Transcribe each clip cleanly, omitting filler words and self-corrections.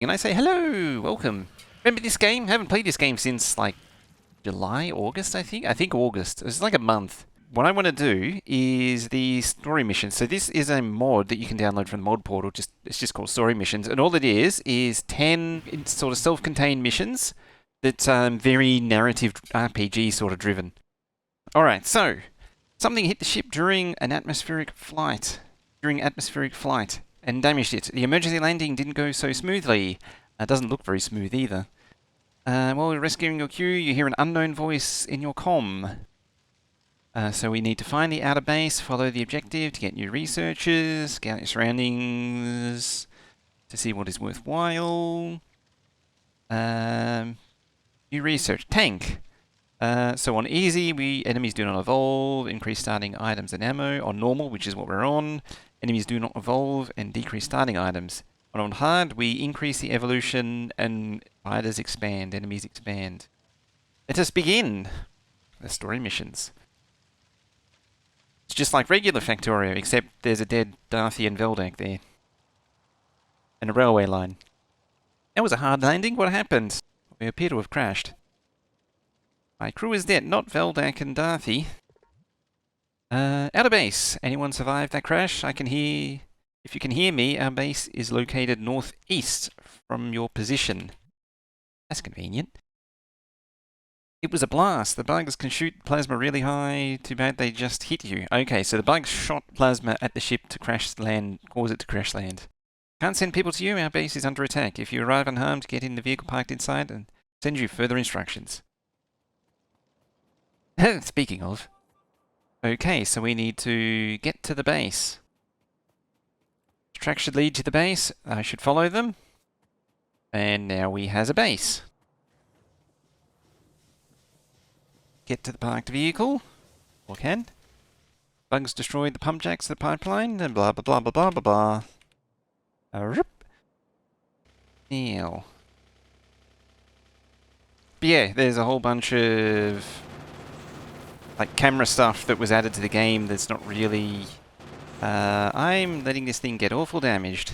And I say, hello, welcome. Remember this game? Haven't played this game since like July, August, I think. I think August. It's like a month. What I want to do is the story missions. So this is a mod that you can download from the mod portal. It's just called story missions, and all it is 10 sort of self-contained missions that's very narrative RPG sort of driven. All right, so something hit the ship during atmospheric flight and damaged it. The emergency landing didn't go so smoothly. It doesn't look very smooth either. While you're rescuing your crew, you hear an unknown voice in your comm. So we need to find the outer base, follow the objective to get new researchers, scout your surroundings to see what is worthwhile. New research. Tank. So on easy, enemies do not evolve, increase starting items and ammo. On normal, which is what we're on, enemies do not evolve and decrease starting items. And on hard, we increase the evolution and fighters expand, enemies expand. Let us begin the story missions. It's just like regular Factorio, except there's a dead Darthy and Veldak there. And a railway line. That was a hard landing. What happened? We appear to have crashed. My crew is dead, not Veldak and Darthy. Outer base. Anyone survived that crash? If you can hear me, our base is located northeast from your position. That's convenient. It was a blast. The bugs can shoot plasma really high. Too bad they just hit you. Okay, so the bugs shot plasma at the ship to cause it to crash land. Can't send people to you. Our base is under attack. If you arrive unharmed, get in the vehicle parked inside and send you further instructions. Speaking of. Okay, so we need to get to the base. Tracks should lead to the base. I should follow them. And now we has a base. Get to the parked vehicle. Or can. Bugs destroyed the pump jacks of the pipeline. And blah blah blah blah blah blah blah. Rip. Now. But yeah, there's a whole bunch of like camera stuff that was added to the game that's not really... I'm letting this thing get awful damaged.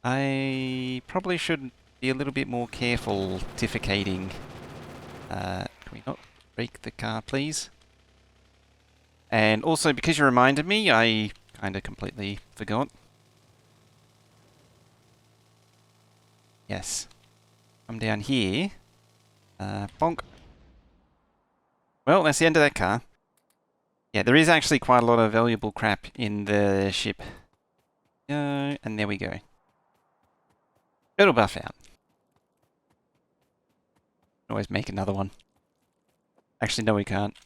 I probably should be a little bit more careful tificating. Can we not break the car, please? And also, because you reminded me, I kind of completely forgot. Yes. Come down here. Bonk. Well, that's the end of that car. Yeah, there is actually quite a lot of valuable crap in the ship. And there we go. It'll buff out. Always make another one. Actually, no, we can't.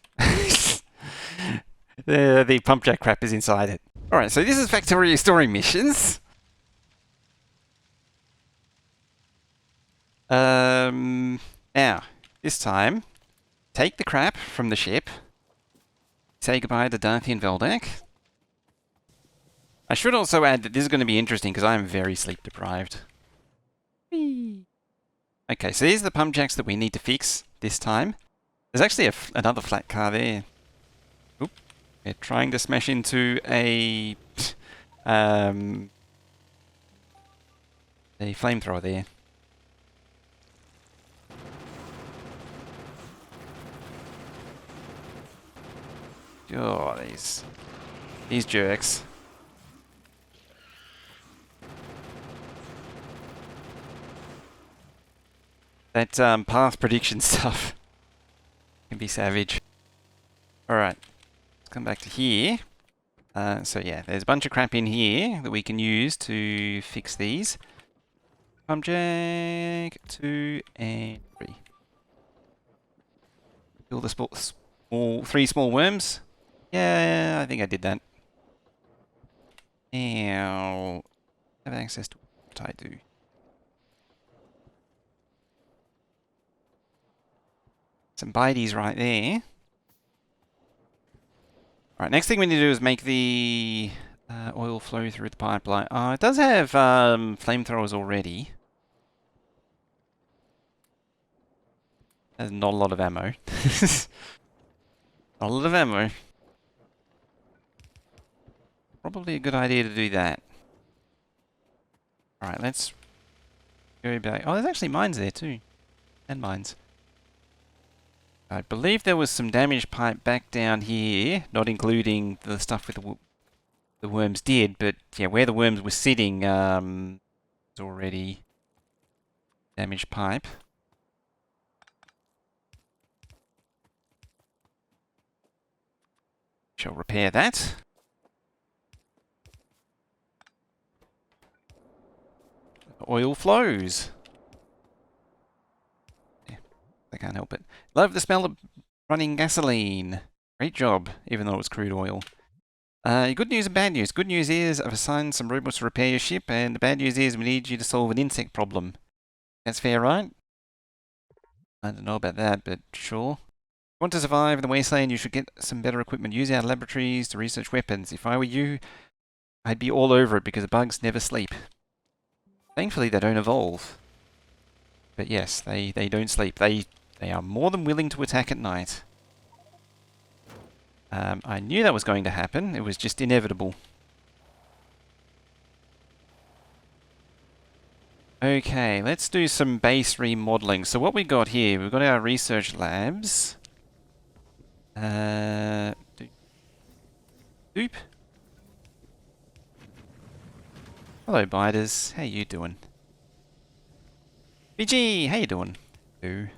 The pump jack crap is inside it. Alright, so this is Factorio Story missions. Now, this time, take the crap from the ship. Say goodbye to Darthy and Veldak. I should also add that this is going to be interesting because I am very sleep deprived. Whee. Okay, so these are the pump jacks that we need to fix this time. There's actually another flat car there. Oop. We're trying to smash into a flamethrower there. Oh, these jerks. That path prediction stuff can be savage. Alright, let's come back to here. So yeah, there's a bunch of crap in here that we can use to fix these. Pump jack 2 and 3. Kill the 3 small worms. Yeah, I think I did that. Now, have access to what I do. Some biddies right there. Alright, next thing we need to do is make the oil flow through the pipeline. It does have flamethrowers already. There's not a lot of ammo. Not a lot of ammo. Probably a good idea to do that. Alright, let's Go back. Oh, there's actually mines there too. And mines. I believe there was some damaged pipe back down here, not including the stuff with the worms did, but yeah, where the worms were sitting, it's already damaged pipe. Shall repair that. Oil flows. Yeah, I can't help it. Love the smell of running gasoline. Great job, even though it was crude oil. Good news and bad news. Good news is I've assigned some robots to repair your ship, and the bad news is we need you to solve an insect problem. That's fair, right? I don't know about that, but sure. If you want to survive in the wasteland, you should get some better equipment. Use our laboratories to research weapons. If I were you, I'd be all over it because the bugs never sleep. Thankfully, they don't evolve. But yes, they don't sleep. They are more than willing to attack at night. I knew that was going to happen. It was just inevitable. Okay, let's do some base remodeling. So what we got here, we've got our research labs. Doop. Hello, biters. How you doing? BG, how you doing? Ooh.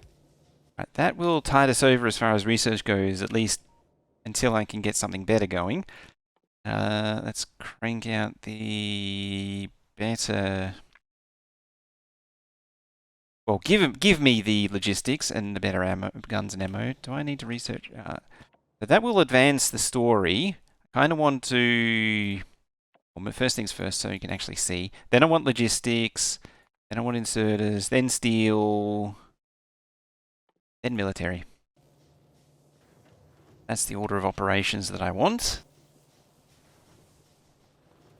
Right, that will tide us over as far as research goes, at least until I can get something better going. Let's crank out the better... Well, give me the logistics and the better ammo, guns and ammo. Do I need to research? But that will advance the story. I kind of want to... Well, first things first, so you can actually see. Then I want logistics. Then I want inserters. Then steel. Then military. That's the order of operations that I want.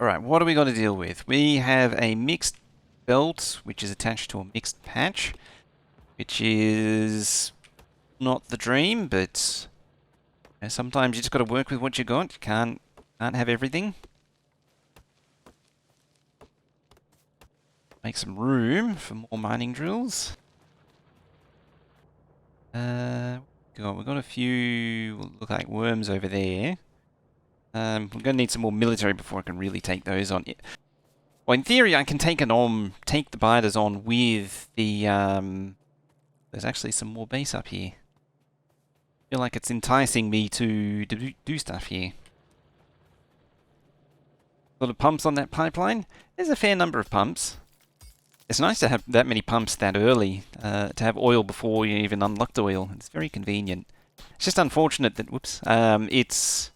Alright, what do we got to deal with? We have a mixed belt, which is attached to a mixed patch, which is not the dream, but sometimes you just got to work with what you got. You can't have everything. Make some room for more mining drills. We've got a few look like worms over there. We're going to need some more military before I can really take those on. Well, in theory, I can take the biters on with the. There's actually some more base up here. I feel like it's enticing me to do stuff here. A lot of pumps on that pipeline. There's a fair number of pumps. It's nice to have that many pumps that early, to have oil before you even unlocked oil. It's very convenient. It's just unfortunate that, whoops, it's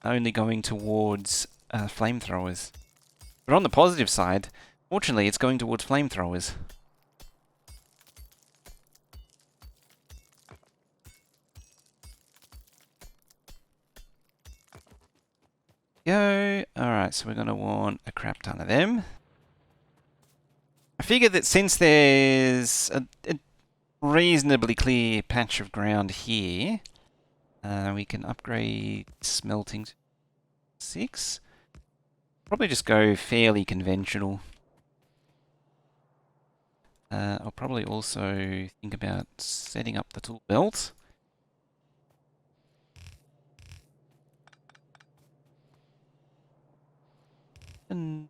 only going towards flamethrowers. But on the positive side, fortunately, it's going towards flamethrowers. Go. Alright, so we're going to want a crap ton of them. I figure that since there's a reasonably clear patch of ground here, we can upgrade smelting to 6. Probably just go fairly conventional. I'll probably also think about setting up the tool belt. And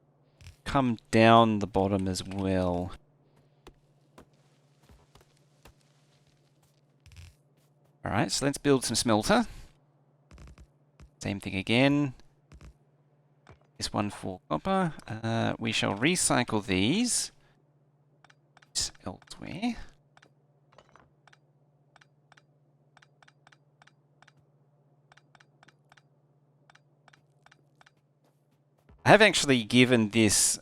come down the bottom as well. Alright, so let's build some smelter. Same thing again. This one for copper. We shall recycle these elsewhere. I have actually given this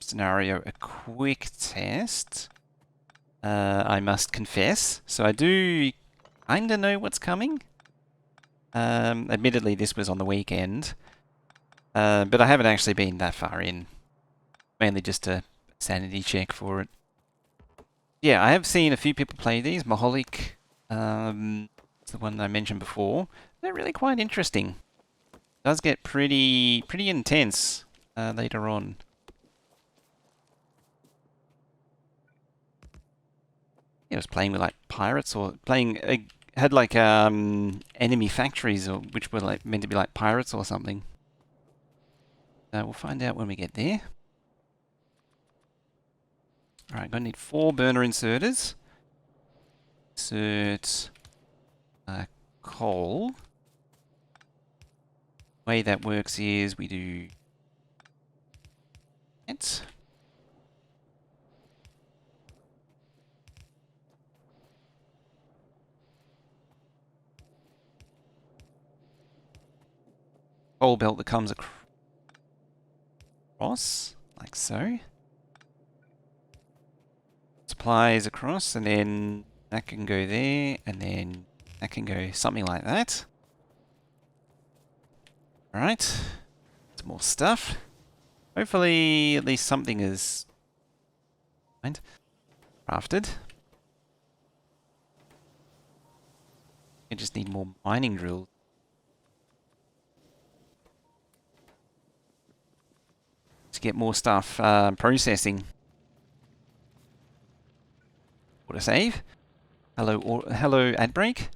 scenario a quick test. I must confess. So I do kinda know what's coming. Admittedly, this was on the weekend. But I haven't actually been that far in. Mainly just a sanity check for it. Yeah, I have seen a few people play these. Maholic, it's the one I mentioned before. They're really quite interesting. It does get pretty intense later on. it was playing with like pirates or playing had like enemy factories or which were like meant to be like pirates or something. We'll find out when we get there. All right, gonna need 4 burner inserters. Insert coal. The way that works is we do it. Coal belt that comes across, like so. Supplies across, and then that can go there, and then that can go something like that. Alright, some more stuff. Hopefully at least something is crafted. I just need more mining drills. To get more stuff processing. Autosave. Hello ad break.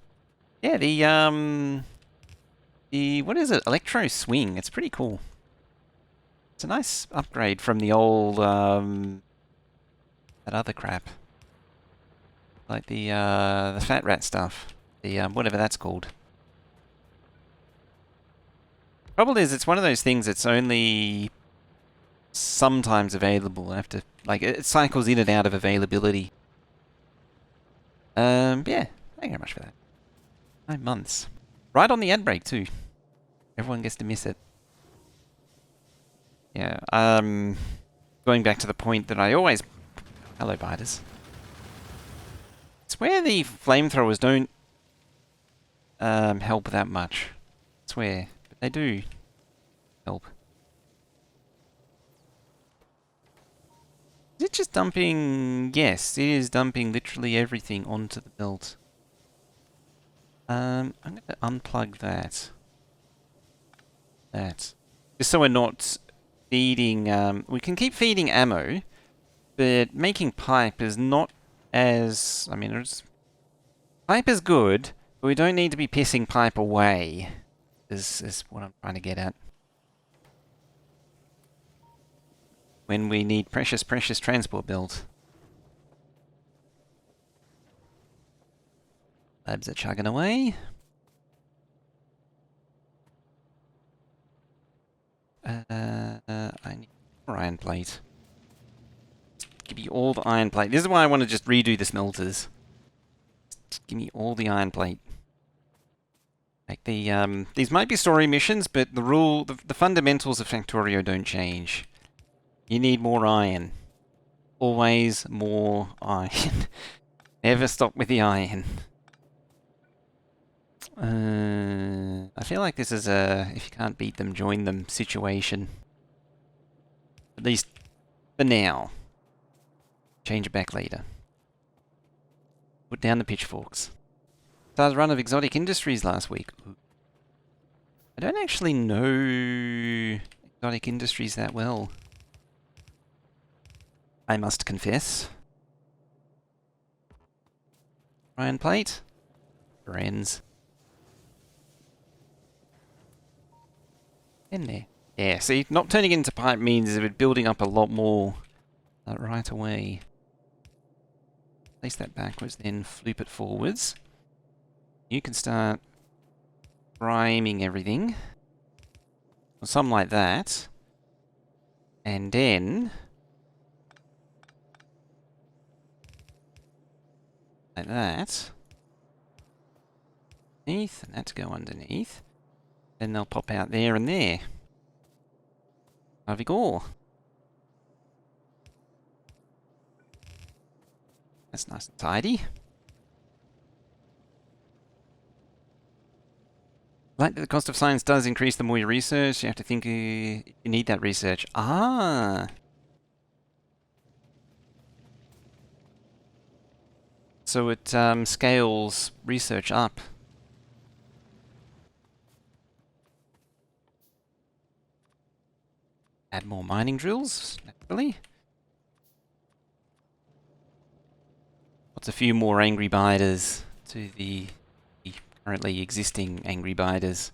Yeah, the what is it? Electro swing. It's pretty cool. It's a nice upgrade from the old that other crap. Like the fat rat stuff. The whatever that's called. Trouble is, it's one of those things that's only sometimes available. I have to like it cycles in and out of availability. Yeah, thank you very much for that. 9 months. Right on the ad break too. Everyone gets to miss it. Yeah, going back to the point that I always... Hello, biters. It's where the flamethrowers don't help that much. I swear. But they do help. Is it just dumping... Yes, it is dumping literally everything onto the belt. I'm going to unplug that. Just so we're not feeding... we can keep feeding ammo, but making pipe is not as... I mean, pipe is good, but we don't need to be pissing pipe away, is what I'm trying to get at. When we need precious transport built. Labs are chugging away. I need more iron plate. Give me all the iron plate. This is why I want to just redo the smelters. Just give me all the iron plate. Like the these might be story missions, but the fundamentals of Factorio don't change. You need more iron. Always more iron. Never stop with the iron. I feel like this is a if you can't beat them, join them situation. At least for now. Change it back later. Put down the pitchforks. Started a run of exotic industries last week. I don't actually know exotic industries that well. I must confess. Iron plate. Friends. In there. Yeah, see, not turning into pipe means it building up a lot more right away. Place that backwards, then flip it forwards. You can start priming everything. Or something like that. And then... like that. Underneath, and that to go underneath. Then they'll pop out there and there. Avigor. That's nice and tidy. Like that the cost of science does increase the more you research. You have to think you need that research. Ah! So it scales research up. Add more mining drills, naturally. a few more angry biters to the currently existing angry biters.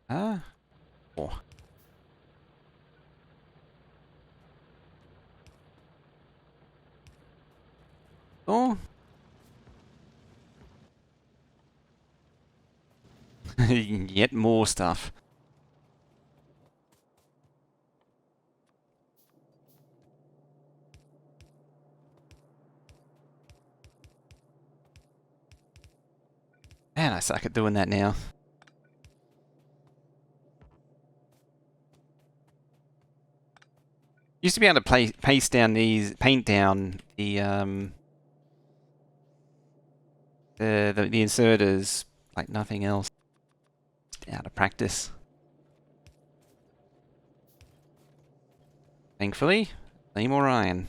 Ah. Oh. Oh. Yet more stuff. Man, I suck at doing that now. Used to be able to paint down the the inserters like nothing else. Out of practice. Thankfully, any more iron.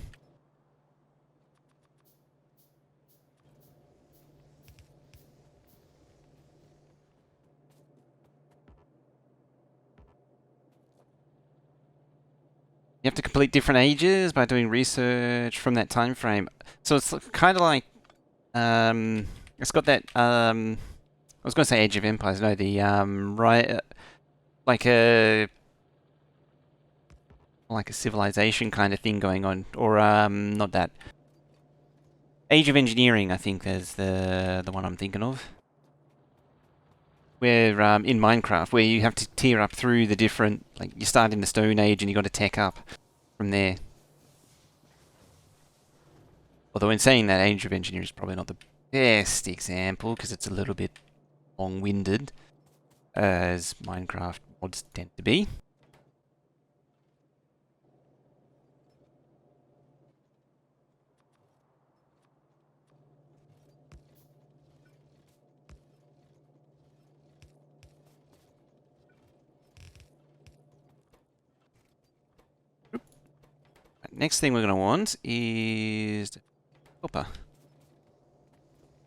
You have to complete different ages by doing research from that time frame. So it's kind of like, it's got that, I was going to say Age of Empires, no, the, right, like a civilization kind of thing going on, or, not that. Age of Engineering, I think, is the one I'm thinking of. Where, in Minecraft, where you have to tear up through the different, like, you start in the Stone Age and you got to tech up from there. Although in saying that, Age of Engineering is probably not the best example, because it's a little bit long-winded, as Minecraft mods tend to be. Next thing we're going to want is copper.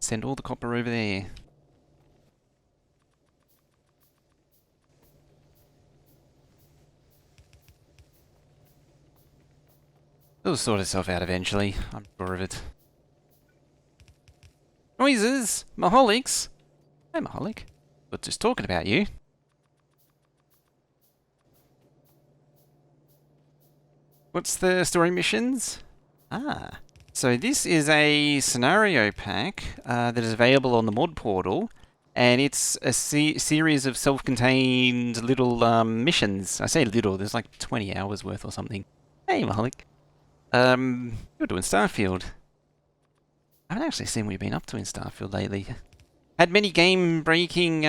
Send all the copper over there. It'll sort itself out eventually, I'm sure of it. Noises! Maholics! Hey, Maholic. We're just talking about you. What's the story missions? Ah. So this is a scenario pack that is available on the mod portal, and it's a series of self-contained little missions. I say little, there's like 20 hours worth or something. Hey, Malik. You're doing Starfield. I haven't actually seen what you've been up to in Starfield lately. Had many game-breaking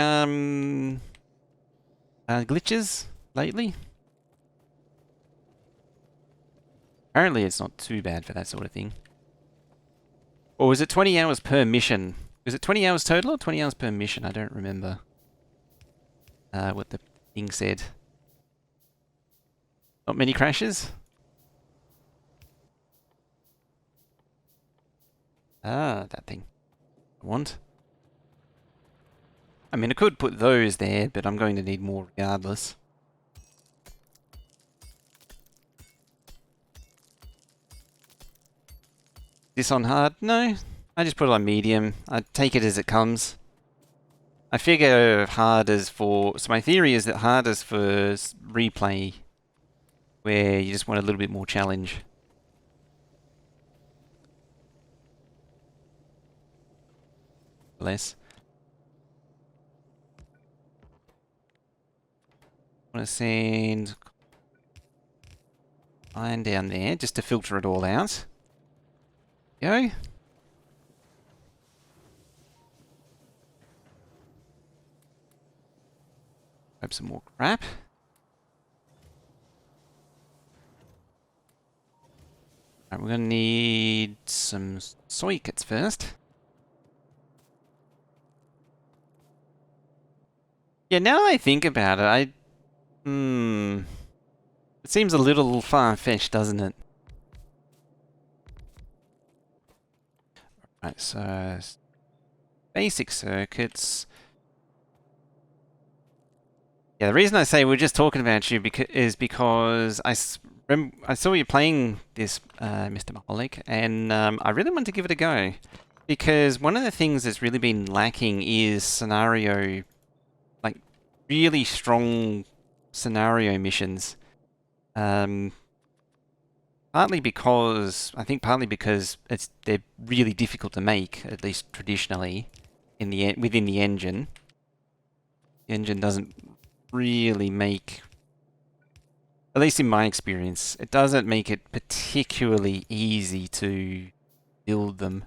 glitches lately? Apparently it's not too bad for that sort of thing. Or was it 20 hours per mission? Was it 20 hours total or 20 hours per mission? I don't remember what the thing said. Not many crashes? Ah, that thing. I want. I mean, I could put those there, but I'm going to need more regardless. This on hard? No. I just put it on medium. I take it as it comes. I figure hard is for... So my theory is that hard is for replay, where you just want a little bit more challenge. Less. I want to send iron down there, just to filter it all out. Go. Grab some more crap. Alright, we're gonna need some soy kits first. Yeah, now that I think about it, it seems a little far-fetched, doesn't it? Right, so basic circuits. Yeah, the reason I say we're just talking about you is because I saw you playing this, Mr. Maholic, and I really want to give it a go. Because one of the things that's really been lacking is scenario, like really strong scenario missions. Partly because they're really difficult to make, at least traditionally, within the engine. The engine doesn't really make, at least in my experience, it doesn't make it particularly easy to build them.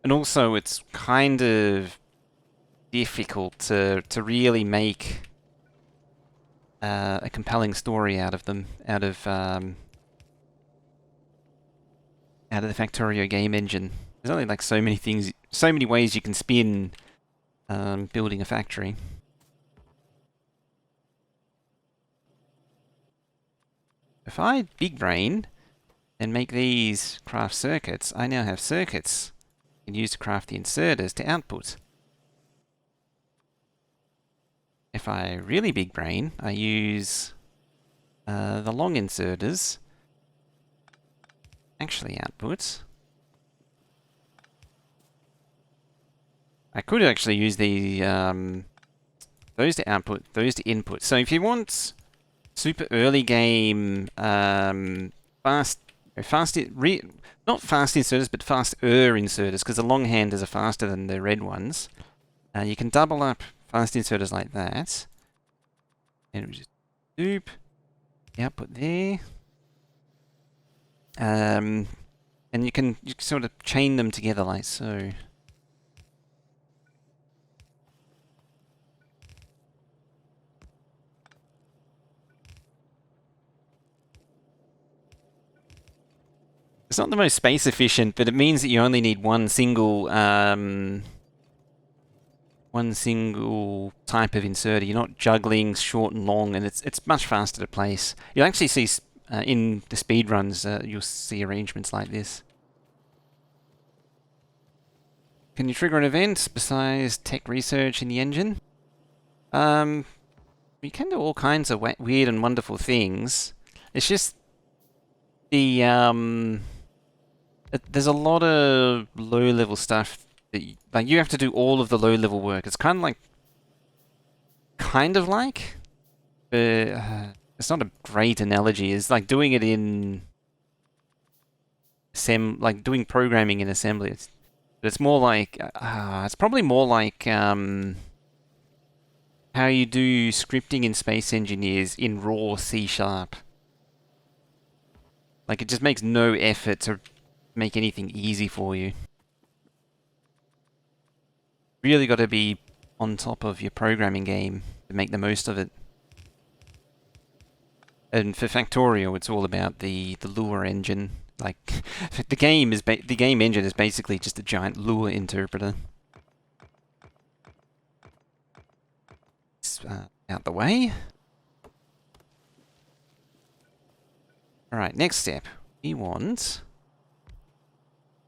And also, it's kind of difficult to really make a compelling story out of them, out of the Factorio game engine. There's only like so many things, so many ways you can spin building a factory. If I big brain and make these craft circuits, I now have circuits I can use to craft the inserters to output. If I really big brain, I use the long inserters, actually output. I could actually use the those to output, those to input. So if you want super early game not fast inserters, but faster inserters, because the long handers are faster than the red ones. You can double up fast inserters like that, and we just doop the output there. And you can sort of chain them together like so. It's not the most space efficient, but it means that you only need one single type of inserter. You're not juggling short and long, and it's much faster to place. You'll actually see in the speed runs, you'll see arrangements like this. Can you trigger an event besides tech research in the engine? We can do all kinds of weird and wonderful things. It's just the there's a lot of low-level stuff that you have to do all of the low-level work. It's kind of like, it's not a great analogy. It's like doing it in like doing programming in assembly. It's more like it's probably more like how you do scripting in Space Engineers in raw C#. Like, it just makes no effort to make anything easy for you. Really got to be on top of your programming game to make the most of it. And for Factorio, it's all about the Lua engine. Like, the game engine is basically just a giant Lua interpreter. It's out the way. Alright, next step. We want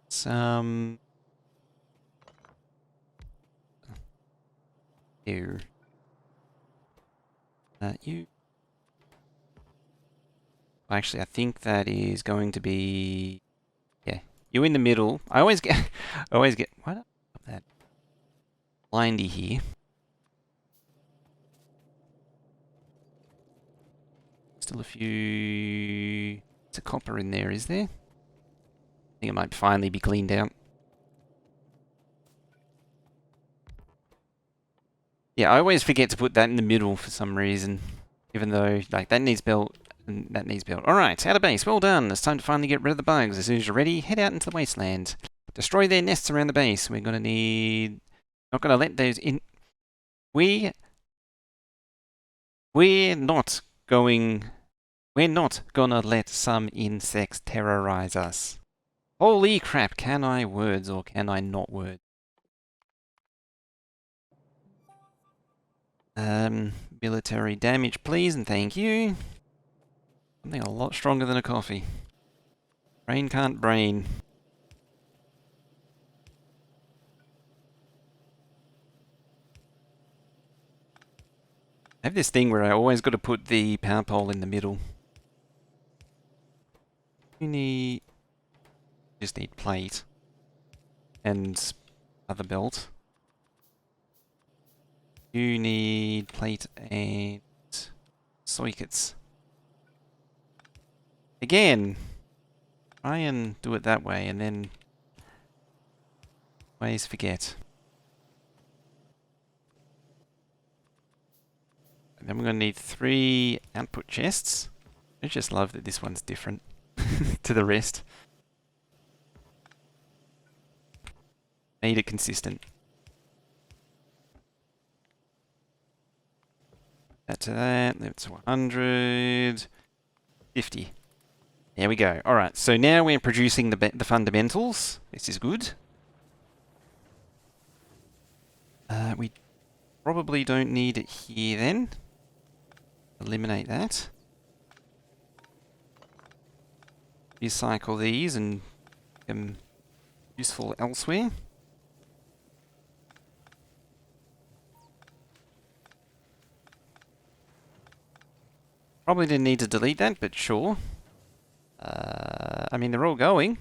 some you. You. Actually, I think that is going to be, yeah, you in the middle. I always get what that blindy here. Still a few. It's a copper in there, is there? I think it might finally be cleaned out. Yeah, I always forget to put that in the middle for some reason, even though like that needs built and that needs built. All right, outer base, well done. It's time to finally get rid of the bugs. As soon as you're ready, head out into the wasteland. Destroy their nests around the base. We're gonna need. Not gonna let those in. We're not going. We're not gonna let some insects terrorize us. Holy crap! Can I words or can I not words? Military damage, please, and thank you. Something a lot stronger than a coffee. Brain can't brain. I have this thing where I always got to put the power pole in the middle. Just need plate and other belt. You need plate and sockets. Again, try and do it that way and then always forget. And then we're going to need 3 output chests. I just love that this one's different to the rest. Made it consistent. That to that, that's 100. 50. There we go. Alright, so now we're producing the fundamentals. This is good. We probably don't need it here then. Eliminate that. Recycle these and make them useful elsewhere. Probably didn't need to delete that, but sure. I mean, they're all going.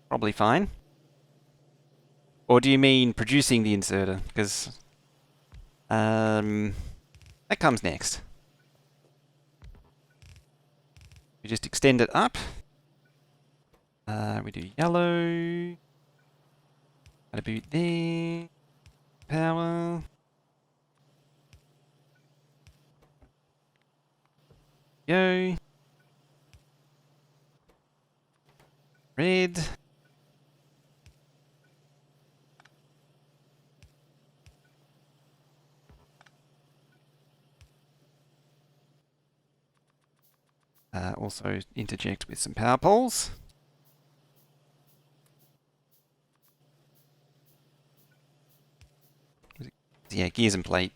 Probably fine. Or do you mean producing the inserter? Because that comes next. We just extend it up. We do yellow. Got a boot there. Power. Go. Red. Also interject with some power poles. Yeah, gears and plate.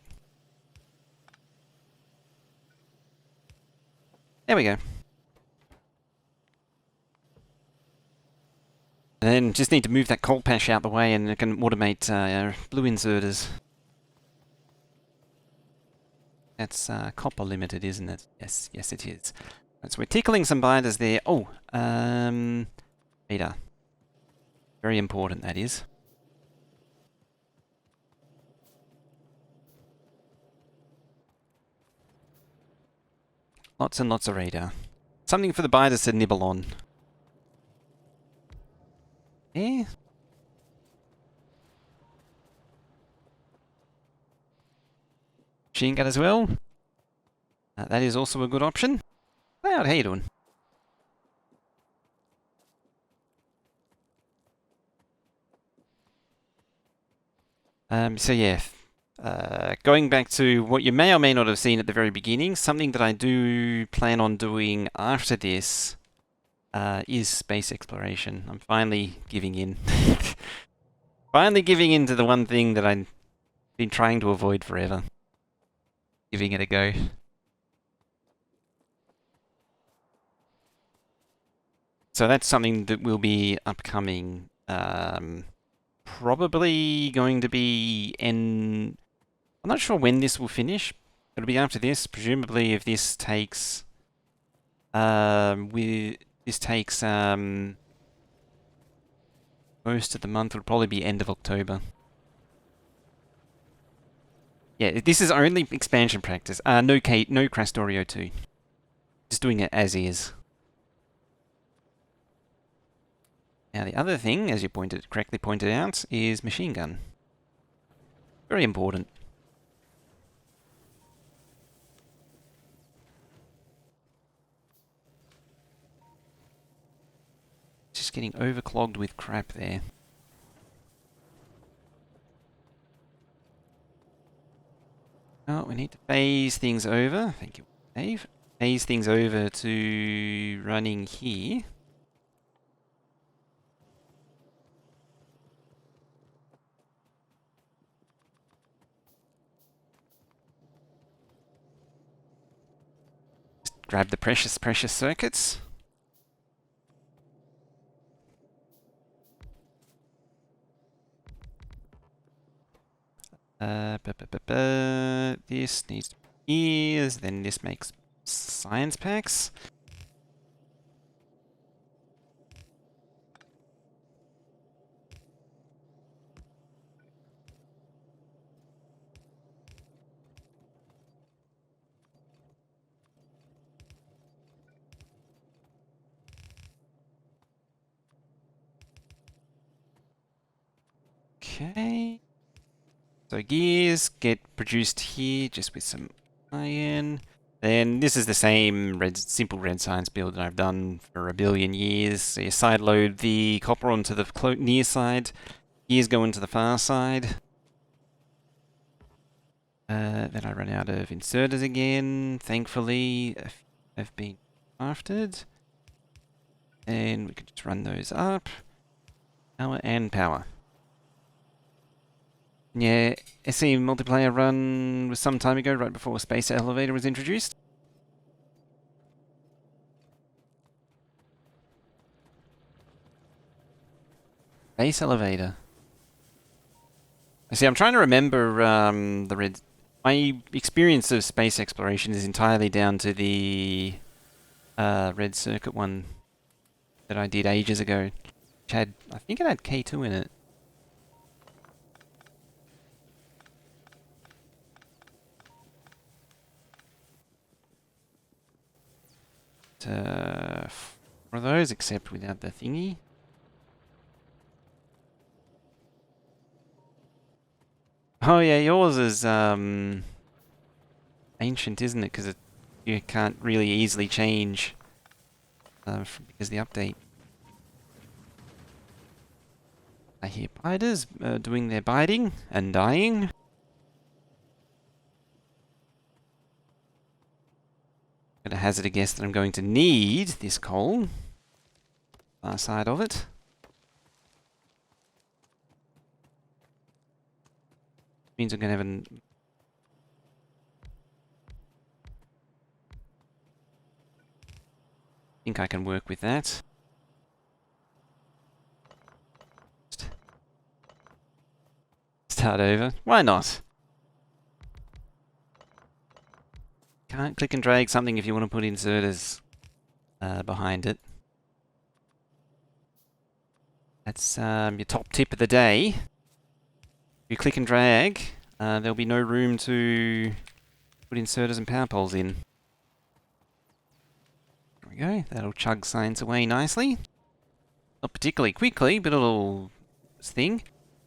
There we go. And then just need to move that coal patch out the way and it can automate blue inserters. That's copper limited, isn't it? Yes, yes it is. So we're tickling some binders there. Oh, beta. Very important, that is. Lots and lots of radar. Something for the binders to nibble on. Yeah. Machine gun as well. That is also a good option. Cloud, how you doing? So yeah, going back to what you may or may not have seen at the very beginning, something that I do plan on doing after this is space exploration. I'm finally giving in. Finally giving in to the one thing that I've been trying to avoid forever. Giving it a go. So that's something that will be upcoming. Probably going to be in... I'm not sure when this will finish. It'll be after this. Presumably if this takes... This takes most of the month, it'll probably be end of October. Yeah, this is only expansion practice. No Factorio 2. Just doing it as is. Now the other thing, as you correctly pointed out, is machine gun. Very important. Just getting overclogged with crap there. Oh, we need to phase things over. Thank you, Dave. Phase things over to running here. Just grab the precious circuits. This needs to be ears, then this makes science packs. Okay. So gears get produced here just with some iron. Then this is the same simple red science build that I've done for a billion years. So you side load the copper onto the near side. Gears go into the far side. Then I run out of inserters again. Thankfully, a few have been crafted. And we could just run those up. Power and power. Yeah, SE multiplayer run was some time ago, right before Space Elevator was introduced. Space Elevator. I see, I'm trying to remember the red... My experience of space exploration is entirely down to the Red Circuit one that I did ages ago. Which had, I think it had K2 in it. Four of those, except without the thingy. Oh yeah, yours is ancient, isn't it? Because you can't really easily change because of the update. I hear biters doing their biting and dying. Gonna hazard a guess that I'm going to need this coal. Far side of it. Means I'm gonna have an... think I can work with that. Start over. Why not? Can't click and drag something if you want to put inserters behind it. That's your top tip of the day. If you click and drag, there'll be no room to put inserters and power poles in. There we go. That'll chug science away nicely. Not particularly quickly, but it'll thing.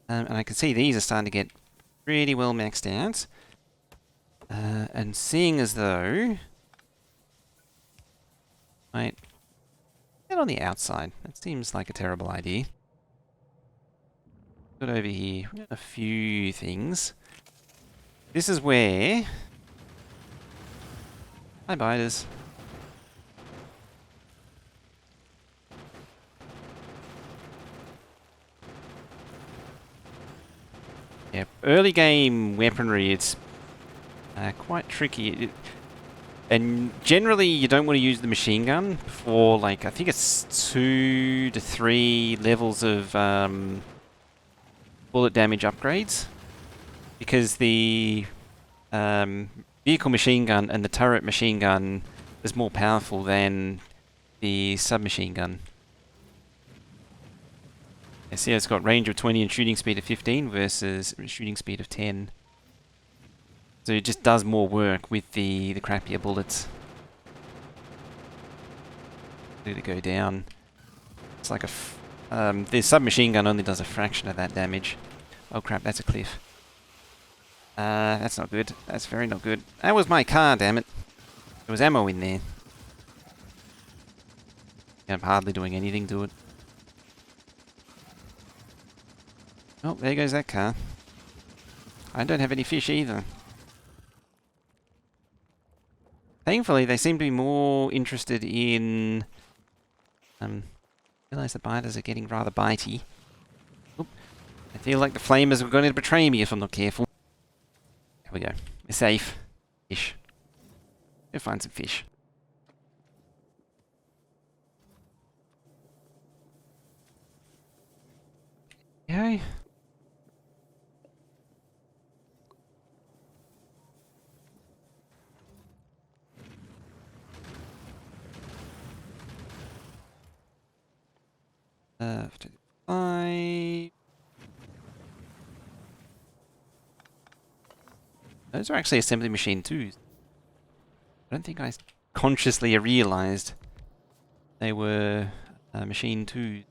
And I can see these are starting to get pretty well maxed out. And seeing as though... Right. Get on the outside. That seems like a terrible idea. Got over here. We got a few things. This is where... Hi, biters. Yeah, early game weaponry, it's quite tricky. And generally, you don't want to use the machine gun before, like, I think it's 2 to 3 levels of bullet damage upgrades. Because the vehicle machine gun and the turret machine gun is more powerful than the submachine gun. You see, it's got range of 20 and shooting speed of 15 versus shooting speed of 10. So it just does more work with the crappier bullets. To go down. It's like the submachine gun only does a fraction of that damage. Oh crap, that's a cliff. That's not good. That's very not good. That was my car, damn it. There was ammo in there. I'm hardly doing anything to it. Oh, there goes that car. I don't have any fish either. Thankfully, they seem to be more interested in... I realise the biters are getting rather bitey. Oop. I feel like the flamers are going to betray me if I'm not careful. There we go. We're safe. Fish. Go find some fish. Okay. 5. Those are actually assembly machine 2s. I don't think I consciously realized they were machine 2s.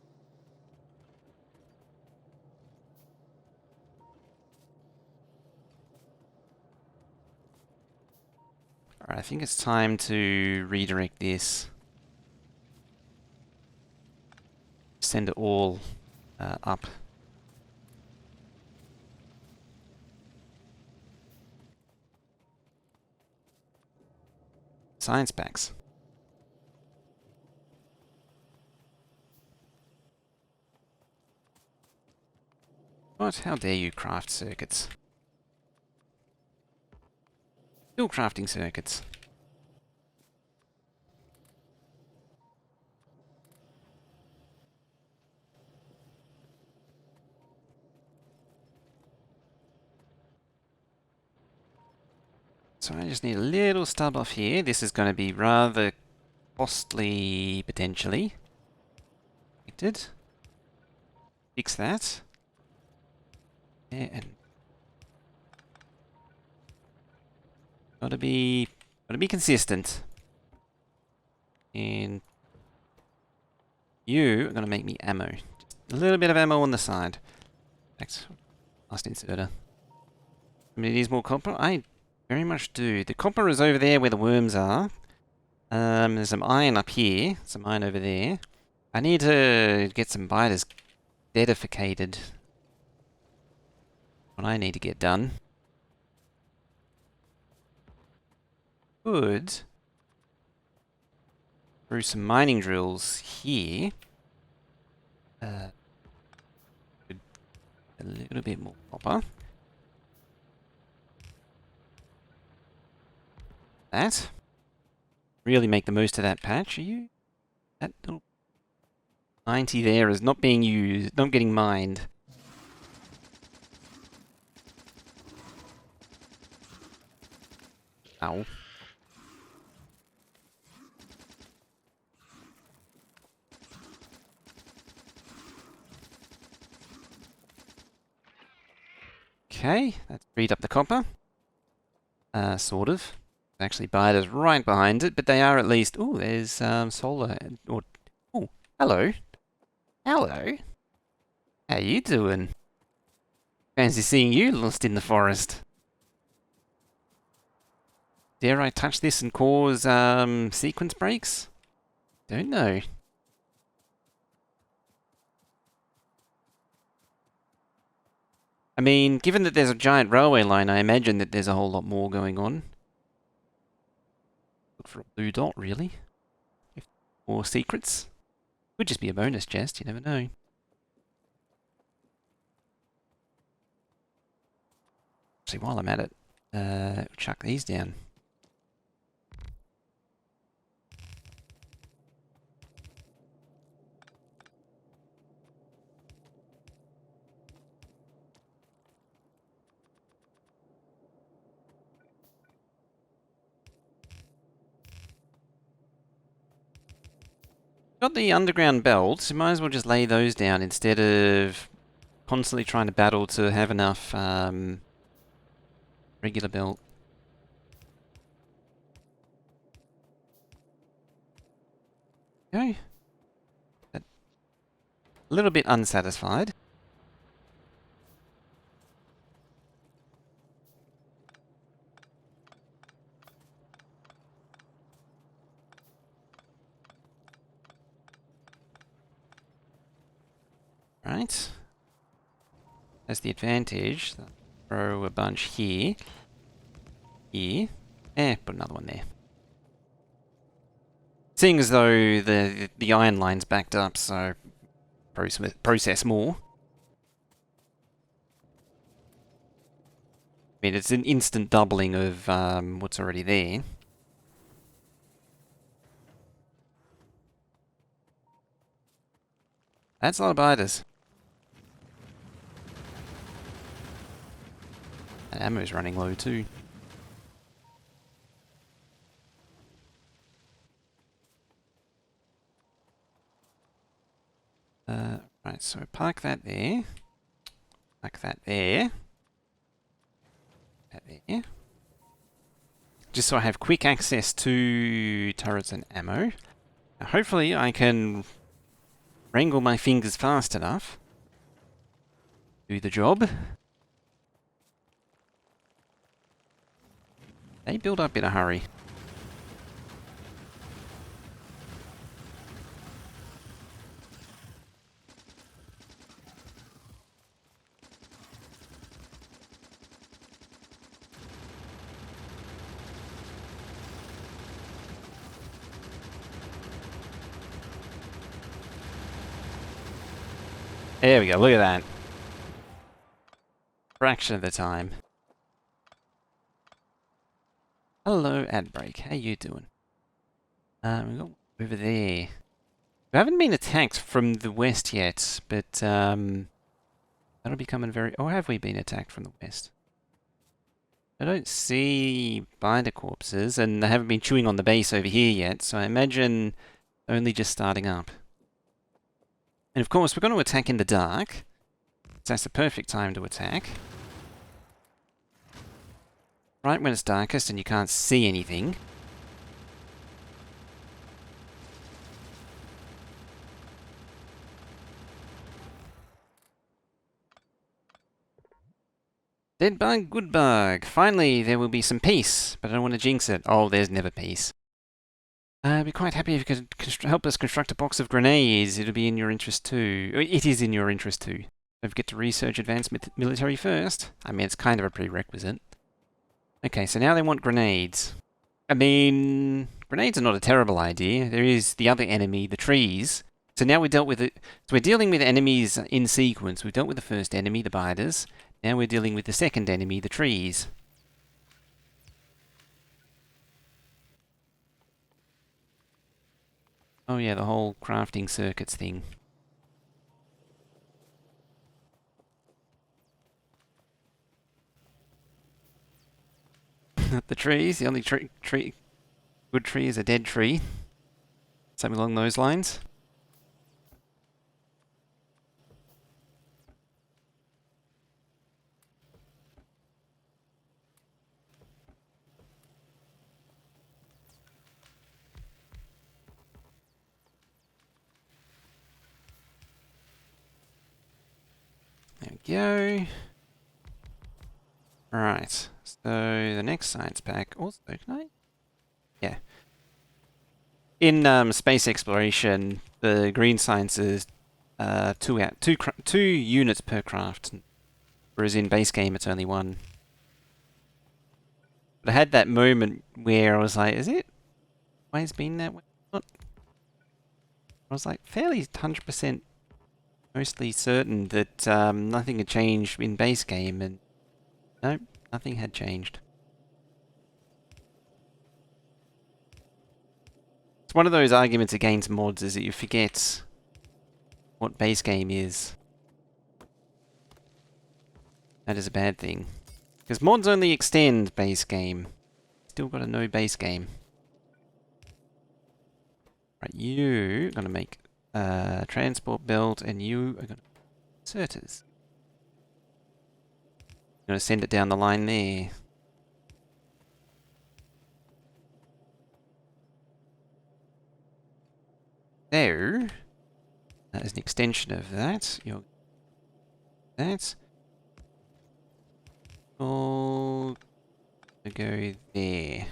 Alright, I think it's time to redirect this. Send it all up. Science packs. What? How dare you craft circuits? Still crafting circuits. So I just need a little stub off here. This is going to be rather costly, potentially. Fix that. Yeah, and gotta be consistent. And you are gonna make me ammo. Just a little bit of ammo on the side. Thanks. Last inserter. I mean, it is more copper. I very much do. The copper is over there where the worms are. There's some iron up here. Some iron over there. I need to get some biters dedificated. What I need to get done. Good. Through some mining drills here. A little bit more copper. That. Really make the most of that patch. Are you? That little 90 there is not being used, not getting mined. Ow. Okay, that's freed up the copper. Sort of. Actually, biters right behind it, but they are at least... Ooh, there's solar... Or, ooh, hello. Hello. How you doing? Fancy seeing you lost in the forest. Dare I touch this and cause sequence breaks? Don't know. I mean, given that there's a giant railway line, I imagine that there's a whole lot more going on. Look for a blue dot, really. If more secrets. Could just be a bonus chest, you never know. See, while I'm at it, chuck these down. Got the underground belts, you might as well just lay those down instead of constantly trying to battle to have enough regular belt. Okay. A little bit unsatisfied. Right. That's the advantage. Throw a bunch here. Here. Put another one there. Seeing as though the iron line's backed up, so process more. I mean, it's an instant doubling of what's already there. That's a lot of biters. And ammo's running low too. Right, so park that there. Park that there. That there. Just so I have quick access to turrets and ammo. Now, hopefully I can wrangle my fingers fast enough. Do the job. They build up in a hurry. There we go, look at that. Fraction of the time. Hello, Adbreak. How you doing? We got over there. We haven't been attacked from the west yet, but that'll be coming very... Or have we been attacked from the west? I don't see binder corpses, and they haven't been chewing on the base over here yet, so I imagine only just starting up. And of course, we're going to attack in the dark. So that's the perfect time to attack. Right when it's darkest and you can't see anything. Dead bug, good bug. Finally, there will be some peace, but I don't want to jinx it. Oh, there's never peace. I'd be quite happy if you could help us construct a box of grenades. It'll be in your interest too. It is in your interest too. Don't forget to research advanced military first. I mean, it's kind of a prerequisite. Okay, so now they want grenades. I mean, grenades are not a terrible idea. There is the other enemy, the trees. So now we dealt with it. So we're dealing with enemies in sequence. We've dealt with the first enemy, the biters. Now we're dealing with the second enemy, the trees. Oh yeah, the whole crafting circuits thing. The trees, the only good tree is a dead tree. Something along those lines. There we go. Right, so the next science pack also, can I? Yeah. In space exploration, the green science is two units per craft, whereas in base game it's only one. But I had that moment where I was like, is it always been that way? Not. I was like fairly 100% mostly certain that nothing had changed in base game, and nope, nothing had changed. It's one of those arguments against mods is that you forget what base game is. That is a bad thing. Because mods only extend base game. Still got to know base game. Right, you are going to make a transport belt, and you are going to inserters. Going to send it down the line there. There. That is an extension of that. That. All go there.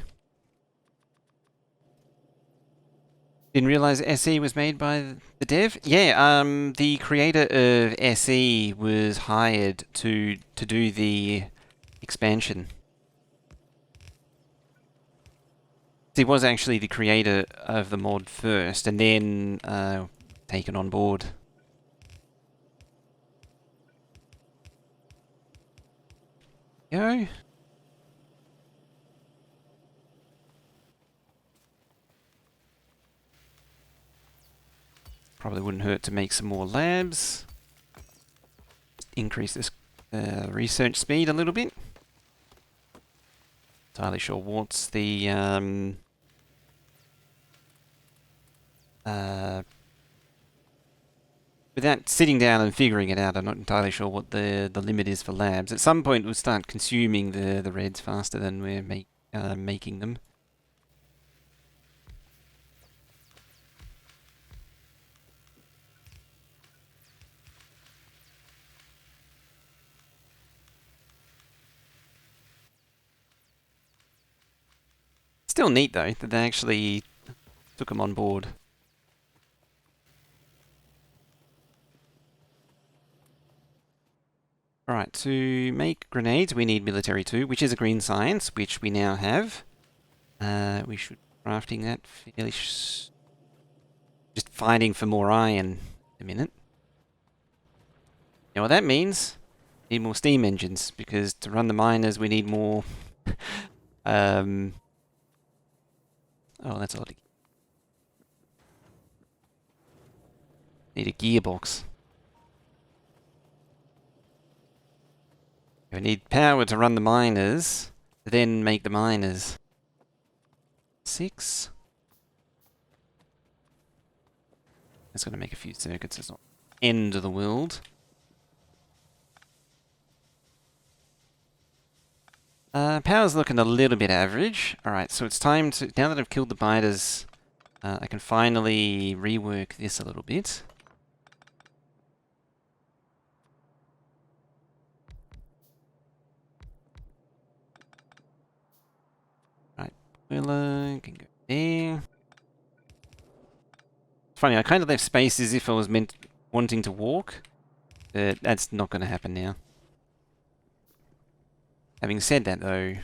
Didn't realize SE was made by the dev. Yeah, the creator of SE was hired to do the expansion. He was actually the creator of the mod first, and then taken on board. Go. Probably wouldn't hurt to make some more labs. Increase this research speed a little bit. Entirely sure what's the without sitting down and figuring it out, I'm not entirely sure what the limit is for labs. At some point, we'll start consuming the reds faster than we're making them. Still neat though that they actually took them on board. Alright, to make grenades we need military 2, which is a green science, which we now have. We should be crafting that fairly... just fighting for more iron a minute. Now what that means, we need more steam engines, because to run the miners we need more... oh, that's odd. Need a gearbox. We need power to run the miners, to then make the miners. 6. That's going to make a few circuits. It's not the end of the world. Power's looking a little bit average. Alright, so it's time to... now that I've killed the biters, I can finally rework this a little bit. Right, boiler can go there. It's funny, I kind of left space as if I was wanting to walk, but that's not going to happen now. Having said that though,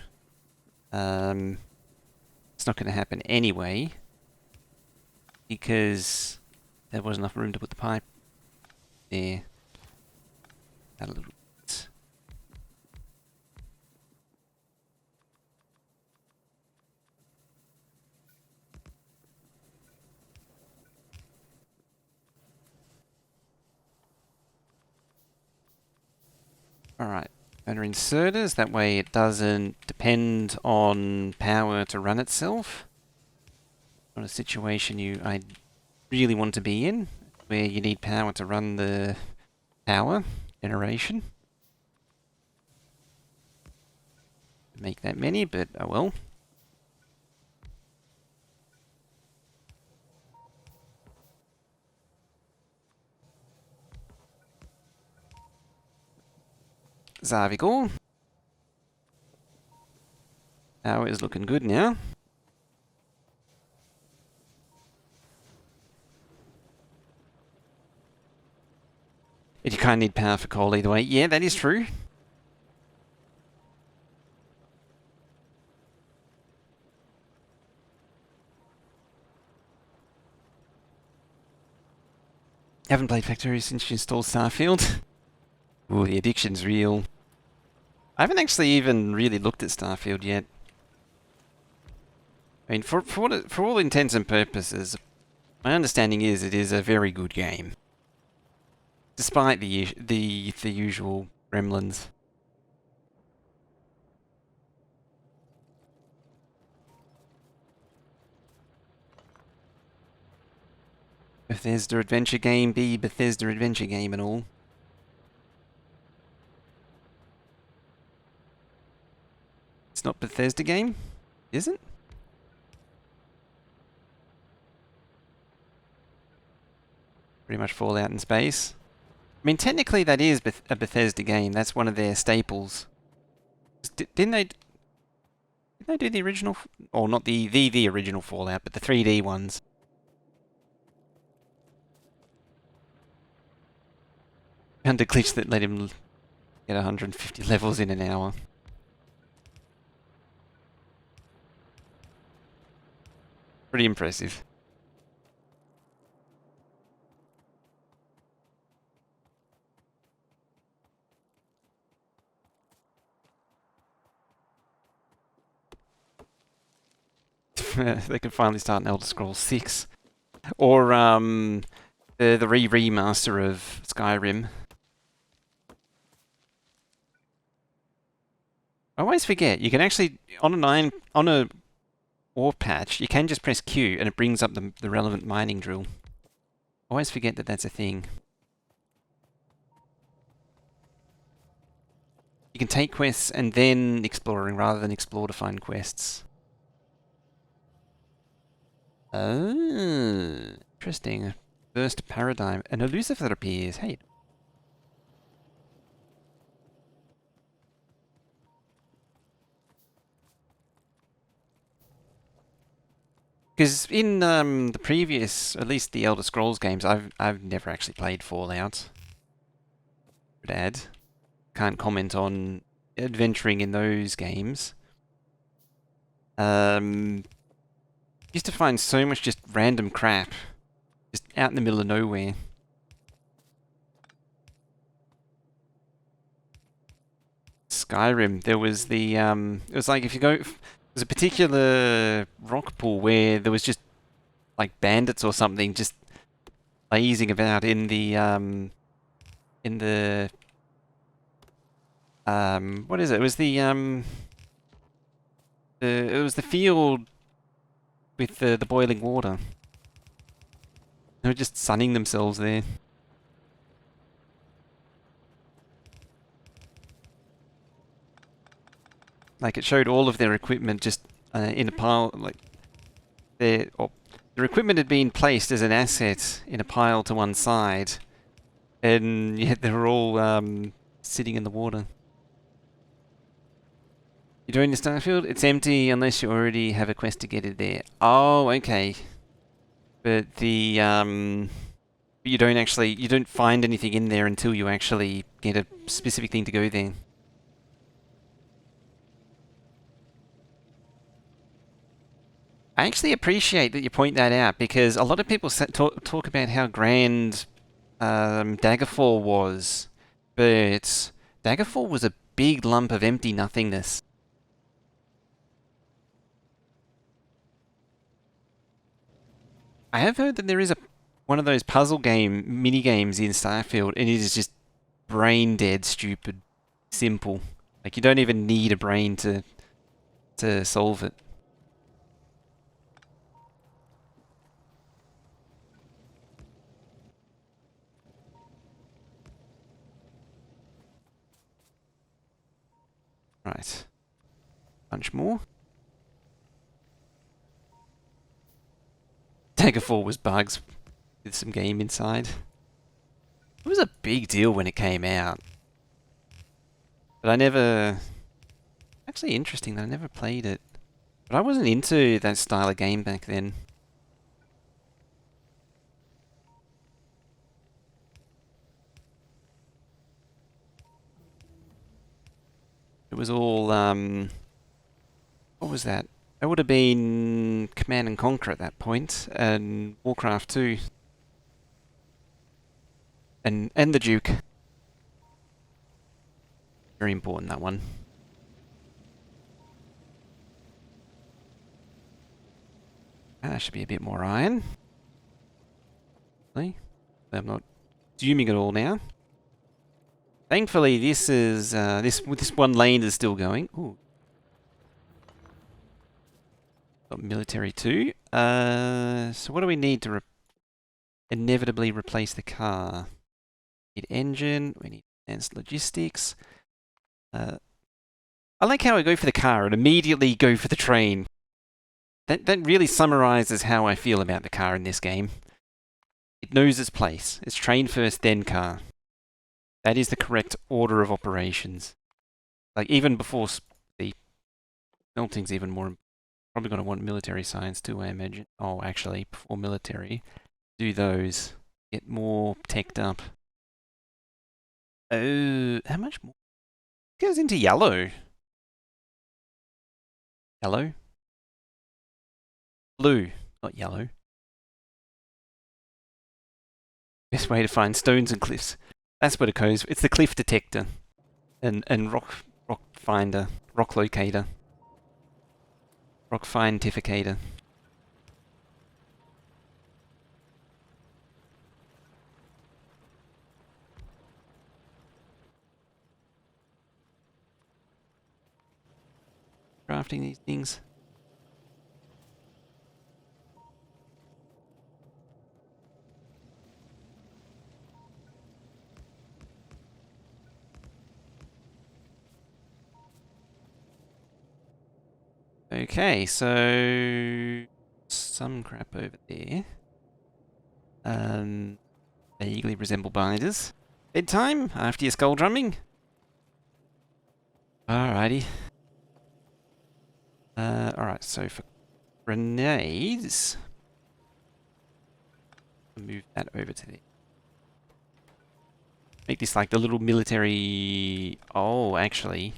it's not going to happen anyway, because there wasn't enough room to put the pipe there. Add a little bit. Alright. Motor inserters, that way it doesn't depend on power to run itself. Not a situation I really want to be in, where you need power to run the power generation. Make that many, but oh well. Zarvigor. Power is looking good now. But you kind of need power for coal either way. Yeah, that is true. Haven't played Factorio since you installed Starfield. Ooh, the addiction's real. I haven't actually even really looked at Starfield yet. I mean, for all intents and purposes, my understanding is it is a very good game, despite the usual gremlins. Bethesda adventure game be Bethesda adventure game and all. It's not Bethesda game, is it? Pretty much Fallout in space. I mean, technically that is a Bethesda game. That's one of their staples. Didn't they do the original, or not the original Fallout, but the 3D ones? Found a glitch that let him get 150 levels in an hour. Pretty impressive. They can finally start an Elder Scrolls 6. Or the remaster of Skyrim. I always forget, you can actually, on a ore patch, you can just press Q and it brings up the relevant mining drill. I always forget that that's a thing. You can take quests and then exploring rather than explore to find quests. Oh, interesting. First paradigm. An elusive that appears. Hey. Because in the previous, at least the Elder Scrolls games, I've never actually played Fallout. Add. Can't comment on adventuring in those games. Used to find so much just random crap, just out in the middle of nowhere. Skyrim, there was the it was like if you go, there's a particular rock pool where there was just like bandits or something just lazing about in the what is it? It was it was the field with the boiling water. They were just sunning themselves there. Like it showed all of their equipment just in a pile, like their equipment had been placed as an asset in a pile to one side, and yet they were all sitting in the water. You doing the Starfield? It's empty unless you already have a quest to get it there. Oh, okay. But the you don't find anything in there until you actually get a specific thing to go there. I actually appreciate that you point that out because a lot of people talk about how grand Daggerfall was, but Daggerfall was a big lump of empty nothingness. I have heard that there is one of those puzzle mini games in Starfield, and it is just brain dead, stupid, simple. Like you don't even need a brain to solve it. Right. Bunch more. Daggerfall was bugs with some game inside. It was a big deal when it came out. But I never... Actually interesting that I never played it. But I wasn't into that style of game back then. It was all, what was that? It would have been Command and Conquer at that point, and Warcraft 2. And the Duke. Very important, that one. That should be a bit more iron. I'm not zooming at all now. Thankfully, this is this one lane is still going. Ooh. Got military too. So what do we need to inevitably replace the car? We need engine. We need advanced logistics. I like how I go for the car and immediately go for the train. That really summarizes how I feel about the car in this game. It knows its place. It's train first, then car. That is the correct order of operations. Like even before the smelting's even more. Probably going to want military science too, I imagine. Oh, actually, before military, do those. Get more teched up. Oh, how much more? It goes into yellow. Yellow? Blue, not yellow. Best way to find stones and cliffs. That's what it goes. It's the cliff detector. And rock finder. Rock locator. Rock fientificator. Crafting these things. Okay, so some crap over there. Vaguely resemble binders. Bedtime after your skull drumming. Alrighty. Alright, so for grenades, move that over to there. Make this like the little military... Oh, actually.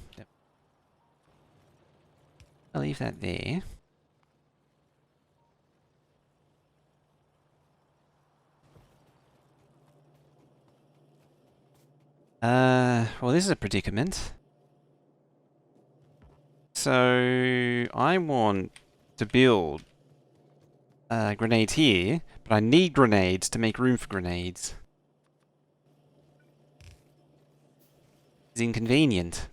I'll leave that there. Well, this is a predicament. So, I want to build grenades here, but I need grenades to make room for grenades. It's inconvenient.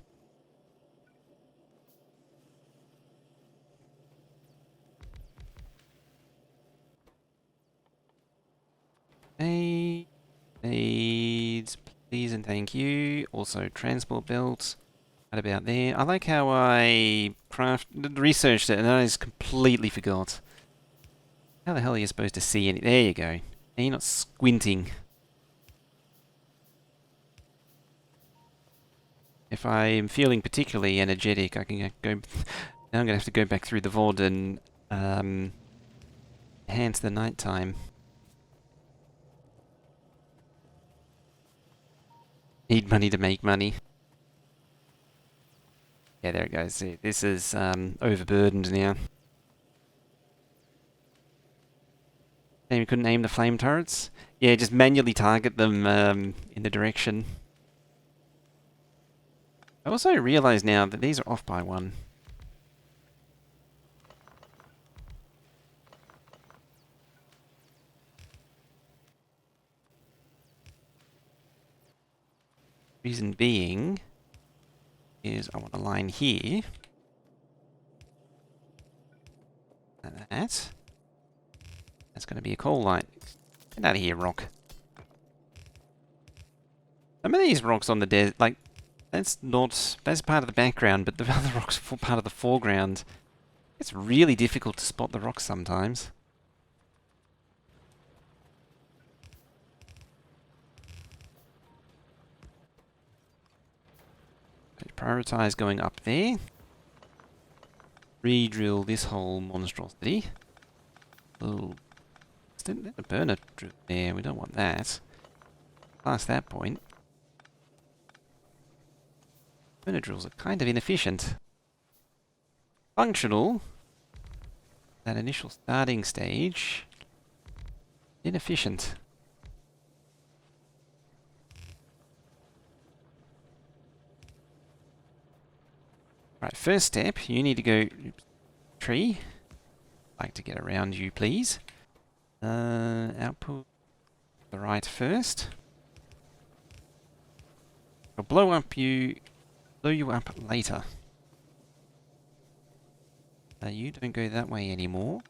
Grenades, please and thank you. Also, transport belts. Right about there. I like how I researched it and I just completely forgot. How the hell are you supposed to see any? There you go. Now you're not squinting. If I'm feeling particularly energetic, I can go... Now I'm going to have to go back through the VOD and enhance the nighttime. Need money to make money. Yeah, there it goes. This is overburdened now. And we couldn't aim the flame turrets? Yeah, just manually target them in the direction. I also realise now that these are off by one. Reason being is I want a line here. Like that. That's going to be a coal line. Get out of here, rock. Some of these rocks on the desert, like, that's part of the background, but the other rocks are part of the foreground. It's really difficult to spot the rocks sometimes. Prioritize going up there. Re-drill this whole monstrosity. Oh, there's a burner drill there. We don't want that. Past that point, burner drills are kind of inefficient. Functional. That initial starting stage. Inefficient. Right, first step, you need to go... Tree. I'd like to get around you, please. Output the right first. I'll blow you up later. You don't go that way anymore.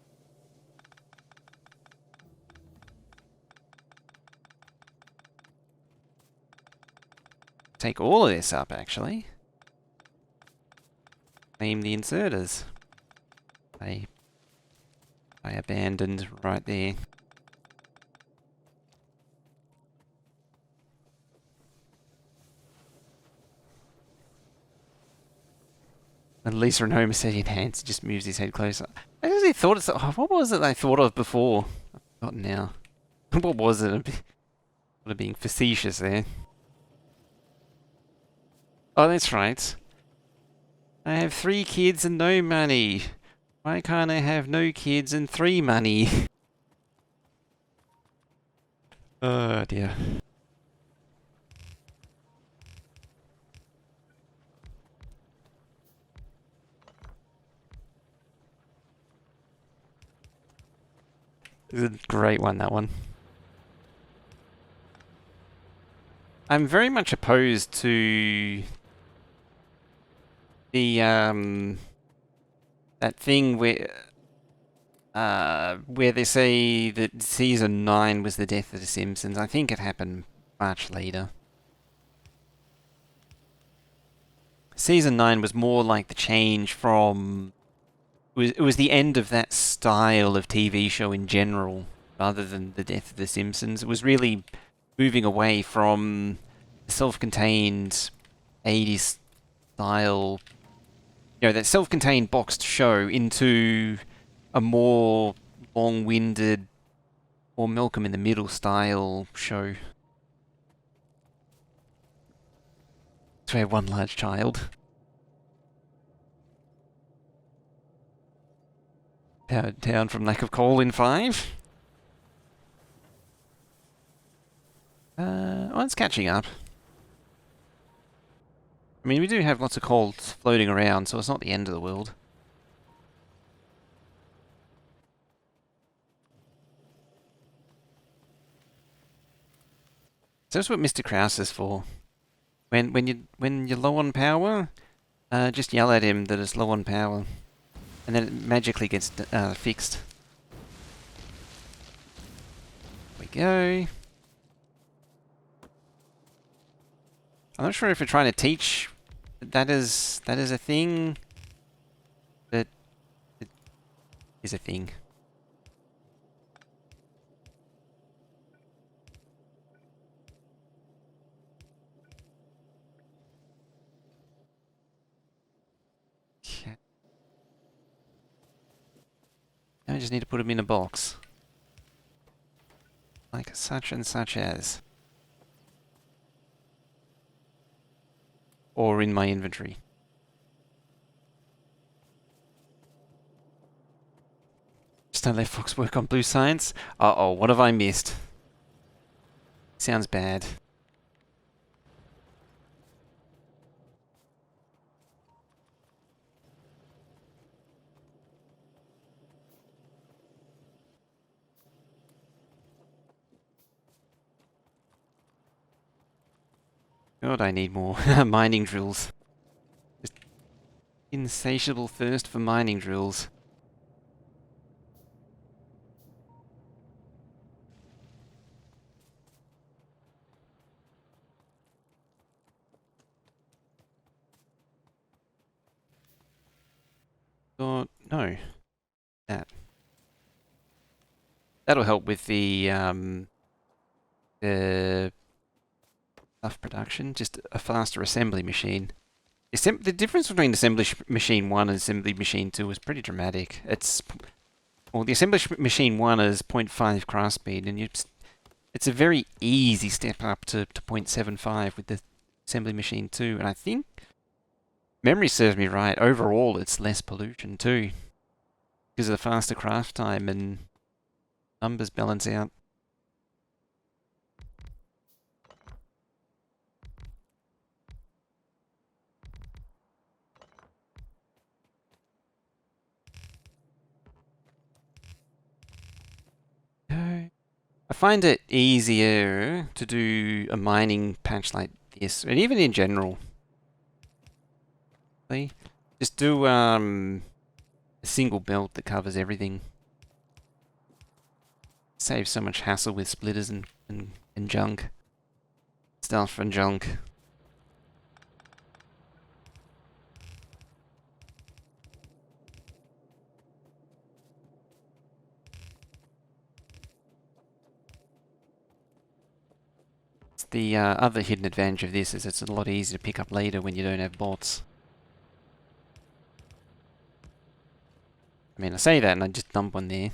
Take all of this up, actually. Aim the inserters. I abandoned right there. And Lisa and Homer said enhance, just moves his head closer. I actually thought it's... Oh, what was it I thought of before? I've forgotten now. What was it? Sort of being facetious there. Oh, that's right. I have 3 kids and no money. Why can't I have no kids and 3 money? Oh dear. This is a great one, that one. I'm very much opposed to the that thing where they say that season 9 was the death of the Simpsons. I think it happened much later. Season 9 was more like the change from it was the end of that style of TV show in general, rather than the death of The Simpsons. It was really moving away from the self-contained 80s style, that self-contained boxed show into a more long-winded or Malcolm in the Middle style show. To have one large child. Powered down from lack of coal in 5. Oh, it's catching up. I mean, we do have lots of coal floating around, so it's not the end of the world. So that's what Mr. Krause is for. When you're low on power, just yell at him that it's low on power, and then it magically gets fixed. There we go. I'm not sure if we're trying to teach that is a thing, but it is a thing. Okay. Now I just need to put them in a box. Like such and such as. Or in my inventory. Just don't let Fox work on blue science. Uh-oh, what have I missed? Sounds bad. God, I need more mining drills. Just insatiable thirst for mining drills. Oh, no. That. That'll help with the stuff production. Just a faster assembly machine. The difference between assembly machine 1 and assembly machine 2 is pretty dramatic. The assembly machine 1 is 0.5 craft speed, and it's a very easy step up to 0.75 with the assembly machine 2. And I think, memory serves me right, overall it's less pollution too, because of the faster craft time and numbers balance out. I find it easier to do a mining patch like this, and even in general. Just do a single belt that covers everything. Saves so much hassle with splitters and junk. Stuff and junk. The other hidden advantage of this is it's a lot easier to pick up later when you don't have bots. I mean, I say that and I just dump one there.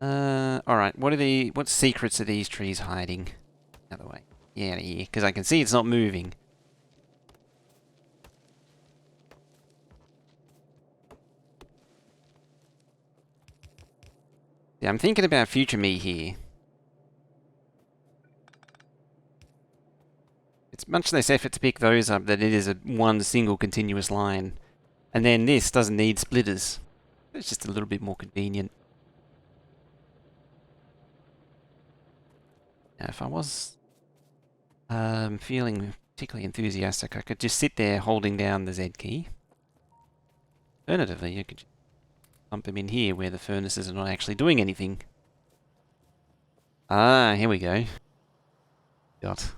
Alright, what secrets are these trees hiding? Other way. Yeah, out of here, because I can see it's not moving. Yeah, I'm thinking about future me here. It's much less effort to pick those up than it is one single continuous line. And then this doesn't need splitters. It's just a little bit more convenient. Now, if I was feeling particularly enthusiastic, I could just sit there holding down the Z key. Alternatively, you could Pump them in here where the furnaces are not actually doing anything. Ah, here we go. Got.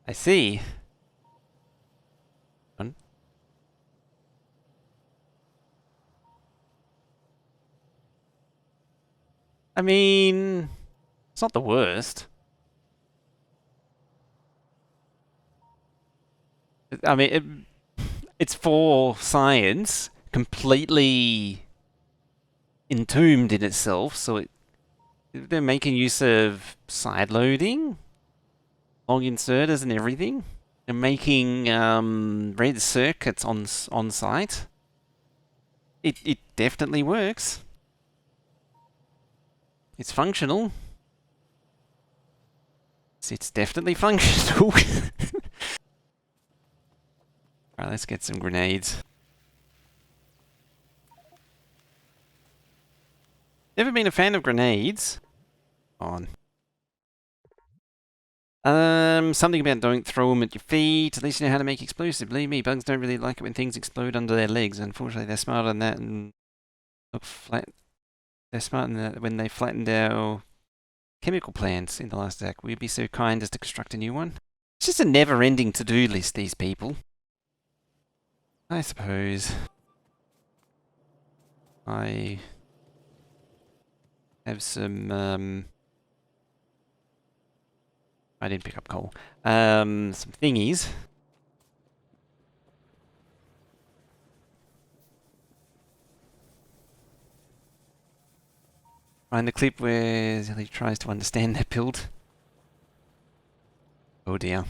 I see. I mean, it's not the worst. I mean, it's for science, completely entombed in itself, so they're making use of side loading, log inserters and everything. They're making red circuits on site. It definitely works. It's functional. It's definitely functional. Alright, let's get some grenades. Never been a fan of grenades. On. Something about don't throw them at your feet. At least you know how to make explosive. Believe me, bugs don't really like it when things explode under their legs. Unfortunately, they're smarter than that and look flat. They're smarter than that when they flattened our chemical plants in the last act. Will you be so kind as to construct a new one? It's just a never-ending to-do list, these people. I suppose. I have some, I didn't pick up coal. Some thingies. Find the clip where Zelly tries to understand their build. Oh dear.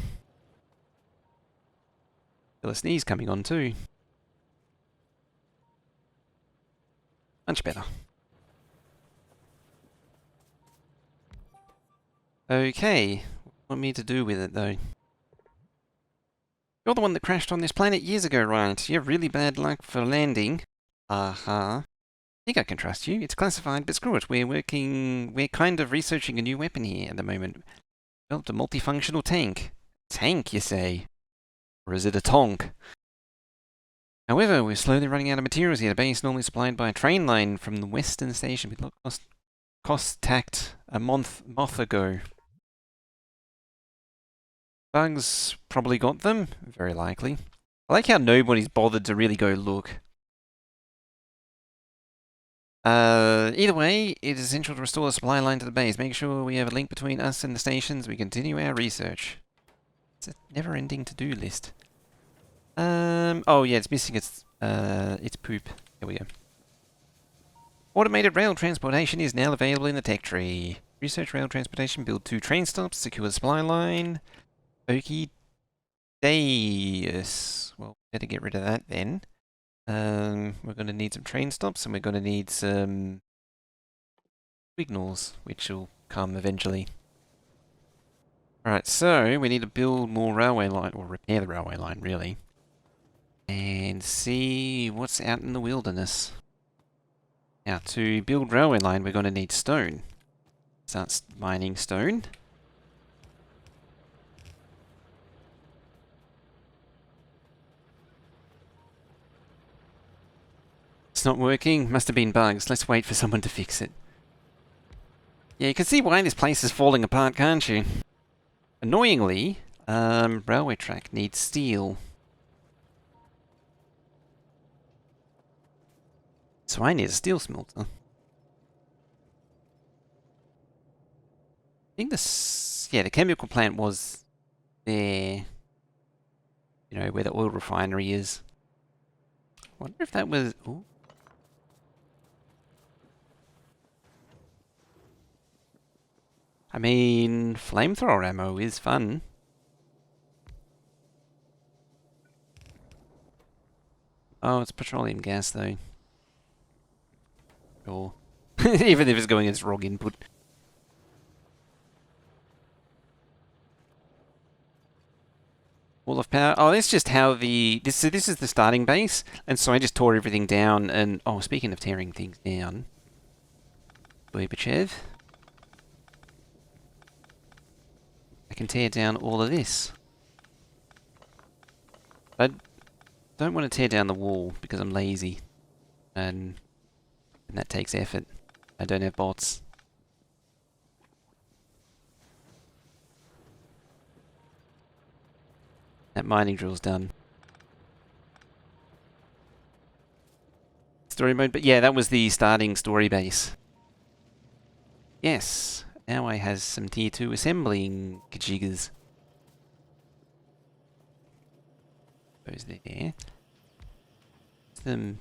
Feel a sneeze coming on too. Much better. Okay. What do you want me to do with it though? You're the one that crashed on this planet years ago, right? You have really bad luck for landing. Uh-huh. I think I can trust you. It's classified, but screw it. We're kind of researching a new weapon here at the moment. Developed a multifunctional tank. Tank, you say? Or is it a tonk? However, we're slowly running out of materials here. The base normally supplied by a train line from the western station. We cost tacked a month ago. Bugs probably got them. Very likely. I like how nobody's bothered to really go look. Either way, it is essential to restore the supply line to the base. Make sure we have a link between us and the stations. We continue our research. It's a never-ending to-do list. Oh yeah, it's missing its poop. Here we go. Automated rail transportation is now available in the tech tree. Research rail transportation, build 2 train stops, secure the supply line. Okie days. Well, better get rid of that then. We're going to need some train stops and we're going to need some signals, which will come eventually. Alright, so we need to build more railway line, or repair the railway line, really. And see what's out in the wilderness. Now, to build railway line, we're going to need stone. Start mining stone. It's not working. Must have been bugs. Let's wait for someone to fix it. Yeah, you can see why this place is falling apart, can't you? Annoyingly, railway track needs steel. So I need a steel smelter. I think this... Yeah, the chemical plant was there. You know, where the oil refinery is. I wonder if that was... Ooh. I mean, flamethrower ammo is fun. Oh, it's petroleum gas though. Sure. Even if it's going against ROG input. Wall of power. Oh, that's just how the... This is the starting base. And so I just tore everything down and... Oh, speaking of tearing things down. Gorbachev. can tear down all of this. I don't want to tear down the wall because I'm lazy. And that takes effort. I don't have bots. That mining drill's done. Story mode, but yeah, that was the starting story base. Yes, now I have some tier 2 assembling kajigas. Goes there. Them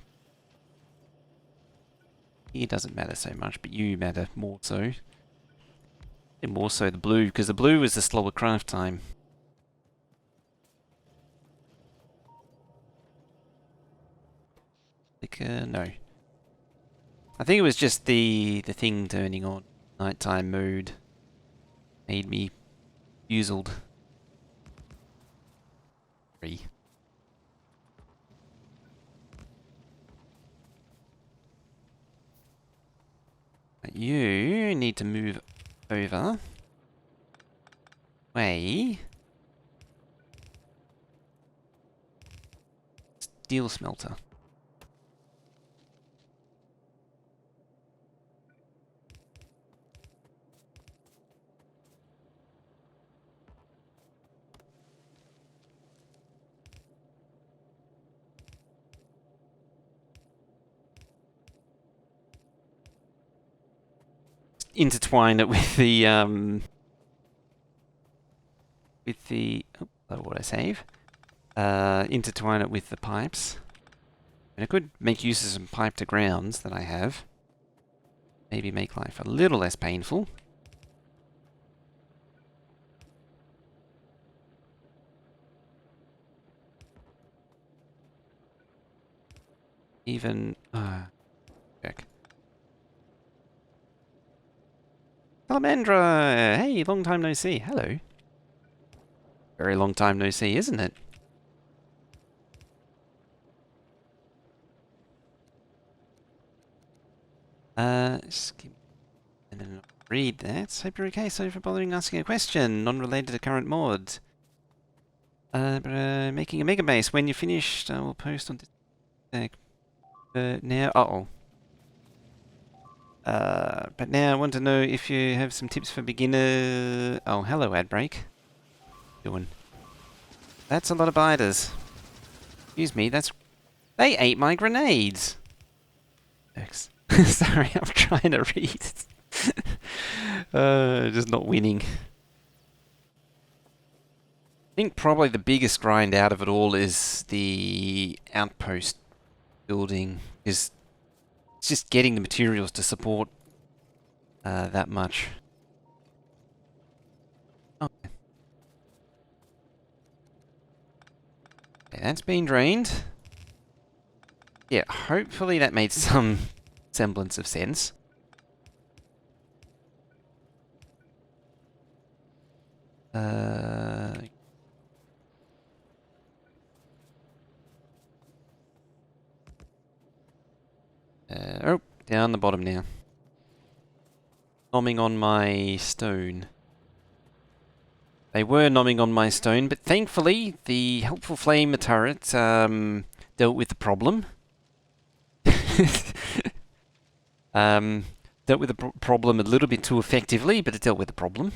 here doesn't matter so much, but you matter more so. And more so the blue, because the blue is the slower craft time. No. I think it was just the thing turning on nighttime mode made me useled. 3. You need to move over. Way. Steel smelter. Intertwine it with the oh, what did I save? Intertwine it with the pipes. And I could make use of some pipe to grounds that I have. Maybe make life a little less painful. Even check. Salamandra! Hey, long time no see. Hello. Very long time no see, isn't it? Skip and then read that. Hope you're okay. Sorry for bothering asking a question, non-related to current mod. Making a mega base. When you're finished, I will post on this. Now, but now I want to know if you have some tips for beginner. Oh, hello, Adbreak. Doing. That's a lot of biters. Excuse me. They ate my grenades. Sorry, I'm trying to read. Just not winning. I think probably the biggest grind out of it all is the outpost building. It's just getting the materials to support that much. Okay. Okay, that's been drained. Yeah, hopefully that made some semblance of sense. Oh, down the bottom now. Nomming on my stone. They were nomming on my stone, but thankfully the helpful flame turret dealt with the problem. Dealt with the problem a little bit too effectively, but it dealt with the problem.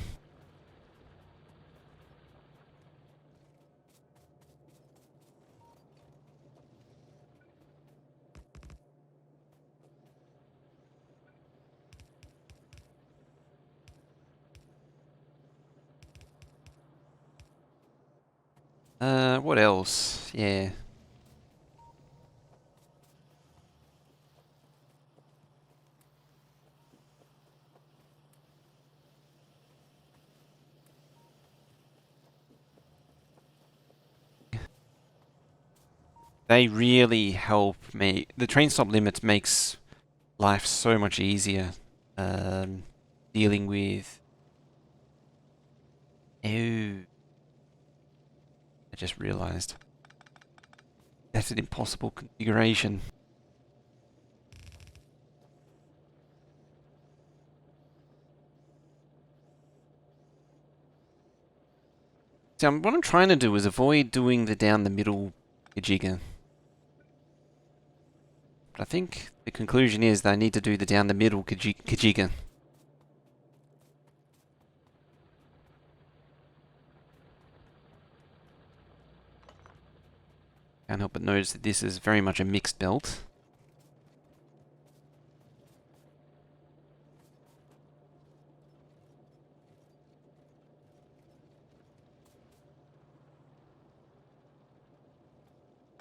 What else? Yeah. They really help me. The train stop limits makes life so much easier. Dealing with... Oh. I just realized. That's an impossible configuration. So what I'm trying to do is avoid doing the down the middle Kajigga. But I think the conclusion is that I need to do the down the middle Kajigga. Can't help but notice that this is very much a mixed belt.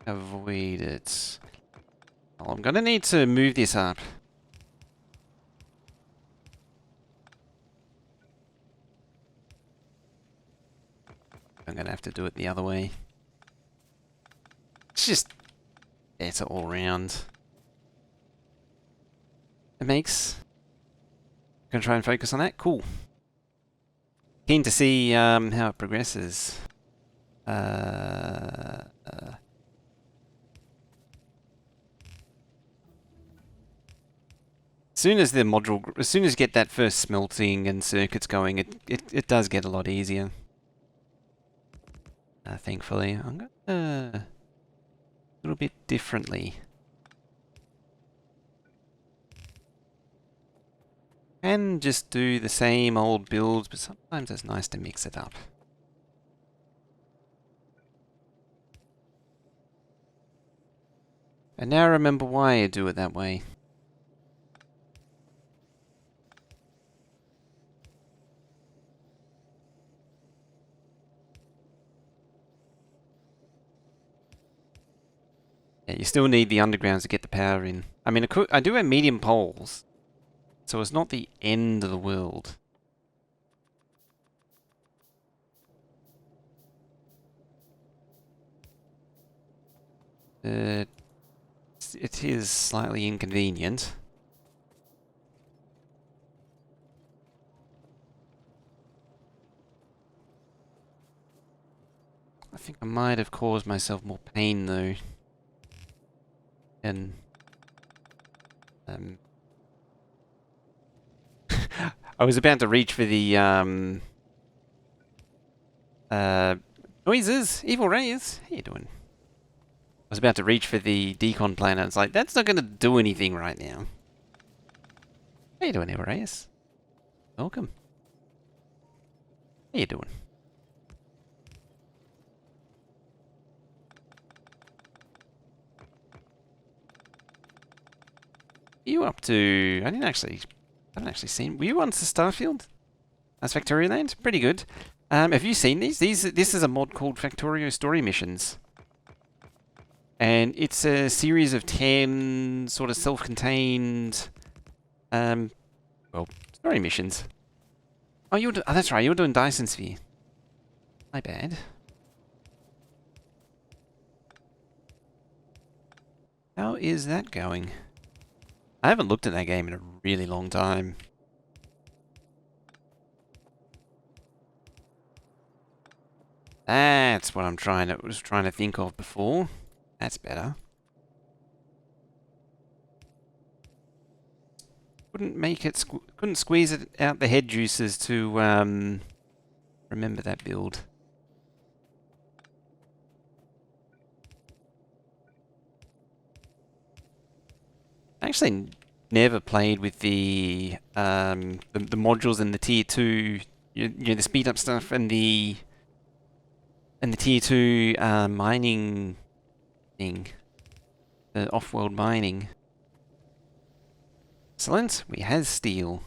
Avoid it. Well, I'm gonna need to move this up. I'm gonna have to do it the other way. It's just better all round. It makes. Gonna try and focus on that. Cool. Keen to see how it progresses. As soon as as soon as you get that first smelting and circuits going, it does get a lot easier. Thankfully, I'm gonna a little bit differently. And just do the same old builds, but sometimes it's nice to mix it up. And now I remember why I do it that way. Yeah, you still need the undergrounds to get the power in. I mean, I do have medium poles, so it's not the end of the world. It is slightly inconvenient. I think I might have caused myself more pain though. And I was about to reach for the noises, evil rays. How you doing? I was about to reach for the decon planet. It's like, that's not going to do anything right now. How you doing, evil rays? Welcome. How you doing? You up to? I haven't actually seen. Were you on to Starfield? That's Factorio Land. Pretty good. Have you seen these? This is a mod called Factorio Story missions, and it's a series of 10 sort of self-contained, well, story missions. Oh, oh, that's right. You're doing Dyson Sphere. My bad. How is that going? I haven't looked at that game in a really long time. That's what was trying to think of before. That's better. Couldn't squeeze it out the head juices to remember that build. I actually never played with the modules in the tier 2, you know, the speed up stuff and the tier 2 mining thing, the off-world mining. Excellent, we have steel.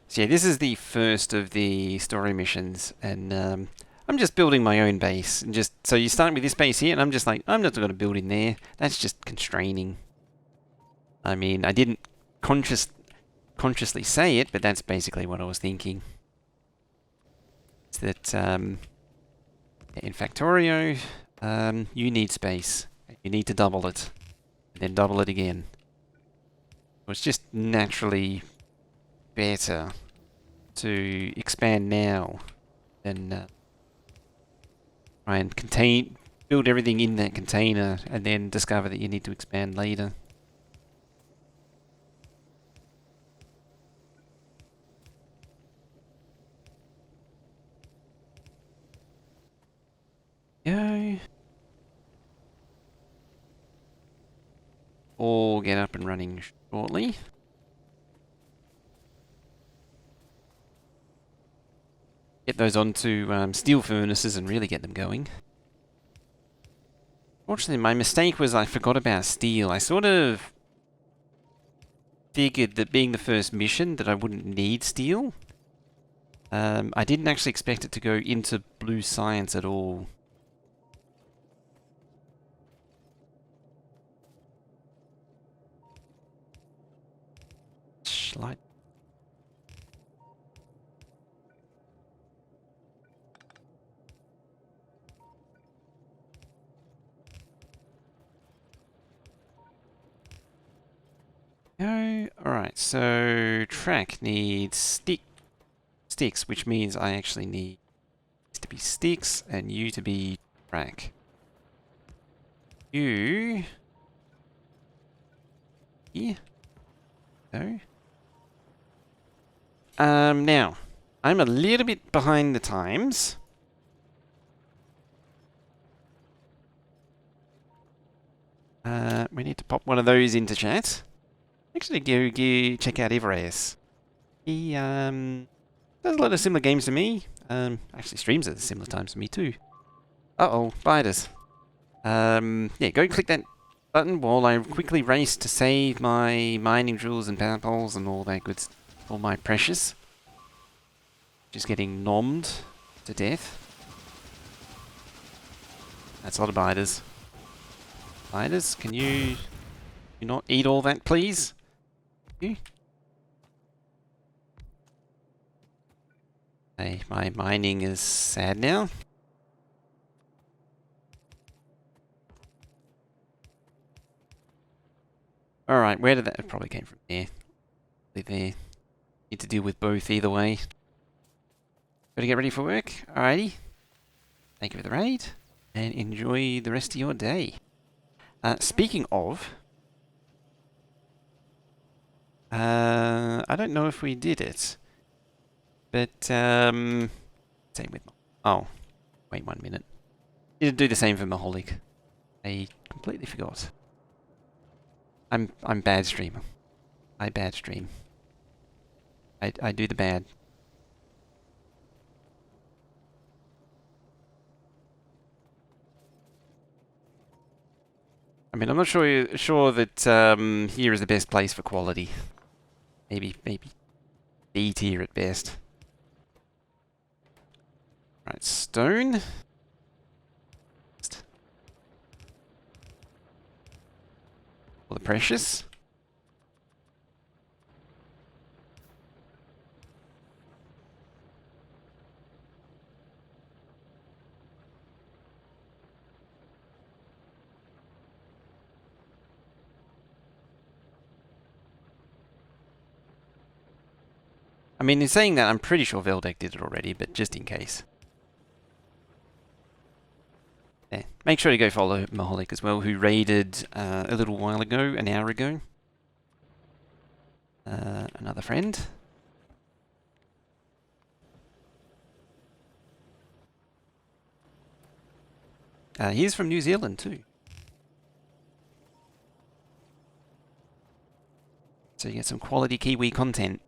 So yeah, this is the first of the story missions, and I'm just building my own base. And so you start with this base here, and I'm just like, I'm not going to build in there. That's just constraining. I mean, I didn't consciously say it, but that's basically what I was thinking. It's that in Factorio, you need space. You need to double it, and then double it again. It's just naturally better to expand now than try and build everything in that container and then discover that you need to expand later. Go. All get up and running shortly. Get those onto steel furnaces and really get them going. Fortunately, my mistake was I forgot about steel. I sort of figured that being the first mission that I wouldn't need steel. I didn't actually expect it to go into blue science at all. Light. Go. Alright, so track needs sticks, which means I actually need this to be sticks and you to be track. You here. Go. Now, I'm a little bit behind the times. We need to pop one of those into chat. Actually, go check out Everest. He does a lot of similar games to me. Actually streams at similar times to me too. Uh-oh, spiders. Yeah, go click that button while I quickly race to save my mining drills and power poles and all that good stuff. All my precious. Just getting nommed to death. That's a lot of biters. Biters, can you not eat all that, please? You? Hey, my mining is sad now. Alright, where did that... It probably came from there. There. Need to deal with both either way. Gotta get ready for work. Alrighty. Thank you for the raid. And enjoy the rest of your day. Speaking of... I don't know if we did it. But, same with... Oh. Wait 1 minute. Did do the same for Maholic. I completely forgot. I'm bad streamer. I bad stream. I do the bad. I mean, I'm not sure that here is the best place for quality. Maybe B tier at best. Right, stone. All the precious. I mean, in saying that, I'm pretty sure Veldek did it already, but just in case. Yeah. Make sure to go follow Maholic as well, who raided a little while ago, an hour ago. Another friend. He's from New Zealand too. So you get some quality Kiwi content.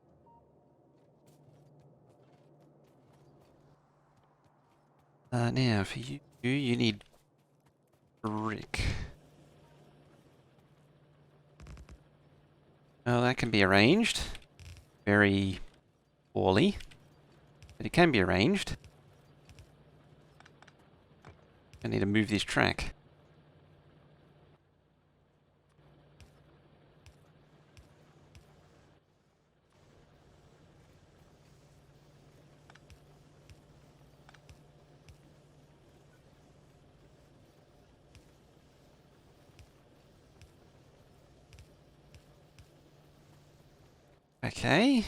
Now, for you need brick. Well, that can be arranged. Very poorly. But it can be arranged. I need to move this track. Okay.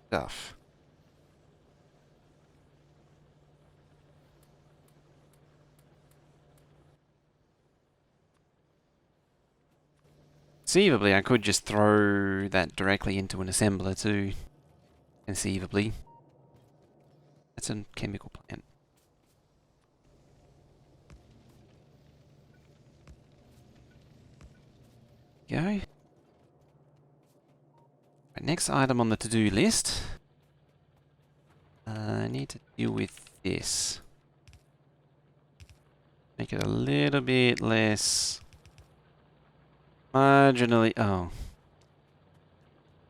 Stuff. Conceivably, I could just throw that directly into an assembler too. Conceivably. That's a chemical plant. Go. Right, next item on the to-do list. I need to deal with this. Make it a little bit less marginally. Oh.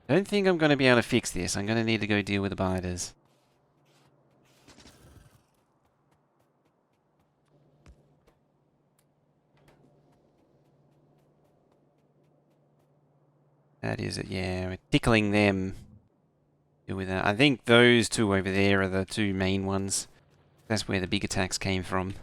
Don't think I'm going to be able to fix this. I'm going to need to go deal with the biters. That is it, yeah. We're tickling them. Deal with that. I think those two over there are the two main ones. That's where the big attacks came from.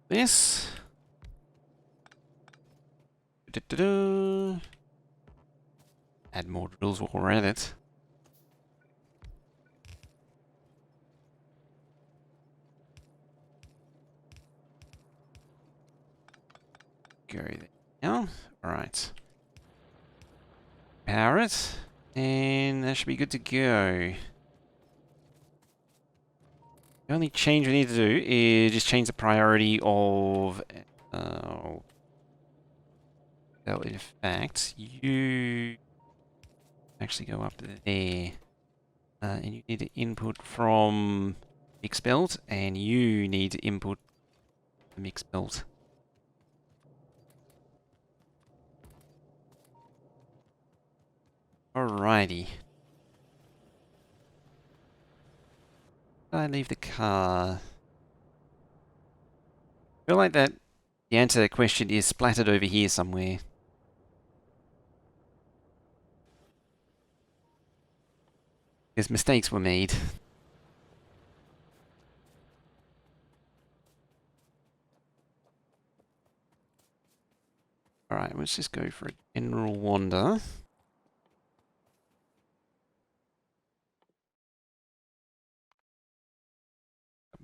This. Add more drills while we're at it. Go there now. Alright. Power it. And that should be good to go. The only change we need to do is just change the priority of... well, in fact, you actually go up there. And you need to input from mixed belt, and you need to input the mixed belt. Alrighty. I leave the car. I feel like that the answer to that question is splattered over here somewhere. Because mistakes were made. Alright, let's just go for a general wander.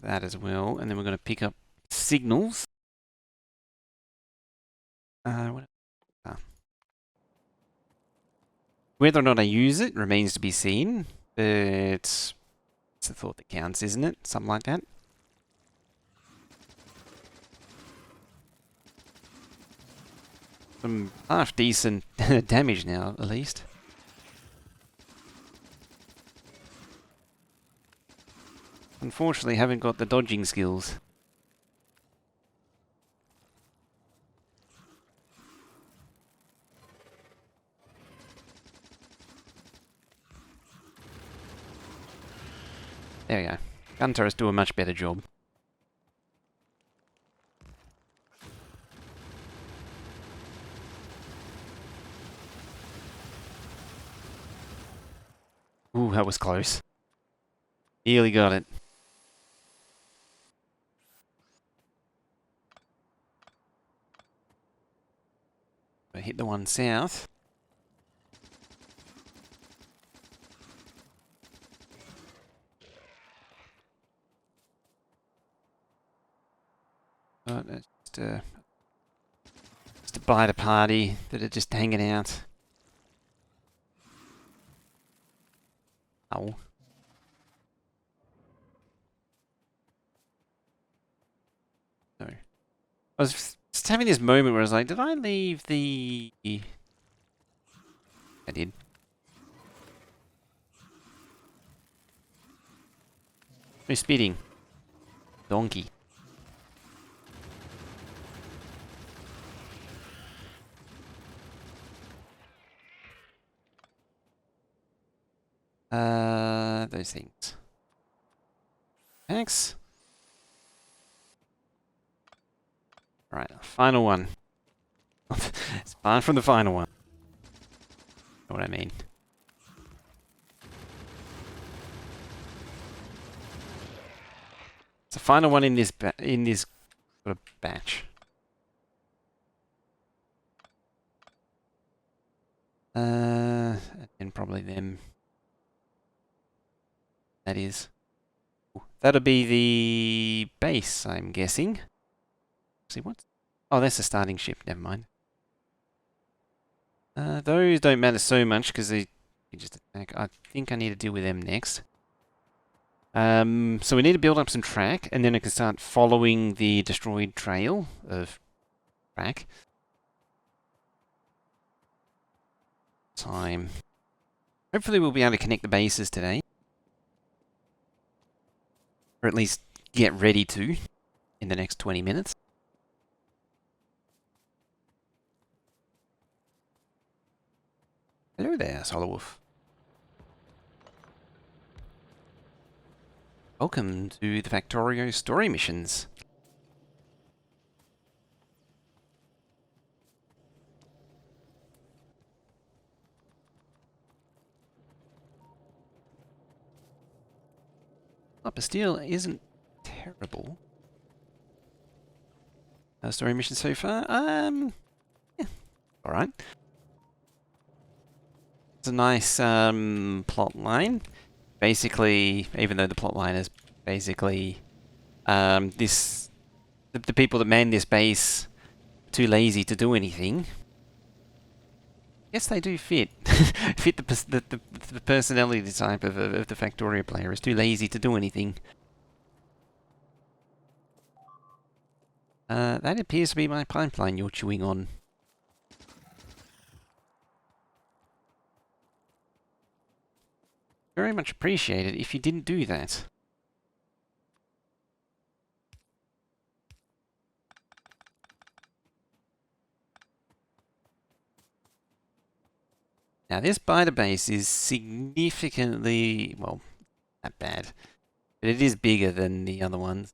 That as well, and then we're going to pick up signals. Whether or not I use it remains to be seen, but it's the thought that counts, isn't it? Something like that. Some half decent damage now, at least. Unfortunately, haven't got the dodging skills. There we go. Gun turrets do a much better job. Ooh, that was close. Nearly got it. I hit the one south. But it's just to buy the party that are just hanging out. Oh. No. I was just having this moment where I was like, did I leave the... I did. No speeding. Donkey. Those things. Thanks. Right, final one. It's far from the final one. Know what I mean? It's the final one in this sort of batch. And probably them. That is. That'll be the base, I'm guessing. See what? Oh, that's the starting ship. Never mind. Those don't matter so much because they just attack. I think I need to deal with them next. So we need to build up some track, and then I can start following the destroyed trail of track. Time. Hopefully we'll be able to connect the bases today. Or at least get ready to in the next 20 minutes. Hello there, Solar Wolf. Welcome to the Factorio Story missions. Upper Steel isn't terrible. Story mission so far? Yeah, alright. It's a nice plot line. Basically, even though the plot line is basically the people that man this base are too lazy to do anything. Yes, they do fit. Fit the personality type of the Factorio player is too lazy to do anything. That appears to be my pipeline you're chewing on. Very much appreciated if you didn't do that. Now this biter base is significantly, well, not bad, but it is bigger than the other ones.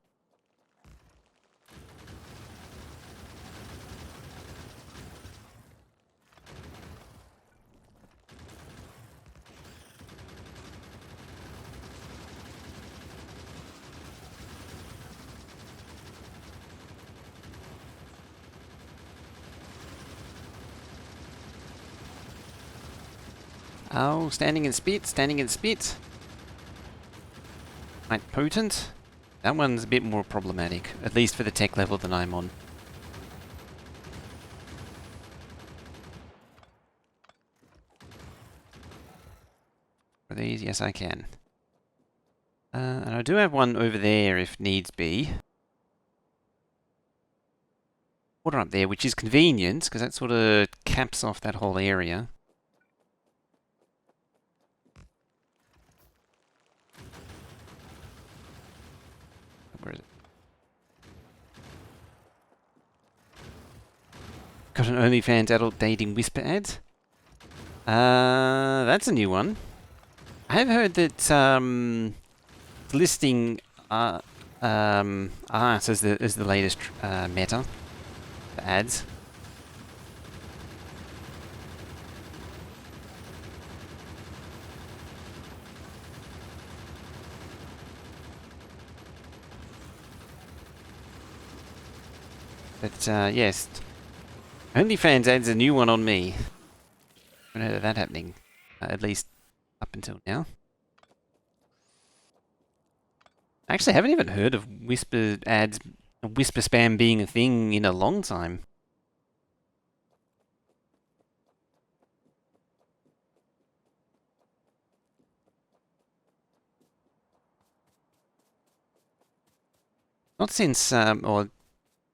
Oh, standing in spit, standing in spit. Quite potent. That one's a bit more problematic, at least for the tech level that I'm on. For these, yes I can. And I do have one over there if needs be. Water up there, which is convenient, because that sort of caps off that whole area. Where is it? Got an OnlyFans adult dating whisper ad? That's a new one. I have heard that listing art as the latest meta for ads. But yes, OnlyFans adds a new one on me. I haven't heard of that happening, at least up until now. Actually, I haven't even heard of whisper ads, whisper spam being a thing in a long time. Not since, or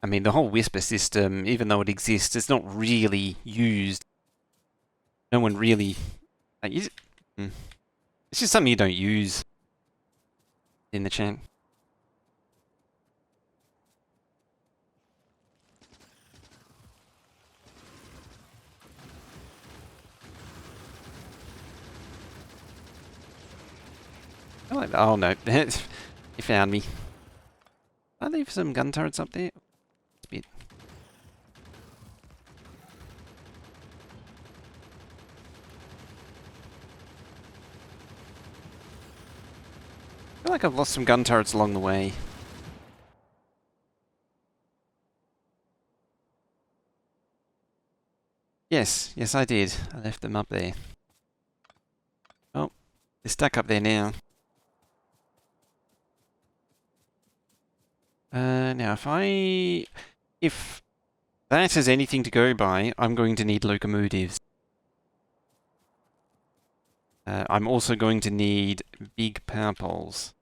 I mean, the whole whisper system, even though it exists, it's not really used. No one really. It's just something you don't use in the chat. Oh no, you found me. I leave some gun turrets up there. Bit. I feel like I've lost some gun turrets along the way. Yes, yes I did. I left them up there. Oh, they're stuck up there now. Now if that has anything to go by, I'm going to need locomotives. I'm also going to need big power poles.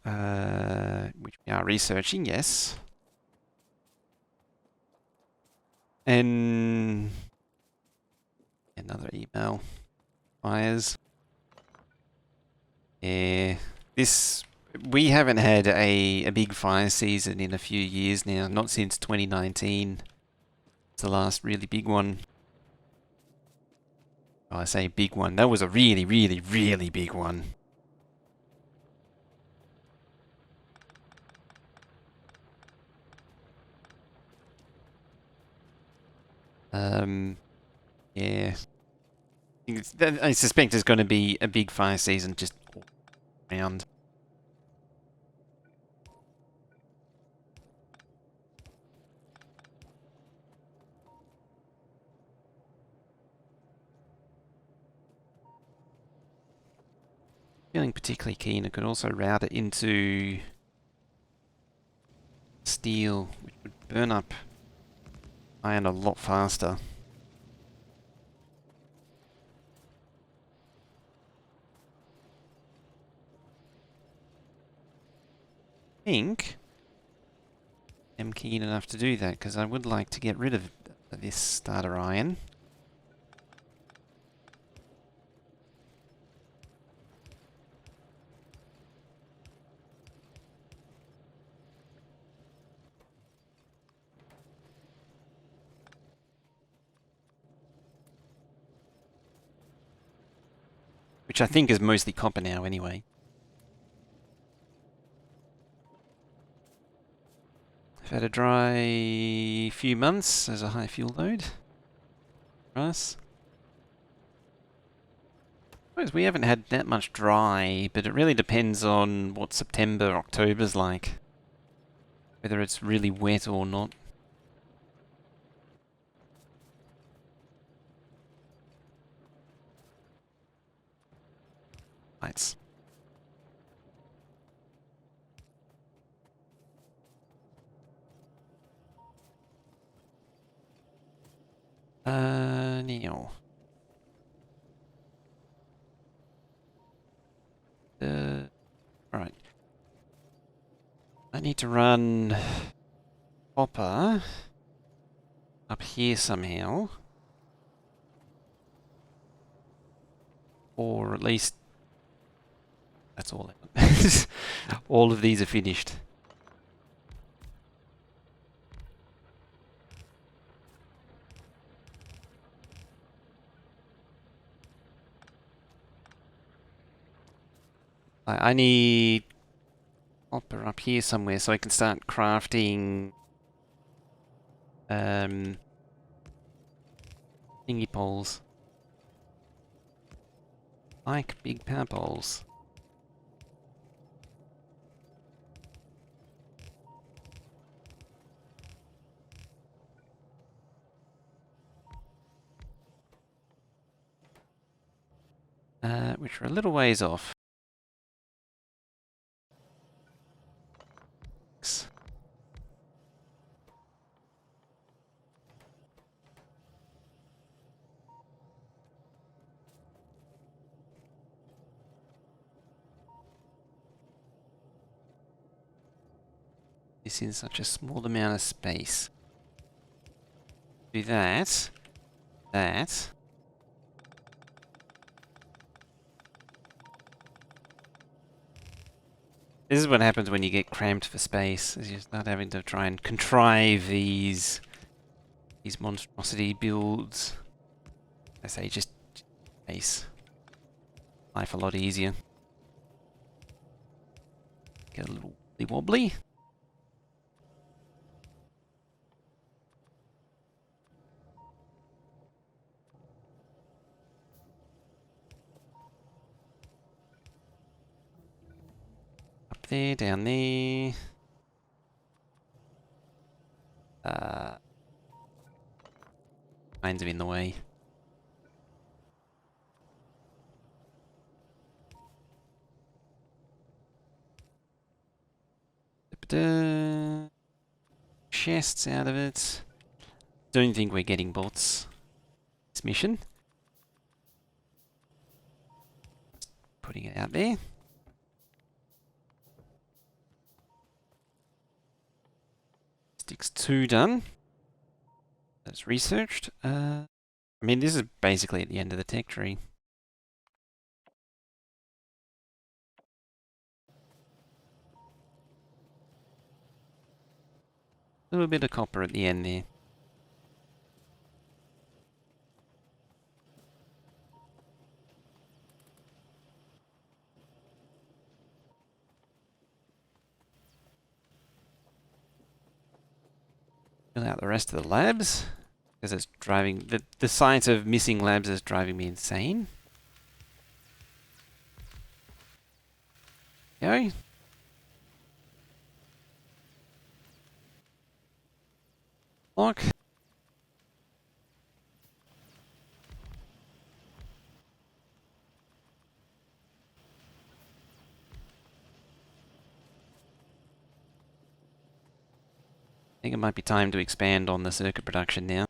Which we are researching, yes. And another email. Fires. Yeah. We haven't had a big fire season in a few years now, not since 2019. It's the last really big one. Oh, I say big one. That was a really, really, really big one. Yeah. I suspect there's going to be a big fire season just all around. Feeling particularly keen, I could also route it into steel, which would burn up iron a lot faster. I think I'm keen enough to do that because I would like to get rid of this starter iron. Which I think is mostly copper now anyway. I've had a dry few months as a high fuel load for us. I suppose we haven't had that much dry, but it really depends on what September, October's like. Whether it's really wet or not. Lights. Now. Alright. I need to run copper up here somehow. Or at least that's all. All of these are finished. I need copper up here somewhere so I can start crafting thingy poles. Like big power poles. Which are a little ways off. This in such a small amount of space. Do that. That. This is what happens when you get cramped for space, is you start having to try and contrive these monstrosity builds. I say just space. Life a lot easier. Get a little wobbly. Up there, down there. Kind of in the way. Chests out of it. Don't think we're getting bots this mission. Putting it out there. Sticks 2 done. That's researched. I mean, this is basically at the end of the tech tree. A little bit of copper at the end there. Fill out the rest of the labs. Because it's driving... The sight of missing labs is driving me insane. Go. Lock. I think it might be time to expand on the circuit production now.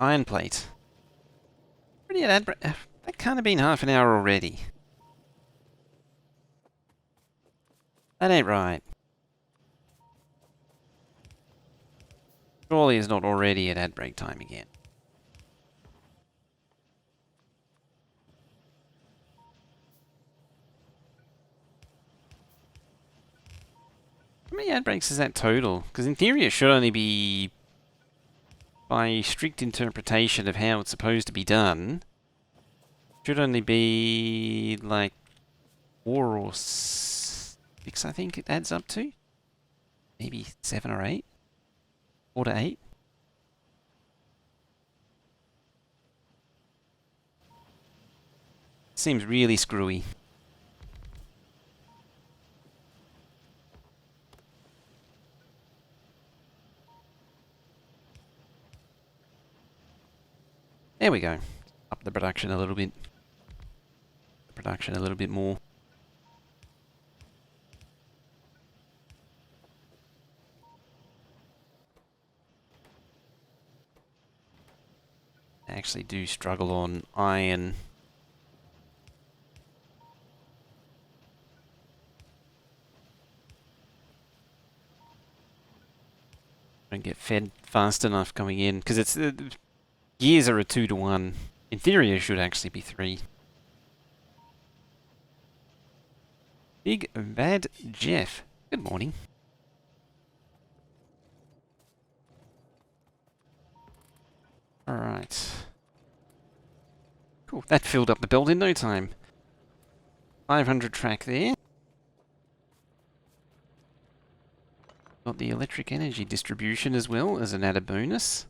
Iron plate. Already at that can't have been half an hour already. That ain't right. Surely it's not already at ad break time again. How many ad breaks is that total? Because in theory it should only be, by strict interpretation of how it's supposed to be done, should only be like 4 or 6, I think it adds up to. Maybe 7 or 8. 4 to 8. Seems really screwy. There we go. Up the production a little bit. Production a little bit more. I actually do struggle on iron. Don't get fed fast enough coming in because it's gears are a 2 to 1. In theory, it should actually be 3. Big Bad Jeff. Good morning. Alright. Cool, that filled up the belt in no time. 500 track there. Got the electric energy distribution as well as an added bonus.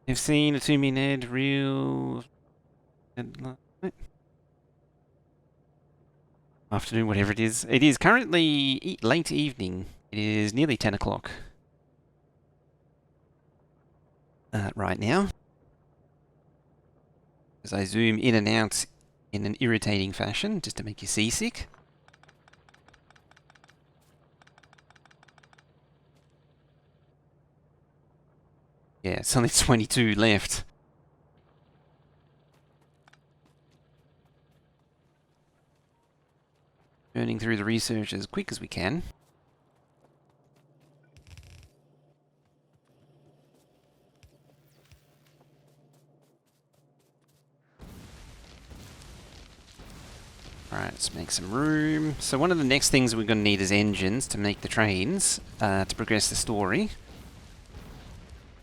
You've seen a 2-minute real... afternoon, whatever it is. It is currently late evening. It is nearly 10 o'clock. Right now. As I zoom in and out in an irritating fashion, just to make you seasick. Yeah, it's only 22 left. Burning through the research as quick as we can. Alright, let's make some room. So one of the next things we're going to need is engines to make the trains, to progress the story.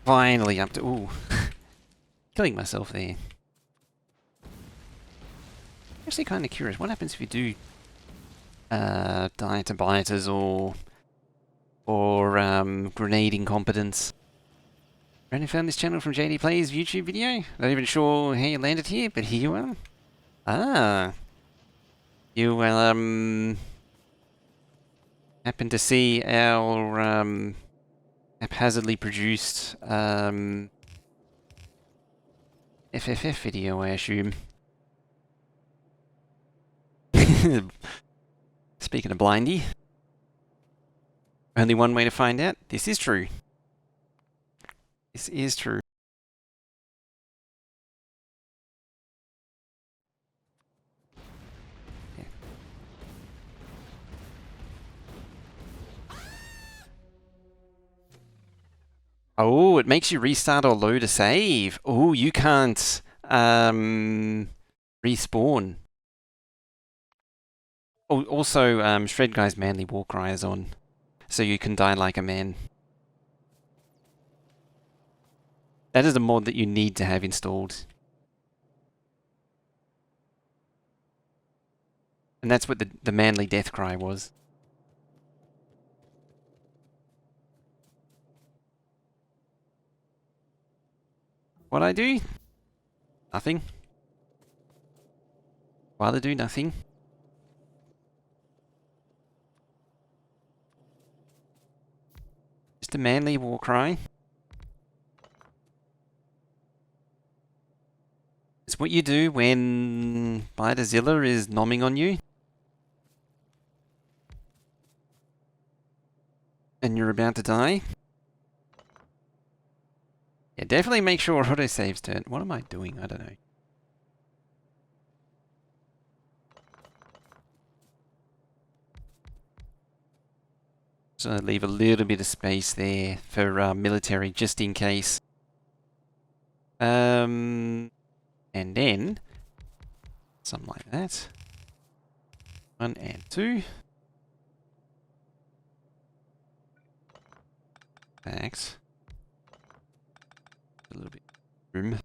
Finally up to... ooh. killing myself there. Actually kind of curious, what happens if you do die to biters or grenade incompetence? Randy found this channel from JD Plays YouTube video. Not even sure how you landed here, but here you are. Ah. You happen to see our haphazardly produced FFF video, I assume. Speaking of blindy, only one way to find out. This is true. This is true. Yeah. Oh, it makes you restart or load a save. Oh, you can't respawn. Oh, also, Shred Guy's manly war cry is on, so you can die like a man. That is a mod that you need to have installed. And that's what the manly death cry was. What I do? Nothing. While I do nothing. Just a manly war cry. It's what you do when Bitezilla is nomming on you. And you're about to die. Yeah, definitely make sure autosave's turned. What am I doing? I don't know. So leave a little bit of space there for military, just in case. And then something like that. 1 and 2. Thanks. A little bit of room.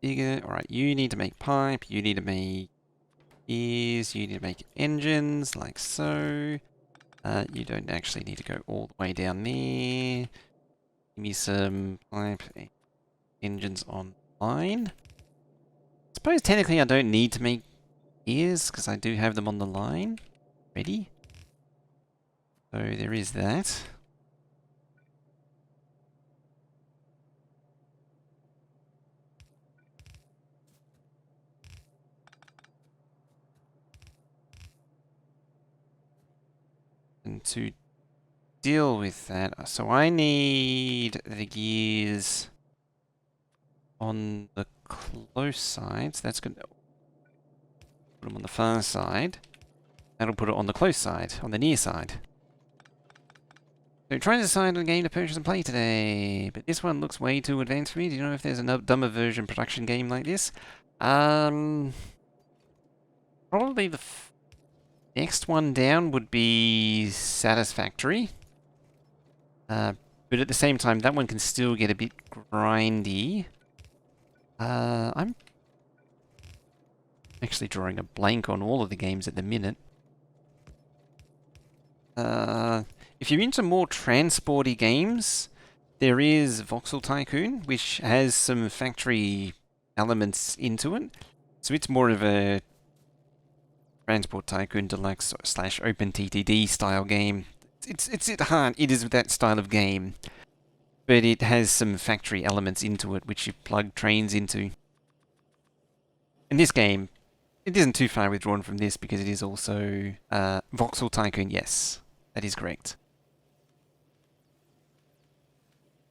Bigger. Alright, you need to make pipe, you need to make ears, you need to make engines, like so. You don't actually need to go all the way down there. Give me some pipe and engines online. I suppose technically I don't need to make ears, because I do have them on the line. Ready? So there is that. And to deal with that, so I need the gears on the close side. So that's good. Put them on the far side. That'll put it on the close side, on the near side. So trying to decide on a game to purchase and play today, but this one looks way too advanced for me. Do you know if there's a dumber version production game like this? Probably the next one down would be Satisfactory. But at the same time, that one can still get a bit grindy. I'm actually drawing a blank on all of the games at the minute. If you're into more transporty games, there is Voxel Tycoon, which has some factory elements into it. So it's more of a Transport Tycoon Deluxe / OpenTTD style game. It's at heart, it is that style of game. But it has some factory elements into it, which you plug trains into. In this game, it isn't too far withdrawn from this, because it is also Voxel Tycoon, yes. That is correct.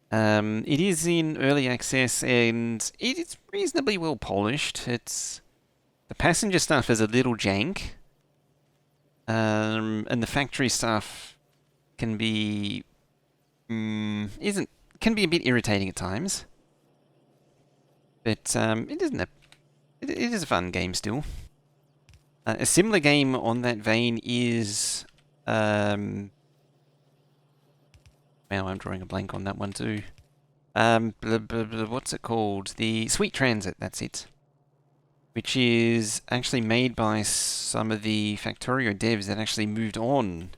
It is in early access, and it is reasonably well polished. The passenger stuff is a little jank, and the factory stuff can be can be a bit irritating at times. But it is a fun game still. A similar game on that vein is Wow, I'm drawing a blank on that one too. What's it called? The Sweet Transit, that's it. Which is actually made by some of the Factorio devs that actually moved on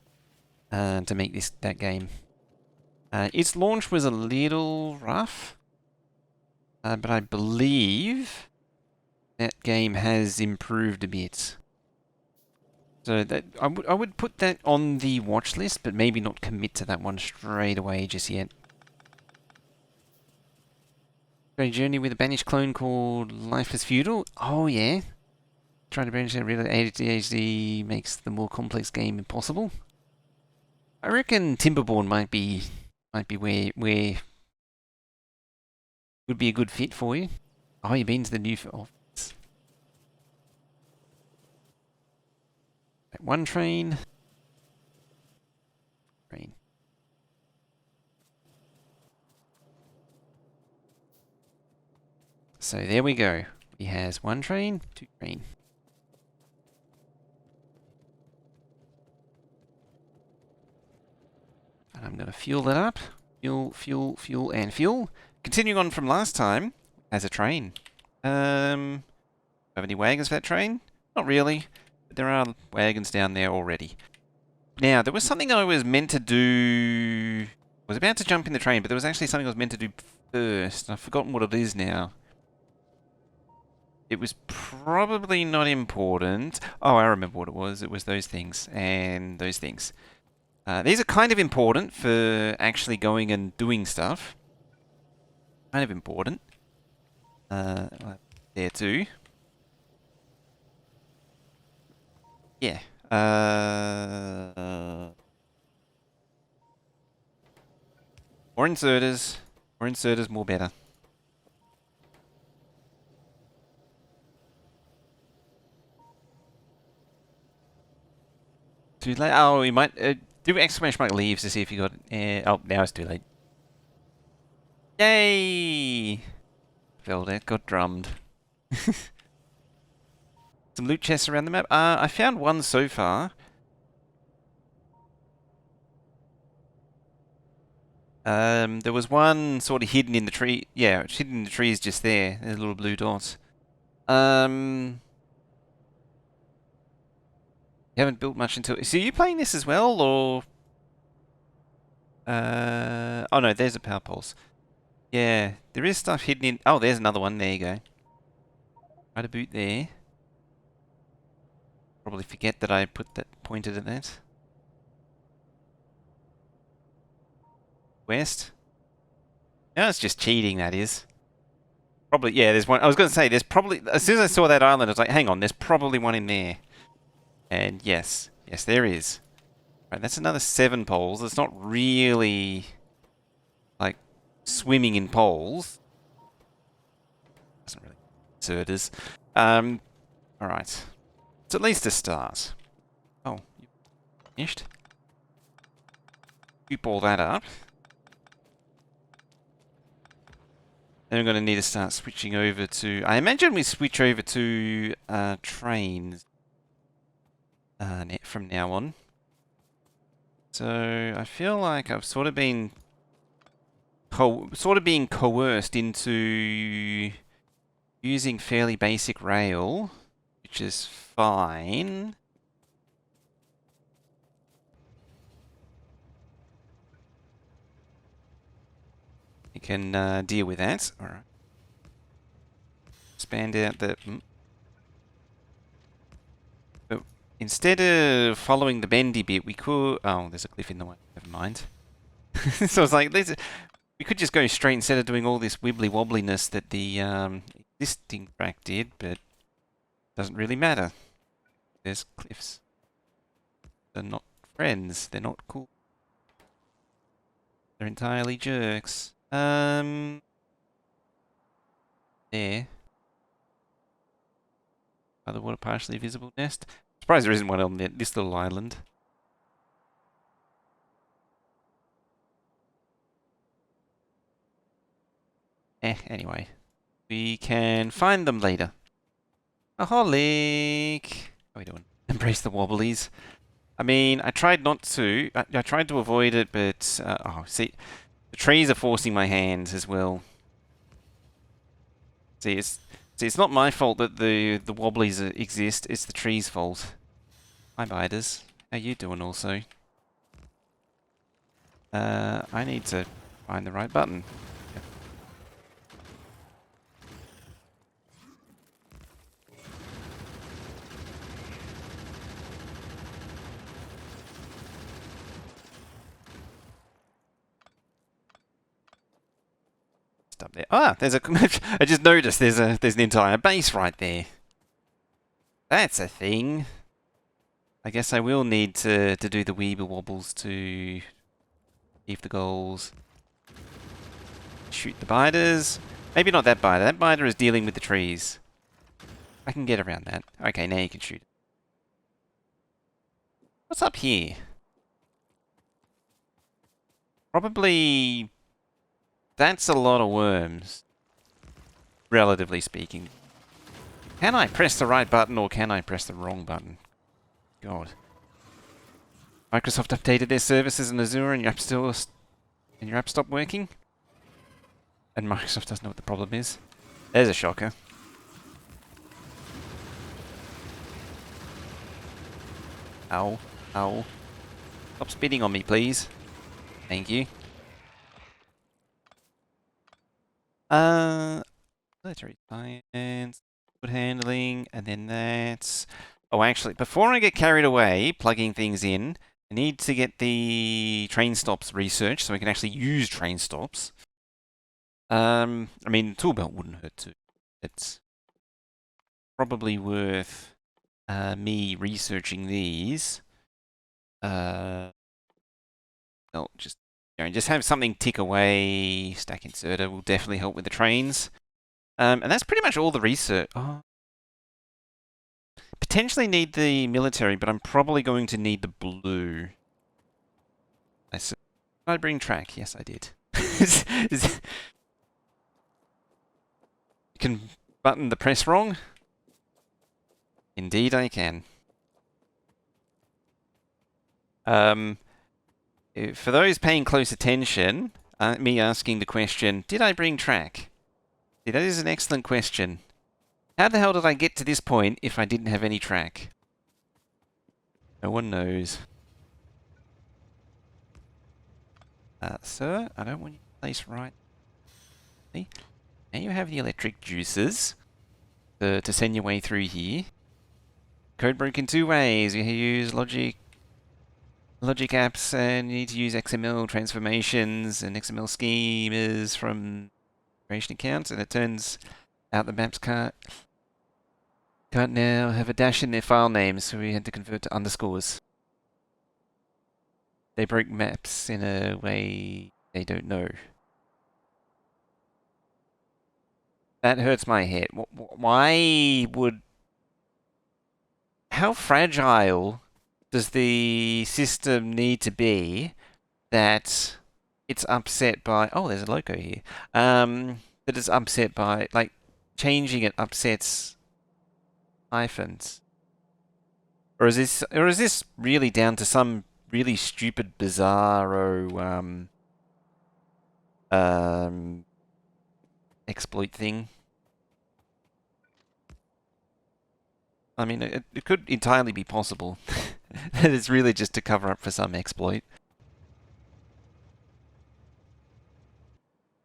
to make that game. Its launch was a little rough, but I believe that game has improved a bit. So that I would put that on the watch list, but maybe not commit to that one straight away just yet. A journey with a banished clone called Life is Feudal. Oh yeah. Trying to banish that really ADHD makes the more complex game impossible. I reckon Timberborn might be where would be a good fit for you. Oh, you've been to the new office. One train. So there we go. He has one train, two train. And I'm going to fuel that up. Fuel, fuel, fuel, and fuel. Continuing on from last time, as a train. Have any wagons for that train? Not really. But there are wagons down there already. Now, there was something I was meant to do. I was about to jump in the train, but there was actually something I was meant to do first. I've forgotten what it is now. It was probably not important. Oh, I remember what it was. It was those things and those things. These are kind of important for actually going and doing stuff. Kind of important. There too. Yeah. More inserters. More inserters, more better. Too late? Oh, we might... do exclamation mark leaves to see if you got... oh, now it's too late. Yay! Veldet got drummed. Some loot chests around the map. I found one so far. There was one sort of hidden in the tree. Yeah, it's hidden in the trees just there. There's a little blue dot. You haven't built much until... So are you playing this as well, or... oh no, there's a power pulse. Yeah, there is stuff hidden in... Oh, there's another one. There you go. Right a boot there. Probably forget that I pointed at that. West. No, it's just cheating, that is. Probably, yeah, there's one. I was going to say, there's probably... As soon as I saw that island, I was like, hang on, there's probably one in there. And yes. Yes, there is. Right, that's another 7 poles. It's not really... like, swimming in poles. Doesn't really... Inserters. Alright. It's at least a start. Oh, you finished? Scoop all that up. Then we're going to need to start switching over to... I imagine we switch over to trains from now on. So I feel like I've sort of been being coerced into using fairly basic rail, which is fine. You can deal with that. All right. Expand out the... So instead of following the bendy bit, we could... Oh, there's a cliff in the way. Never mind. So it's like, we could just go straight instead of doing all this wibbly wobbliness that the existing track did, but it doesn't really matter. There's cliffs. They're not friends. They're not cool. They're entirely jerks. There. Other water partially visible nest. Surprised there isn't one on this little island. Anyway. We can find them later. A holic! How are we doing? Embrace the wobblies. I mean, I tried not to. I tried to avoid it, but oh, see, the trees are forcing my hand as well. See, it's not my fault that the wobblies exist. It's the tree's fault. Hi, biters. How you doing, also? I need to find the right button. Yep. Up there. Ah, there's a. I just noticed there's an entire base right there. That's a thing. I guess I will need to do the Weeble Wobbles to achieve the goals. Shoot the biters. Maybe not that biter. That biter is dealing with the trees. I can get around that. Okay, now you can shoot it. What's up here? Probably... That's a lot of worms. Relatively speaking. Can I press the right button or can I press the wrong button? God. Microsoft updated their services in Azure and your app stopped working? And Microsoft doesn't know what the problem is. There's a shocker. Ow. Ow. Stop spitting on me, please. Thank you. Military science, good handling, and then that's... Oh, actually, before I get carried away plugging things in, I need to get the train stops researched so we can actually use train stops. I mean, tool belt wouldn't hurt too. It's probably worth me researching these. Well, just have something tick away. Stack inserter will definitely help with the trains. And that's pretty much all the research. Oh. Potentially need the military, but I'm probably going to need the blue. Did I bring track? Yes, I did. You can button the press wrong? Indeed I can. For those paying close attention, me asking the question, did I bring track? See, that is an excellent question. How the hell did I get to this point if I didn't have any track? No one knows. Sir, I don't want you to place right. See? Now you have the electric juices to send your way through here. Code broke in two ways. You use logic apps and you need to use XML transformations and XML schemas from creation accounts, and it turns out the maps can't now have a dash in their file names, so we had to convert to underscores. They broke maps in a way they don't know. That hurts my head. Why would... How fragile does the system need to be that it's upset by... Oh, there's a loco here. That it's upset by... Like, changing it upsets hyphens. Or is this really down to some really stupid, bizarro exploit thing? I mean, it could entirely be possible that it's really just to cover up for some exploit.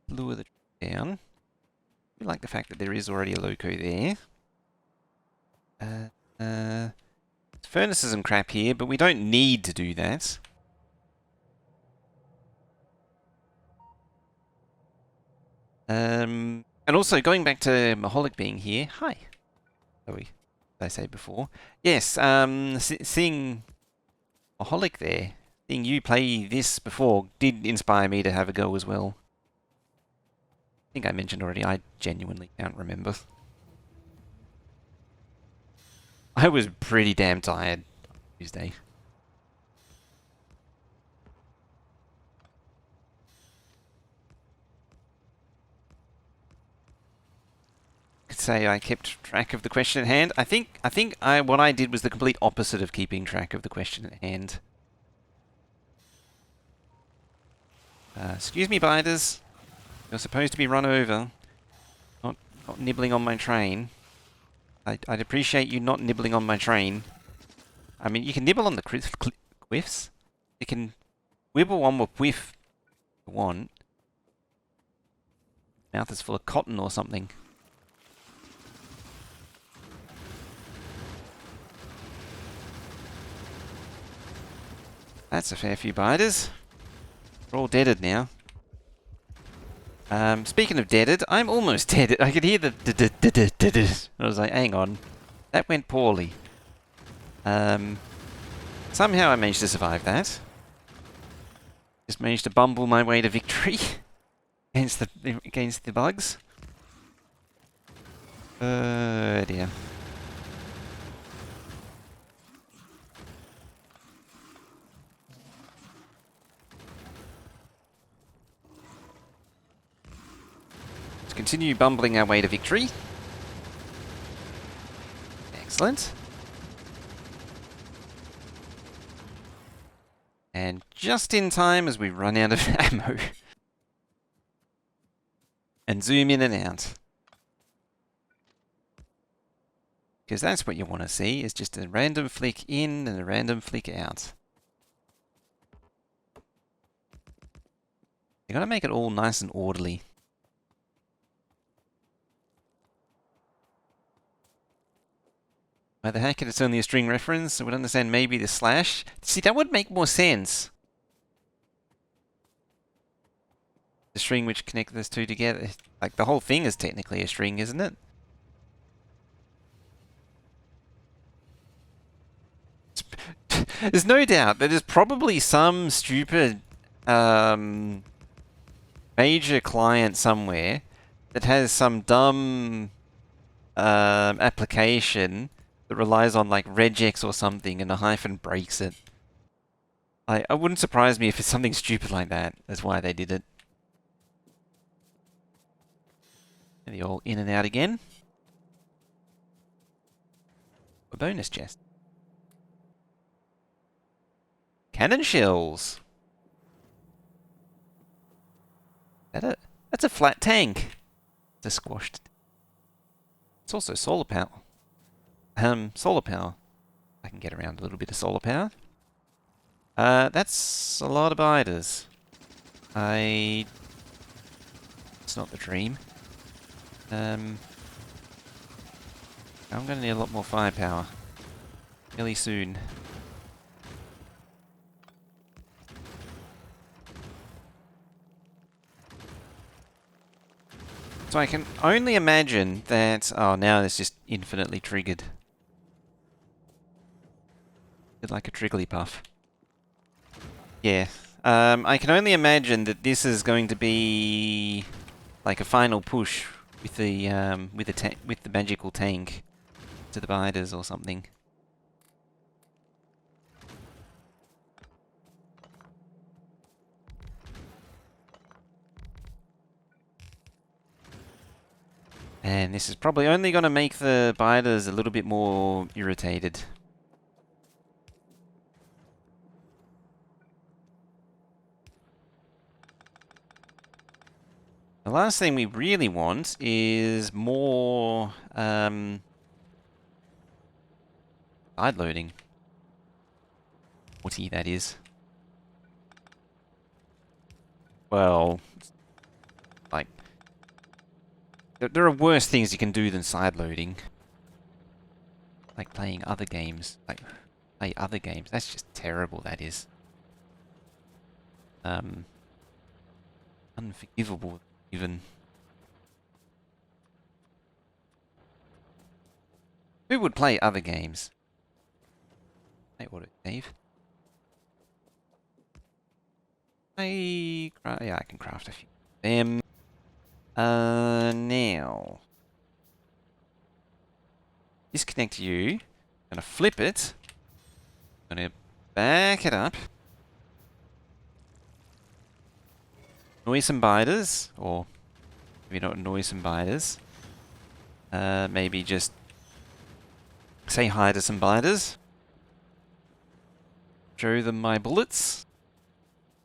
Lure the down. I like the fact that there is already a loco there. Furnaces and crap here, but we don't need to do that. And also, going back to Maholic being here, hi. Sorry, did I say before? Yes, seeing Maholic there, seeing you play this before, did inspire me to have a go as well. I think I mentioned already, I genuinely can't remember. I was pretty damn tired Tuesday. say I kept track of the question at hand. I think what I did was the complete opposite of keeping track of the question at hand. Excuse me, biters. You're supposed to be run over, not nibbling on my train. I'd appreciate you not nibbling on my train. I mean, you can nibble on the quiffs. You can wibble on the whiff if you want. Mouth is full of cotton or something. That's a fair few biters. We're all deaded now. Speaking of deaded, I'm almost deaded. I could hear the I was like, hang on. That went poorly. Somehow I managed to survive that. Just managed to bumble my way to victory against the bugs. Dear. Let's continue bumbling our way to victory. Excellent. And just in time as we run out of ammo. And zoom in and out. Because that's what you want to see, is just a random flick in and a random flick out. You gotta make it all nice and orderly. Why the heck, it's only a string reference, I would understand maybe the slash. See, that would make more sense. The string which connects those two together. Like, the whole thing is technically a string, isn't it? There's no doubt that there's probably some stupid major client somewhere that has some dumb application that relies on like regex or something and a hyphen breaks it. I wouldn't surprise me if it's something stupid like that. That's why they did it. And the all in and out again. A bonus chest. Cannon shells. That's a flat tank. It's a squashed. It's also solar power. Solar power. I can get around a little bit of solar power. That's a lot of biters. It's not the dream. I'm gonna need a lot more firepower. Really soon. So I can only imagine that... Oh, now it's just infinitely triggered. It's like a Trigglypuff. Yeah. I can only imagine that this is going to be like a final push with the magical tank to the biters or something. And this is probably only going to make the biters a little bit more irritated. The last thing we really want is more side loading. Whatty that is. Well, like, there are worse things you can do than side loading. Like playing other games. Like, play other games. That's just terrible, that is. Unforgivable, even. Who would play other games? Hey, what, Dave? Yeah, I can craft a few of them. Now. Disconnect you. Gonna flip it. Gonna back it up. Annoy some biters, or maybe not annoy some biters. Maybe just say hi to some biters. Show them my bullets.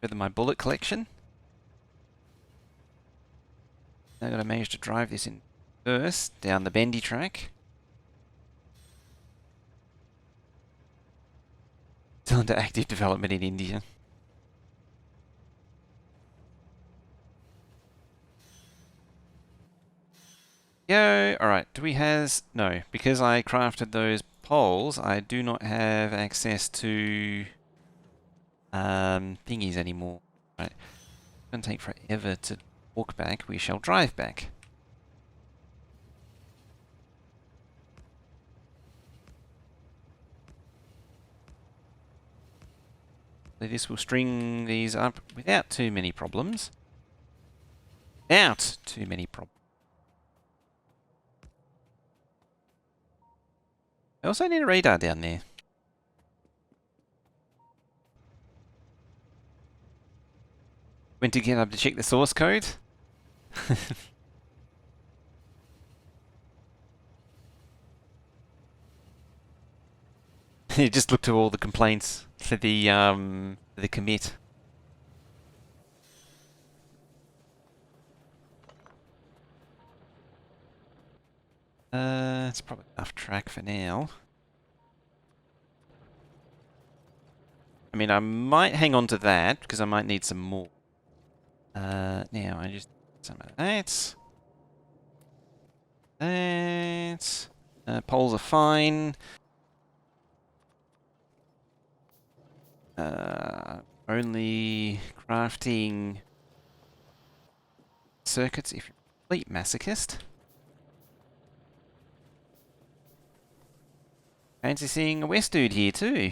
Show them my bullet collection. Now gotta manage to drive this in first, down the bendy track. Still under active development in India. Yo, alright, do we has... No, because I crafted those poles, I do not have access to thingies anymore. Right, it's gonna take forever to walk back, we shall drive back. So this will string these up without too many problems. Without too many problems. I also need a radar down there. Went to get up to check the source code. You just look to all the complaints for the commit. It's probably enough track for now. I mean, I might hang on to that because I might need some more. Now I just some of that. That. Poles are fine. Only crafting circuits if you're a complete masochist. Fancy seeing a West dude here too.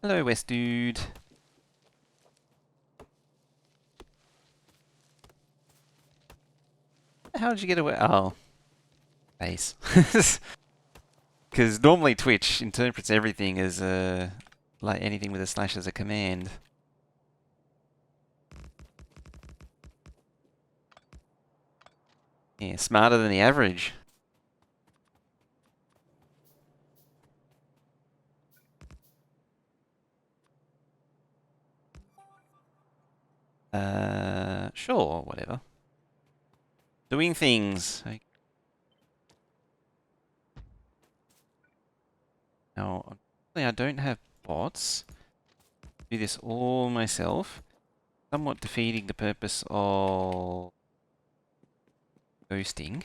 Hello, West dude. How did you get away? Oh, base. Because normally Twitch interprets everything as like anything with a slash as a command. Yeah, smarter than the average. Sure, whatever. Doing things. Now, unfortunately, I don't have bots. Do this all myself. Somewhat defeating the purpose of ghosting.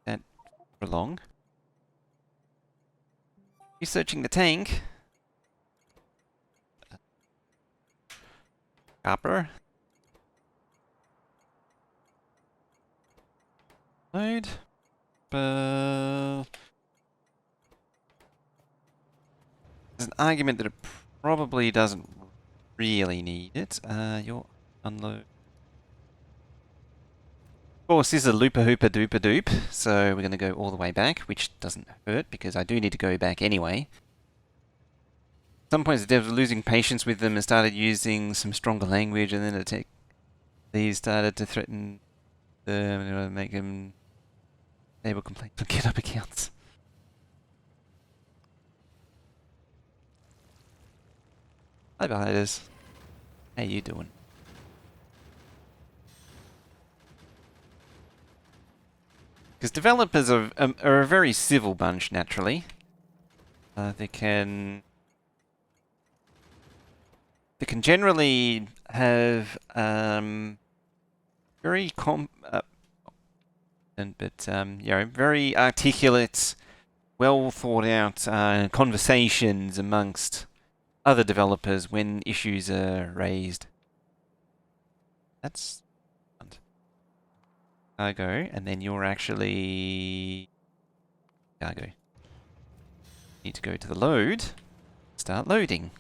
That for long. Researching the tank. Copper. Load. There's an argument that it probably doesn't really need it. Your unload. Of course, this is a looper hooper duper dupe, so we're going to go all the way back, which doesn't hurt because I do need to go back anyway. At some points, the devs were losing patience with them and started using some stronger language, and then these started to threaten them and make them able to complain on GitHub accounts. Hi, biters. How you doing? Because developers are a very civil bunch, naturally. They can generally have very very articulate, well thought out conversations amongst other developers when issues are raised. That's cargo, and then you're actually cargo. Need to go to the load. Start loading.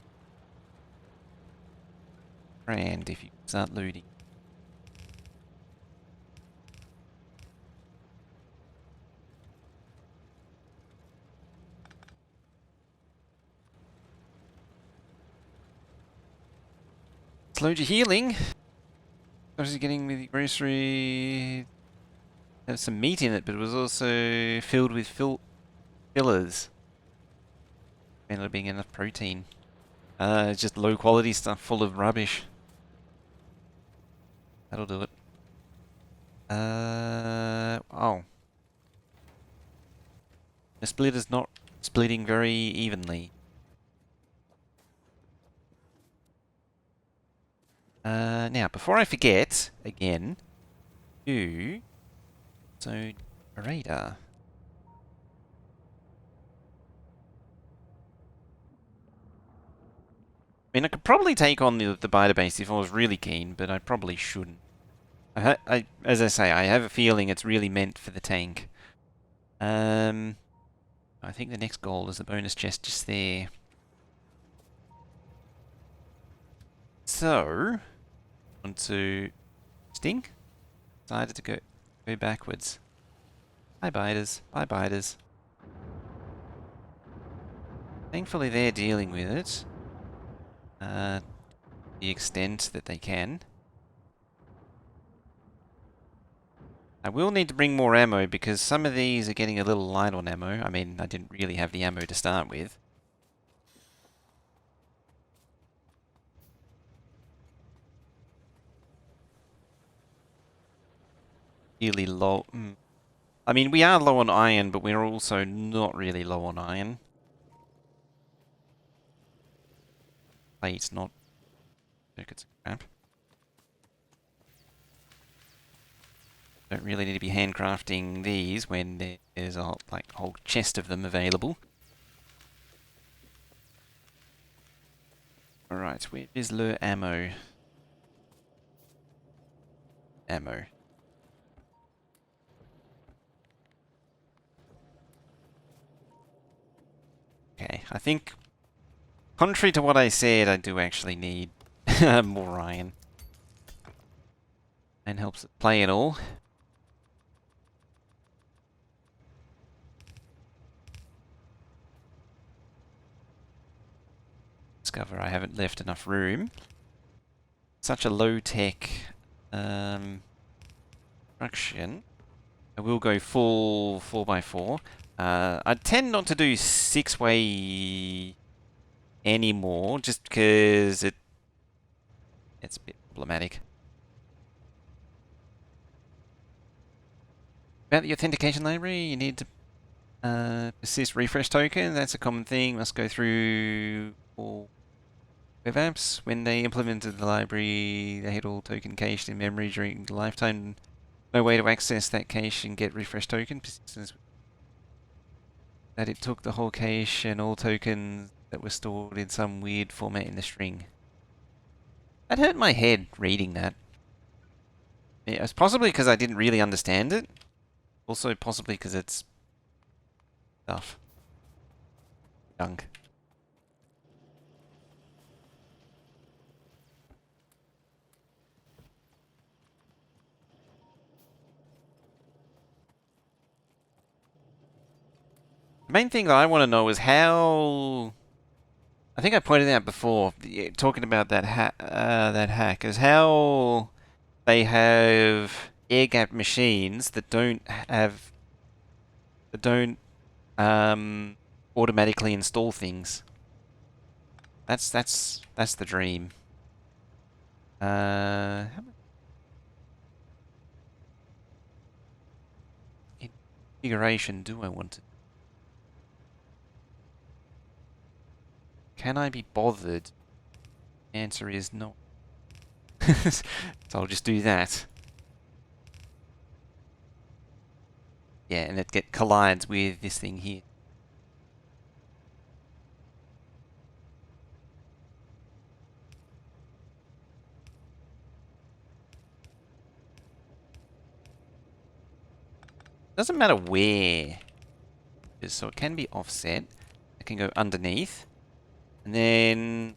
And if you start loading. Slowed your healing. Obviously getting the grocery. There was some meat in it, but it was also filled with fillers. Ended up being enough protein. It's just low quality stuff full of rubbish. That'll do it. Oh. The split is not splitting very evenly. Now, before I forget, again, so, radar. I mean, I could probably take on the biter base if I was really keen, but I probably shouldn't. As I say, I have a feeling it's really meant for the tank. I think the next goal is the bonus chest just there. So, on to Sting. Decided to go backwards. Bye biters. Bye biters. Thankfully they're dealing with it. The extent that they can. I will need to bring more ammo because some of these are getting a little light on ammo. I mean, I didn't really have the ammo to start with. Really low. I mean, we are low on iron, but we're also not really low on iron. Plates, not circuits and crap. Don't really need to be handcrafting these when there's a whole chest of them available. Alright, where is le ammo? Ammo. Okay, I think, contrary to what I said, I do actually need more iron. And helps it play it all. Discover I haven't left enough room. Such a low-tech construction. I will go full 4x4. I tend not to do 6-way anymore, just because it's a bit problematic. About the authentication library, you need to persist refresh token. That's a common thing. Must go through all web apps. When they implemented the library, they had all token cached in memory during the lifetime. No way to access that cache and get refresh token. That it took the whole cache and all tokens that were stored in some weird format in the string. That hurt my head reading that. Yeah, it's possibly because I didn't really understand it. Also possibly because it's stuff. Junk. The main thing that I want to know is how... I think I pointed out before, talking about that hack, is how they have air-gapped machines that don't automatically install things. That's the dream. How much configuration do I want to? Can I be bothered? Answer is no. So I'll just do that. Yeah, and it collides with this thing here. Doesn't matter where. So it can be offset. It can go underneath. And then...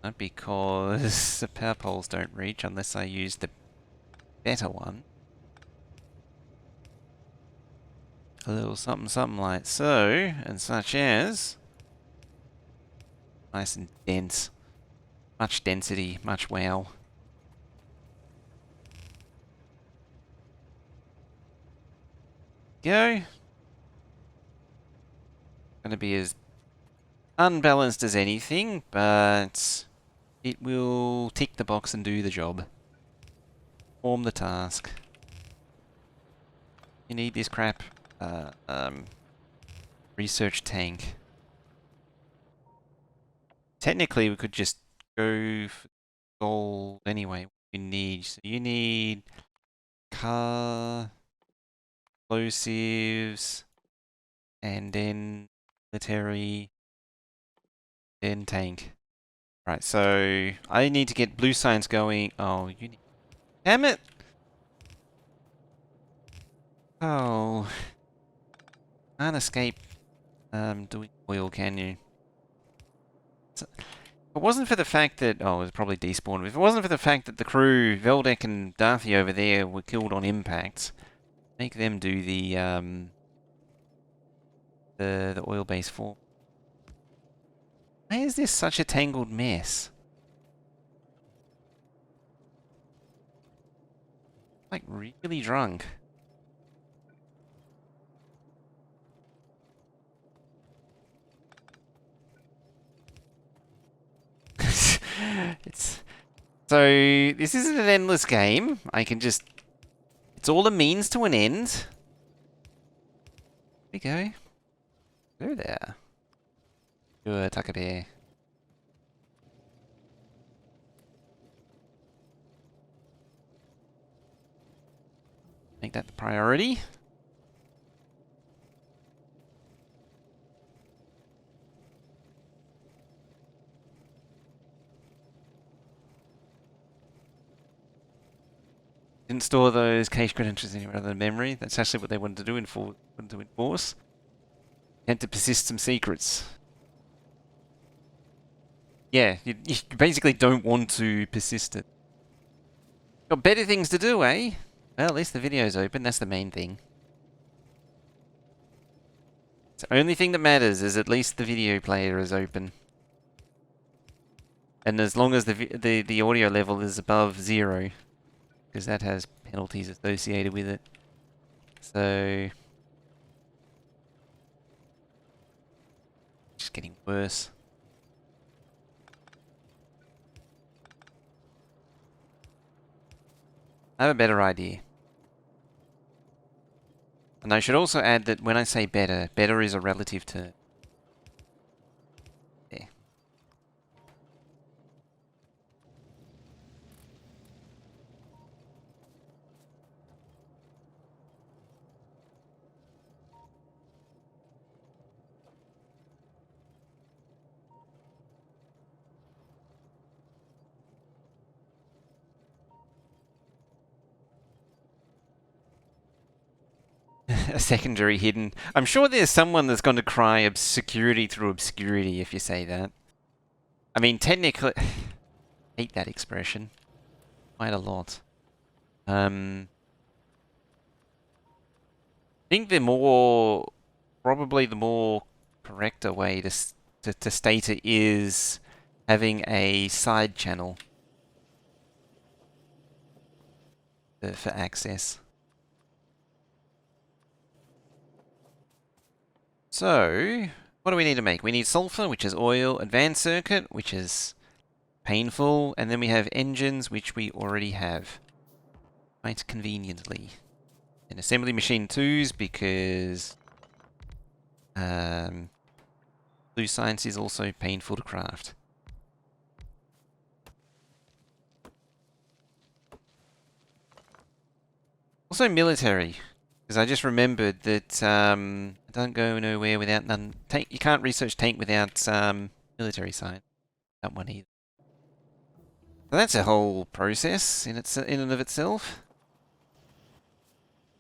Not because the power poles don't reach unless I use the better one. A little something like so, and such as... Nice and dense. Much density, much wow. Go. Gonna be as unbalanced as anything, but it will tick the box and do the job. Perform the task. You need this crap. Research tank. Technically, we could just go for gold anyway. We need. So you need car, explosives, and then military, then tank. Right. So I need to get blue science going. Oh, you need. Damn it! Oh, can't escape doing oil, can you? So, if it wasn't for the fact that... Oh, it was probably despawned. If it wasn't for the fact that the crew, Veldek and Darthy over there, were killed on impact, make them do the oil base for... Why is this such a tangled mess? Like, really drunk. It's... So, this isn't an endless game. I can just... It's all a means to an end. There we go. Go there. Good, tuck a bear. Make that the priority. Didn't store those cache credentials anywhere other than memory. That's actually what they wanted to do wanted to enforce. Had to persist some secrets. Yeah, you basically don't want to persist it. Got better things to do, eh? Well, at least the video's open. That's the main thing. It's the only thing that matters is at least the video player is open. And as long as the audio level is above 0, because that has penalties associated with it. So... Just getting worse. I have a better idea. And I should also add that when I say better, better is a relative term. There. A secondary hidden. I'm sure there's someone that's going to cry security through obscurity if you say that. I mean, technically... hate that expression. Quite a lot. I think the more... Probably the more correcter way to state it is having a side channel for access. So, what do we need to make? We need sulfur, which is oil, advanced circuit, which is painful, and then we have engines, which we already have. Quite conveniently. And assembly machine 2s, because blue science is also painful to craft. Also military, because I just remembered that don't go nowhere without none. Tank, you can't research tank without military science. That one either. So that's a whole process in and of itself.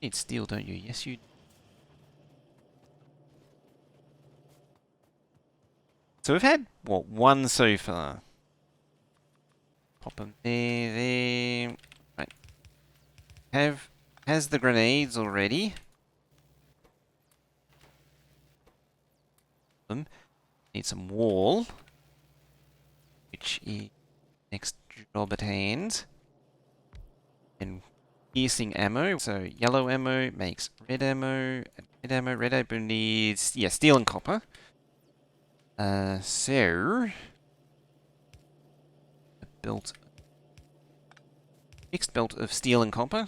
You need steel, don't you? Yes, you. So we've had what, one so far. Pop them there. Right. Has the grenades already. Need some wall, which is Next job at hand. And piercing ammo. So yellow ammo makes red ammo. And red ammo. Red ammo needs, yeah, steel and copper. So a belt, mixed belt of steel and copper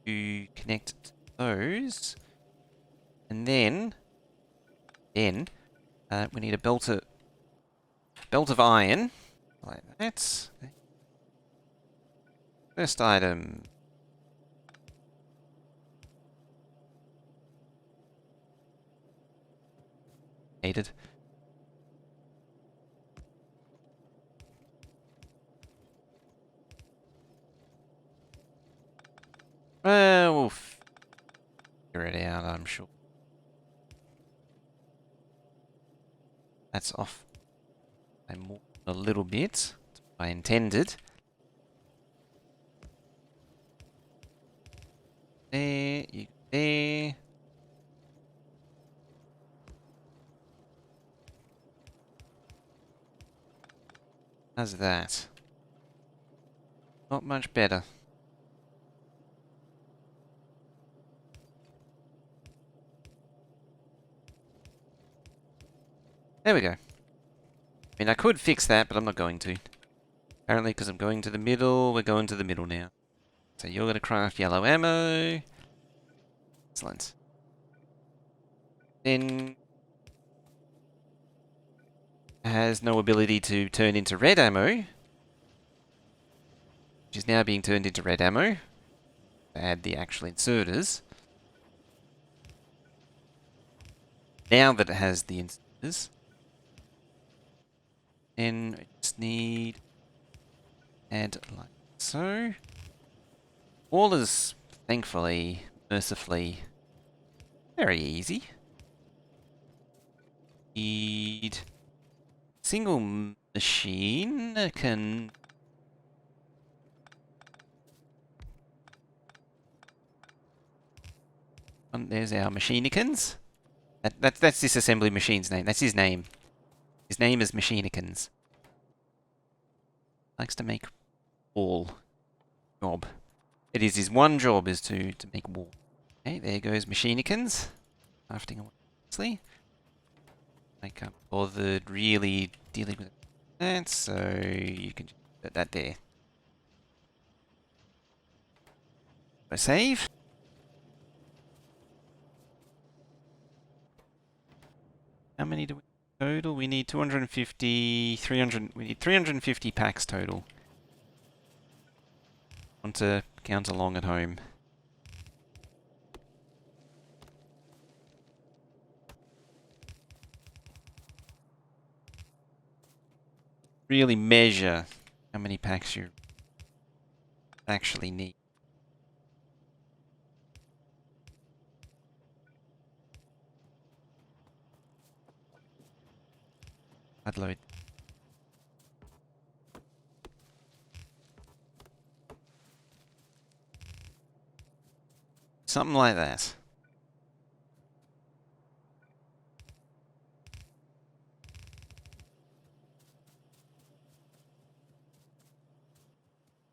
to connect to those, and then we need a belt of iron, like that. First item. Hated. We'll figure it out, I'm sure. That's off by more a little bit. That's what I intended. There, you go there. How's that? Not much better. There we go. I mean, I could fix that, but I'm not going to. Apparently, because I'm going to the middle, we're going to the middle now. So you're going to craft yellow ammo. Excellent. Then has no ability to turn into red ammo, which is now being turned into red ammo. Add the actual inserters. Now that it has the inserters, then I just need add like so. All is thankfully, mercifully, very easy. Need single machine can there's our Machinikins. That's this assembly machine's name. That's his name. His name is Machinikins. Likes to make wall job. It is his one job is to make wall. Okay, there goes Machinikins. Crafting away. I can't be bothered really dealing with that, so you can just put that there. I save. How many do we total? We need 250, 300, we need 350 packs total. Want to count along at home. Really measure how many packs you actually need. I'd load. Something like that.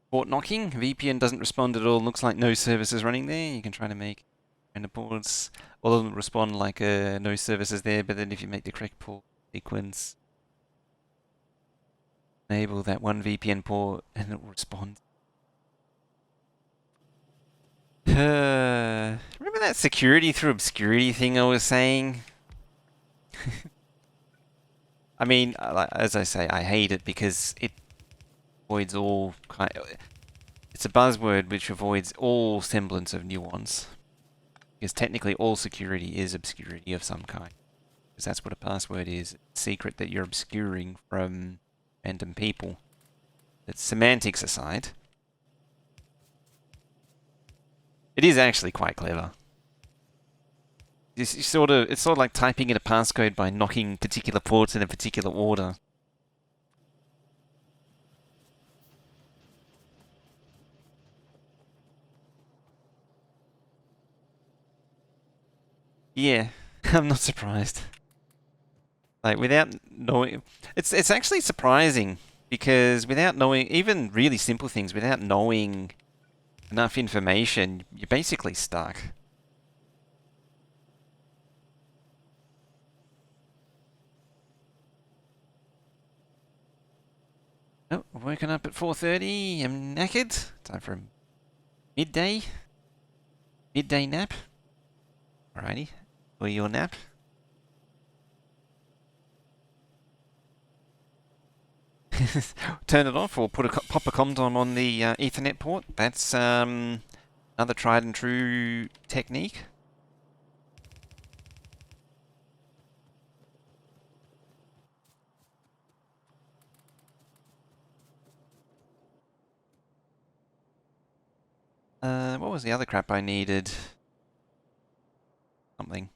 Port knocking. VPN doesn't respond at all. Looks like no services running there. You can try to make random ports. All of them respond like no services there, but then if you make the correct port sequence, enable that one VPN port and it will respond. Remember that security through obscurity thing I was saying? I mean, as I say, I hate it because it avoids all kind of, it's a buzzword which avoids all semblance of nuance. Because technically all security is obscurity of some kind. Because that's what a password is. It's a secret that you're obscuring from random people. But semantics aside, it is actually quite clever. It's sort of like typing in a passcode by knocking particular ports in a particular order. Yeah, I'm not surprised. Like without knowing, it's actually surprising Because without knowing, even really simple things, without knowing enough information, you're basically stuck. Oh, I'm woken up at 4:30. I'm knackered. Time for a midday. Midday nap. Alrighty. Or your nap. Turn it off or pop a condom on the Ethernet port. That's another tried and true technique. What was the other crap I needed? Something.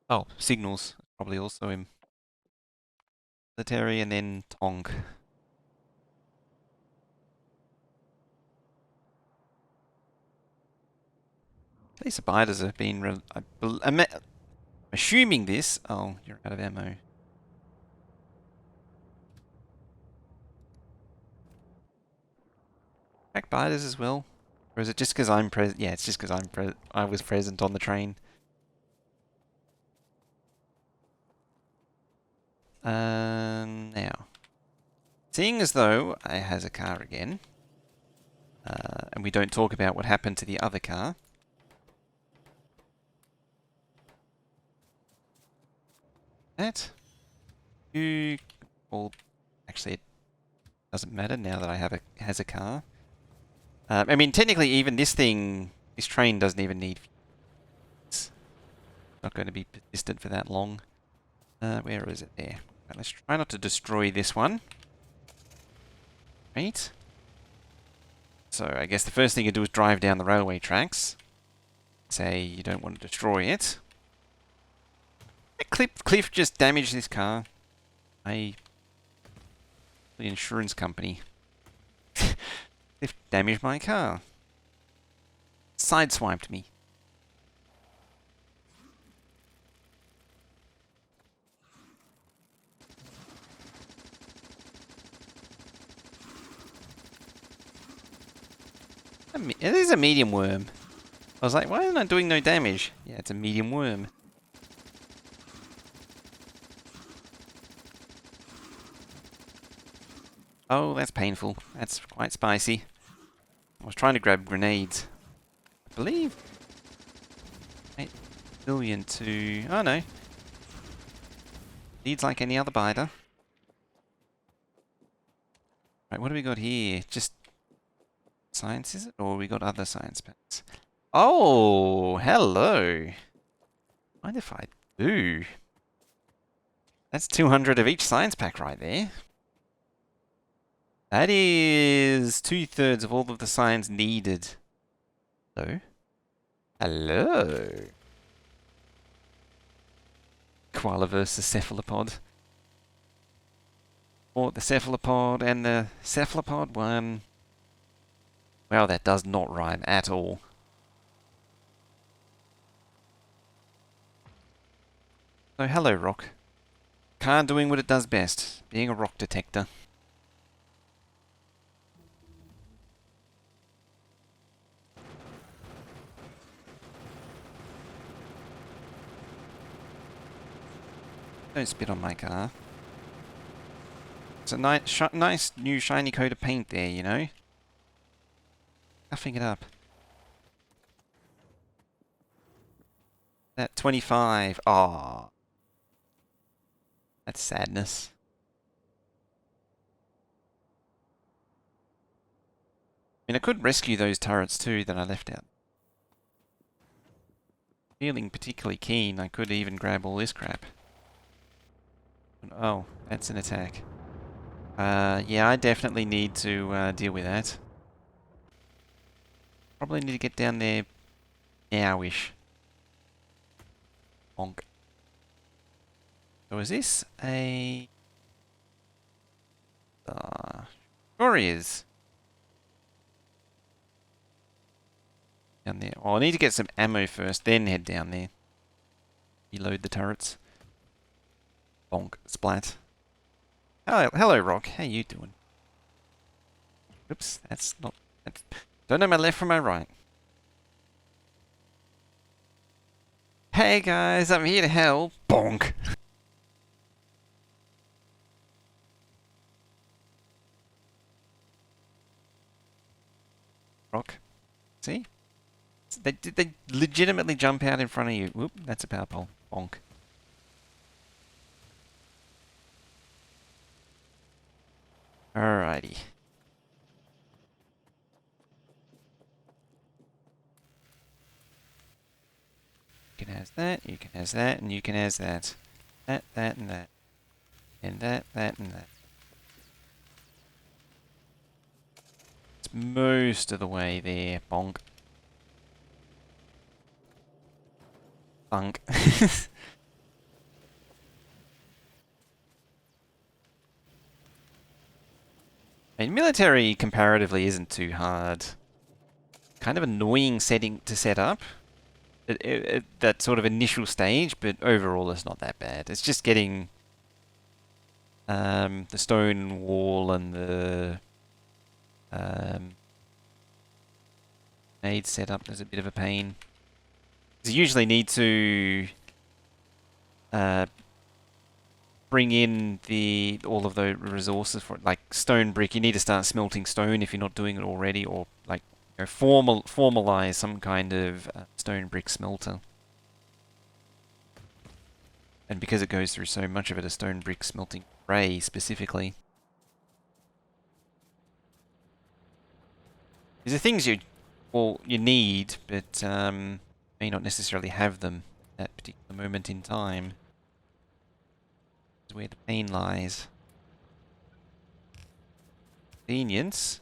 Oh, signals. Probably also in military and then Tonk. These spiders have been... I'm assuming this... Oh, you're out of ammo. Crack biters as well? Or is it just because I'm present? Yeah, it's just because I was present on the train. Now, seeing as though I has a car again, and we don't talk about what happened to the other car. That you, well, actually, it doesn't matter now that I have has a car. I mean, technically, even this train doesn't even need. It's not going to be persistent for that long. Where is it? There. Right, let's try not to destroy this one. Right. So I guess the first thing you do is drive down the railway tracks. Say you don't want to destroy it. Cliff just damaged this car. The insurance company. Cliff damaged my car. Sideswiped me. It is a medium worm. I was like, why am I doing no damage? Yeah, it's a medium worm. Oh, that's painful. That's quite spicy. I was trying to grab grenades. I believe 8 billion to... Oh no. Needs like any other biter. Right, what do we got here? Just science, is it? Or we got other science packs? Oh, hello. Mind if I do? That's 200 of each science pack right there. That is 2/3 of all of the science needed. Hello? Hello? Koala versus cephalopod. Fought the cephalopod and the cephalopod won. Well, that does not rhyme at all. So, hello, rock. Car doing what it does best, being a rock detector. Don't spit on my car. It's a nice new shiny coat of paint there, you know? Puffing it up. That 25. Ah, that's sadness. I mean, I could rescue those turrets too that I left out. Feeling particularly keen, I could even grab all this crap. Oh, that's an attack. Yeah, I definitely need to deal with that. Probably need to get down there now-ish. Bonk. So is this a... Sure is. Down there. Oh, I need to get some ammo first, then head down there. Reload the turrets. Bonk. Splat. Hello, Rock. How you doing? Oops, that's not... That's, don't know my left from my right. Hey guys, I'm here to help. Bonk. Rock. See? They legitimately jump out in front of you. Whoop, that's a power pole. Bonk. Alrighty. You can have that, you can have that, and you can have that. That, and that. And that, and that. It's most of the way there. Bonk. Bunk. I mean, military comparatively isn't too hard. Kind of annoying setting to set up. That sort of initial stage, but overall it's not that bad. It's just getting the stone wall and the aid set up is a bit of a pain. You usually need to bring in all of the resources for it, like stone brick. You need to start smelting stone if you're not doing it already, or like formalize some kind of stone brick smelter. And because it goes through so much of it, a stone brick smelting array specifically. These are things you need, but may not necessarily have them at that particular moment in time. Is where the pain lies. Convenience.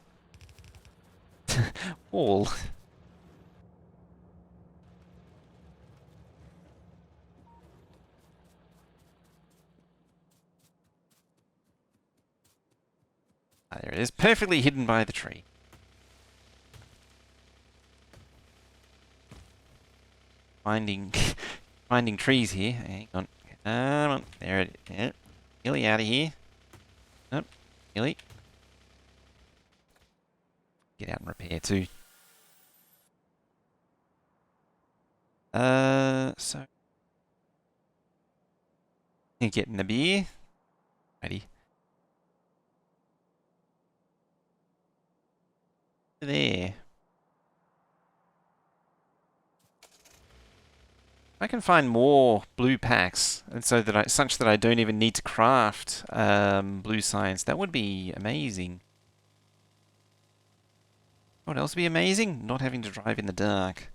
Wall. There it is, perfectly hidden by the tree. Finding trees here. Hang on. Come on. There it is. Yeah. Nearly out of here. Oh, nearly. Get out and repair too. So you getting the beer? Ready. There. I can find more blue packs, and such that I don't even need to craft blue science. That would be amazing. What else would be amazing? Not having to drive in the dark.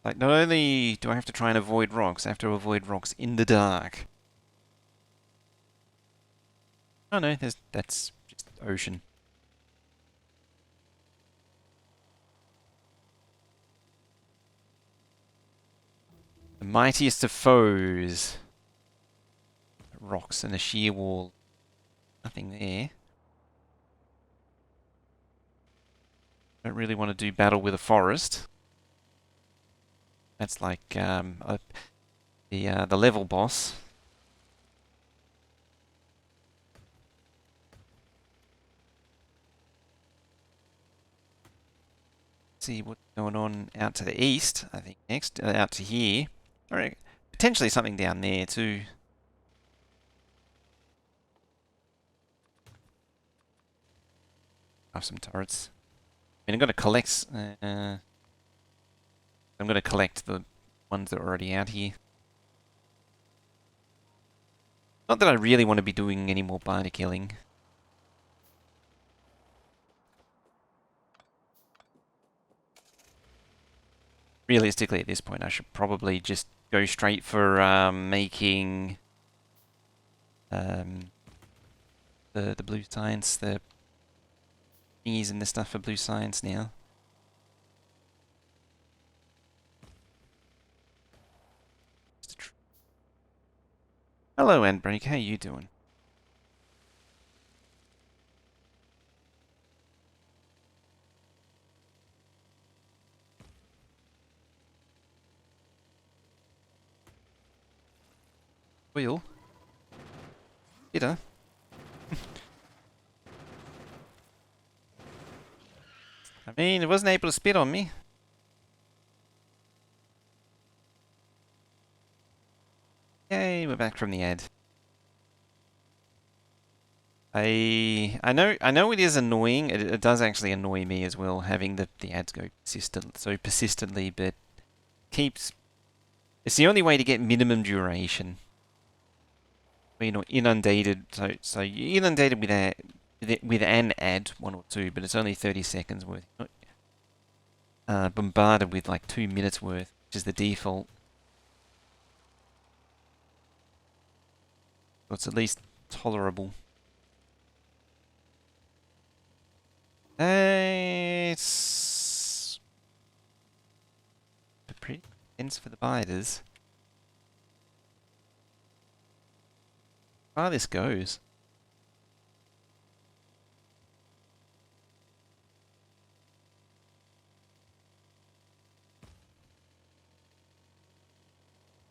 Like, not only do I have to try and avoid rocks, I have to avoid rocks in the dark. Oh no, that's just ocean. The mightiest of foes. Rocks and a sheer wall. Nothing there. Don't really want to do battle with a forest. That's like the level boss. See what's going on out to the east. I think next out to here. Or potentially something down there too. Have some turrets. I mean, I'm going to collect. I'm going to collect the ones that are already out here. Not that I really want to be doing any more binder killing. Realistically, at this point, I should probably just go straight for making the blue science, the thingies and the stuff for blue science now. Hello, Endbreak. How you doing? Wheel? Did I? I mean, it wasn't able to spit on me. Yay, we're back from the ad. I know it is annoying. It does actually annoy me as well, having the ads go so persistently, but keeps. It's the only way to get minimum duration. You know, inundated. So you're inundated with an ad, one or two, but it's only 30 seconds worth. Bombarded with like 2 minutes worth, which is the default. So it's at least tolerable. It's pretty intense for the biters. How far this goes.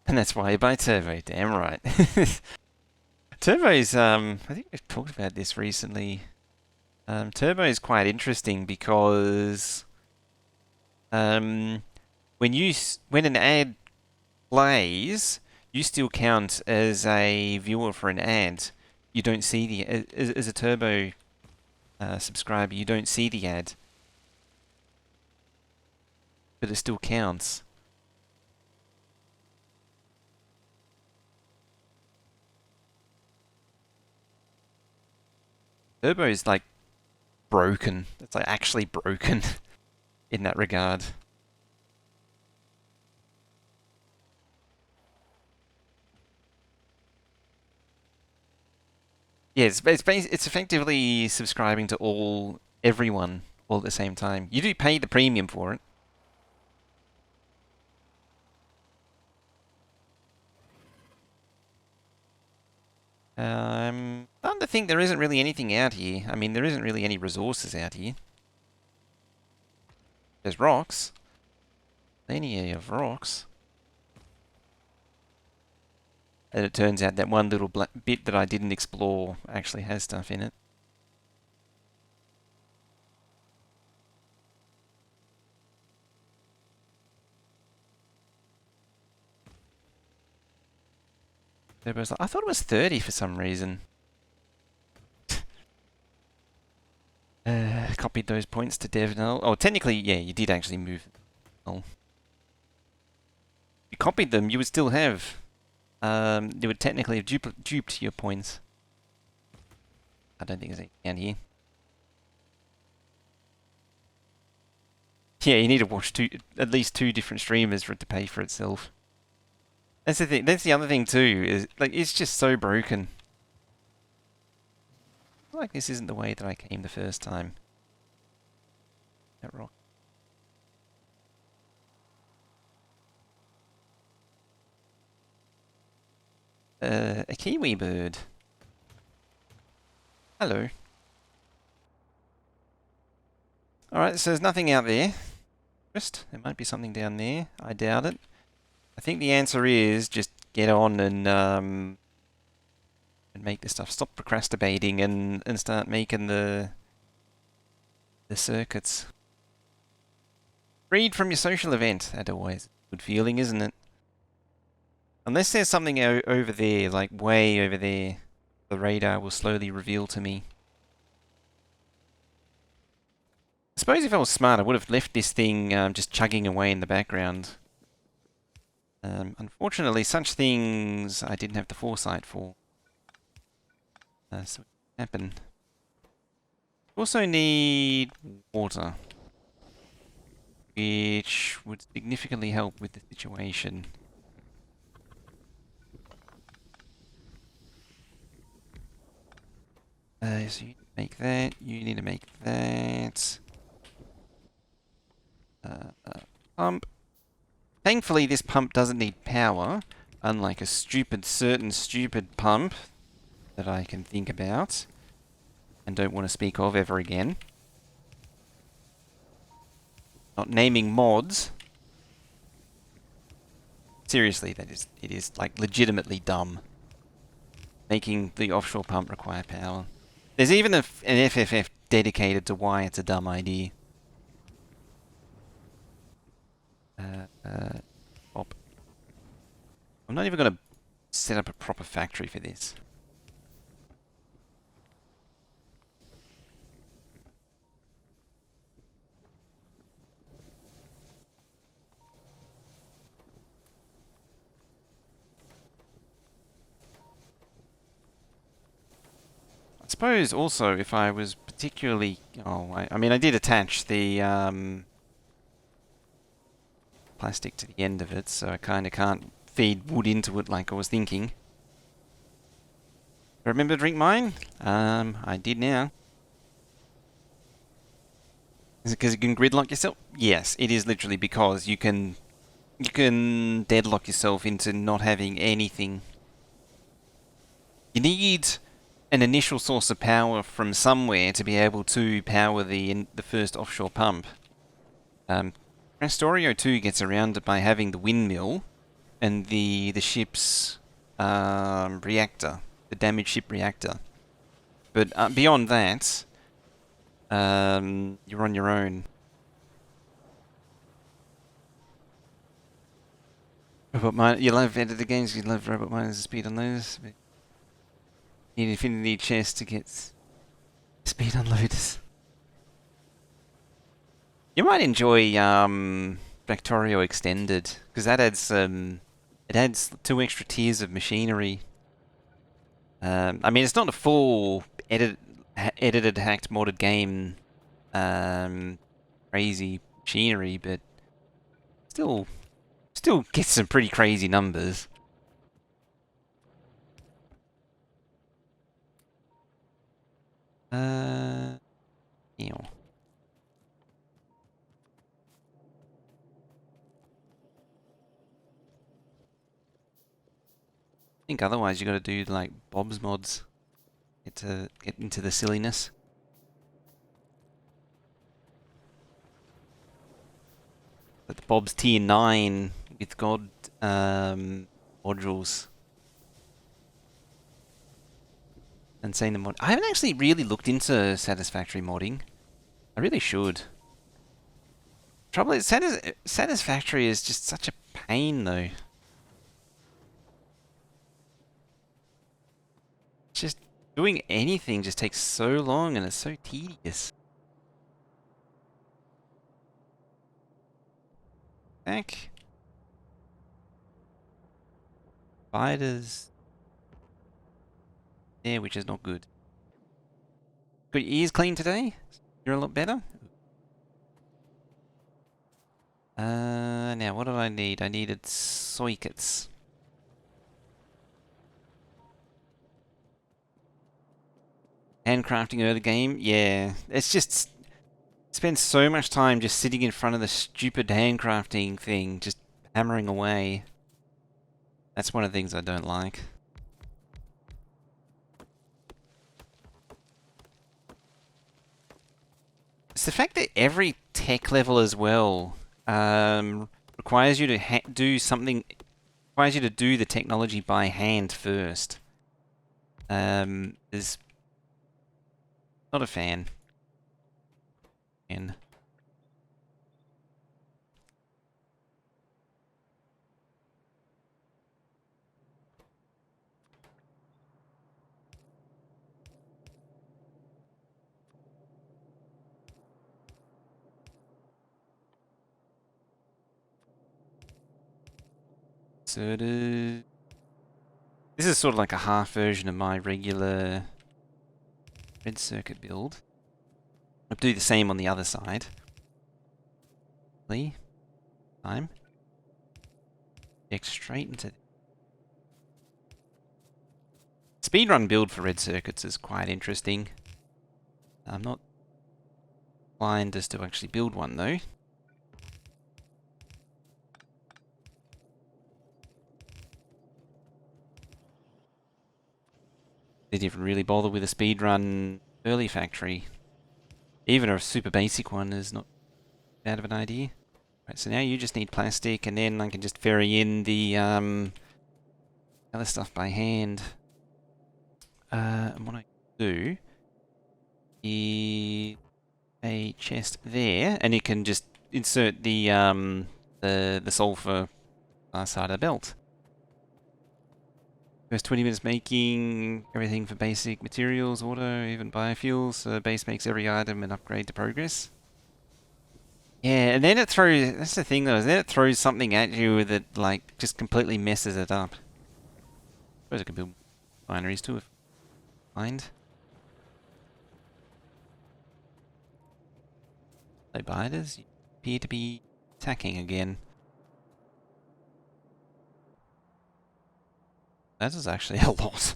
And that's why you buy Turbo, damn right. Turbo's, I think we've talked about this recently. Turbo is quite interesting because when an ad plays, you still count as a viewer for an ad. You don't see the as a Turbo subscriber, you don't see the ad, but it still counts. Turbo is like broken. It's like actually broken in that regard. Yeah, it's effectively subscribing to everyone all at the same time. You do pay the premium for it. Starting to think there isn't really anything out here. I mean, there isn't really any resources out here. There's rocks. Plenty of rocks. And it turns out that one little bit that I didn't explore actually has stuff in it. Turbo's like, I thought it was 30 for some reason. Copied those points to dev null. Oh, technically, yeah, you did actually move null. If you copied them, you would still have. You would technically have duped your points. I don't think there's anything down here. Yeah, you need to watch at least two different streamers for it to pay for itself. That's the thing. That's the other thing too. Is like it's just so broken. I feel like this isn't the way that I came the first time. That rock. A kiwi bird. Hello. Alright, so there's nothing out there. There might be something down there. I doubt it. I think the answer is just get on and make this stuff. Stop procrastinating and start making the circuits. Read from your social event. That's always a good feeling, isn't it? Unless there's something over there, like way over there, the radar will slowly reveal to me. I suppose if I was smart, I would have left this thing just chugging away in the background. Unfortunately, such things I didn't have the foresight for. So it happened. Also need water, which would significantly help with the situation. So you need to make that, you need to make that. Pump. Thankfully, this pump doesn't need power, unlike a certain stupid pump that I can think about and don't want to speak of ever again. Not naming mods. Seriously, it is like legitimately dumb. Making the offshore pump require power. There's even an FFF dedicated to why it's a dumb idea. Pop. I'm not even going to set up a proper factory for this. I suppose also if I was particularly... Oh, I mean, I did attach the plastic to the end of it, so I kind of can't feed wood into it like I was thinking. Remember to drink mine? I did now. Is it because you can gridlock yourself? Yes, it is literally because you can deadlock yourself into not having anything. You need an initial source of power from somewhere to be able to power the first offshore pump. Factorio 2 gets around it by having the windmill and the ship's reactor, the damaged ship reactor. But beyond that, you're on your own. Robot mine, you love editor games, you love robot miners and speed unloaders. But need infinity chest to get speed unloaders. You might enjoy Factorio Extended because that adds it adds 2 extra tiers of machinery. I mean, it's not a full edited, hacked, modded game. Crazy machinery, but still gets some pretty crazy numbers. Ew. I think otherwise you got to do like Bob's mods. Get into the silliness. But the Bob's tier 9 with God modules. Insane mod. I haven't actually really looked into Satisfactory modding. I really should. Trouble is, Satisfactory is just such a pain though. Just doing anything just takes so long and it's so tedious. Back. Spiders. Yeah, which is not good. Got your ears clean today? You're a lot better? Now what do I need? I needed sockets. Handcrafting early game? Yeah. It's just... Spend so much time just sitting in front of the stupid handcrafting thing, just hammering away. That's one of the things I don't like. It's the fact that every tech level as well requires you to do something, requires you to do the technology by hand first. Is not a fan. And so this is sort of like a half version of my regular red circuit build. I'll do the same on the other side. Time. Get straight into speedrun build for red circuits is quite interesting. I'm not inclined as to actually build one though. They didn't really bother with a speedrun early factory. Even a super basic one is not bad of an idea. Right, so now you just need plastic, and then I can just ferry in the other stuff by hand. And what I do is a chest there, and you can just insert the the sulfur side of the belt. First 20 minutes making everything for basic materials, auto, even biofuels. Base makes every item an upgrade to progress. Yeah, and then it throws, that's the thing though, is then it throws something at you that like just completely messes it up. I suppose I can build binaries too if I find. So biters, you appear to be attacking again. That is actually a lot.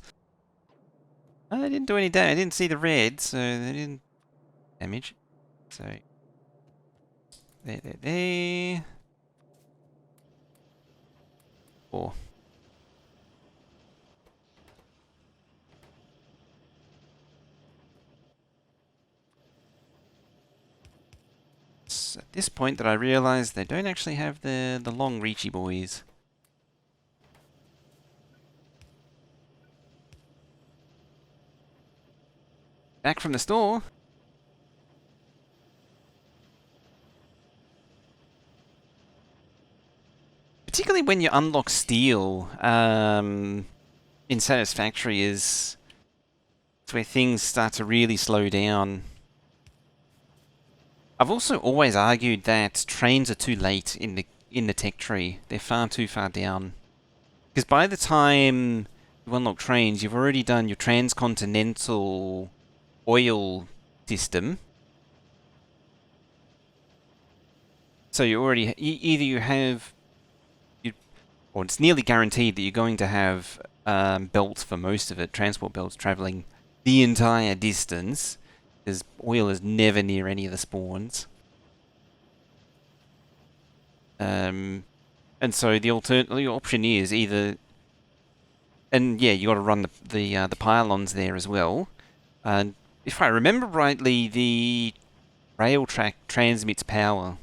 Oh, they didn't do any damage. I didn't see the red, so they didn't damage. So there. Four. It's at this point that I realise they don't actually have the long reachy boys. Back from the store. Particularly when you unlock steel in Satisfactory is where things start to really slow down. I've also always argued that trains are too late in the tech tree. They're far too far down. Because by the time you unlock trains, you've already done your transcontinental oil system. So you already either you have, or it's nearly guaranteed that you're going to have belts for most of it, transport belts traveling the entire distance, because oil is never near any of the spawns. And so the option is either, and yeah, you got to run the pylons there as well. And if I remember rightly, the rail track transmits power.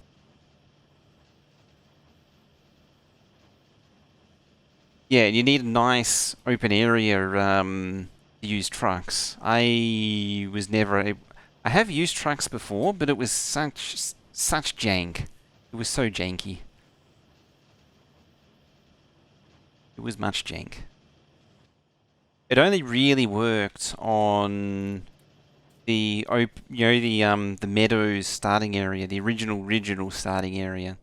Yeah, you need a nice open area to use trucks. I was never I have used trucks before, but it was such jank. It was so janky. It was much jank. It only really worked on the the meadows starting area, the original starting area.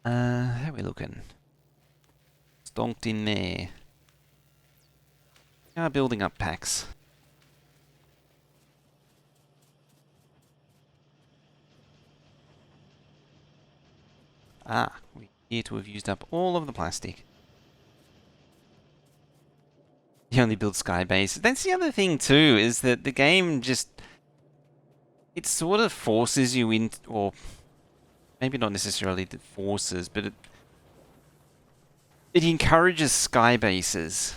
How are we looking? Stonked in there. Building up packs. We appear to have used up all of the plastic. You only build sky bases. That's the other thing too, is that the game just, it sort of forces you in, or maybe not necessarily the forces, but it encourages sky bases.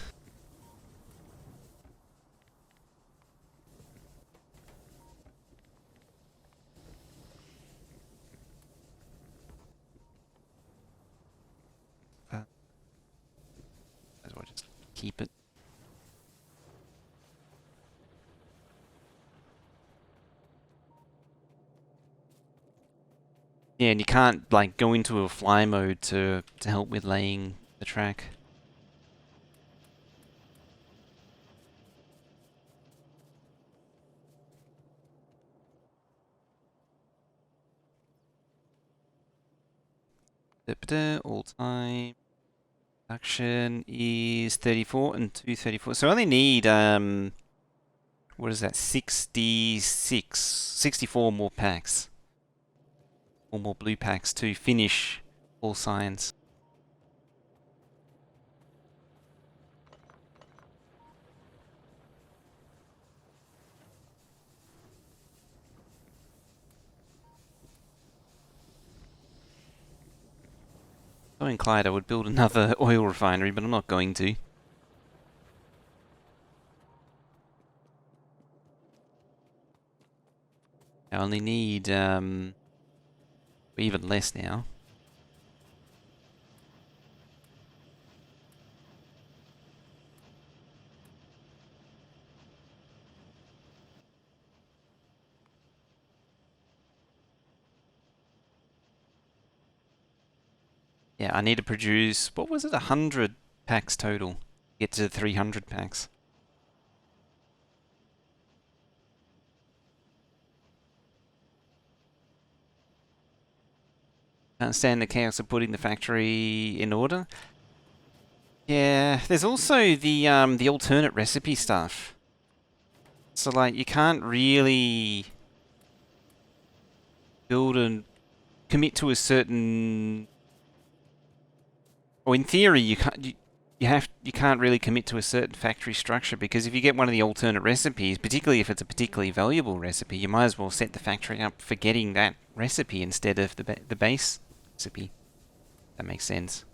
Might as well just keep it. Yeah, and you can't like go into a fly mode to help with laying the track. All time production is 34 and 234. So I only need what is that? 64 more packs. Or more blue packs to finish all signs. So inclined I would build another oil refinery, but I'm not going to. I only need even less now. Yeah, I need to produce, what was it, 100 packs total. Get to 300 packs. Can't stand the chaos of putting the factory in order. Yeah, there's also the alternate recipe stuff. So like you can't really build and commit to a certain, or in theory you can't really commit to a certain factory structure, because if you get one of the alternate recipes, particularly if it's a particularly valuable recipe, you might as well set the factory up for getting that recipe instead of the base recipe. That makes sense.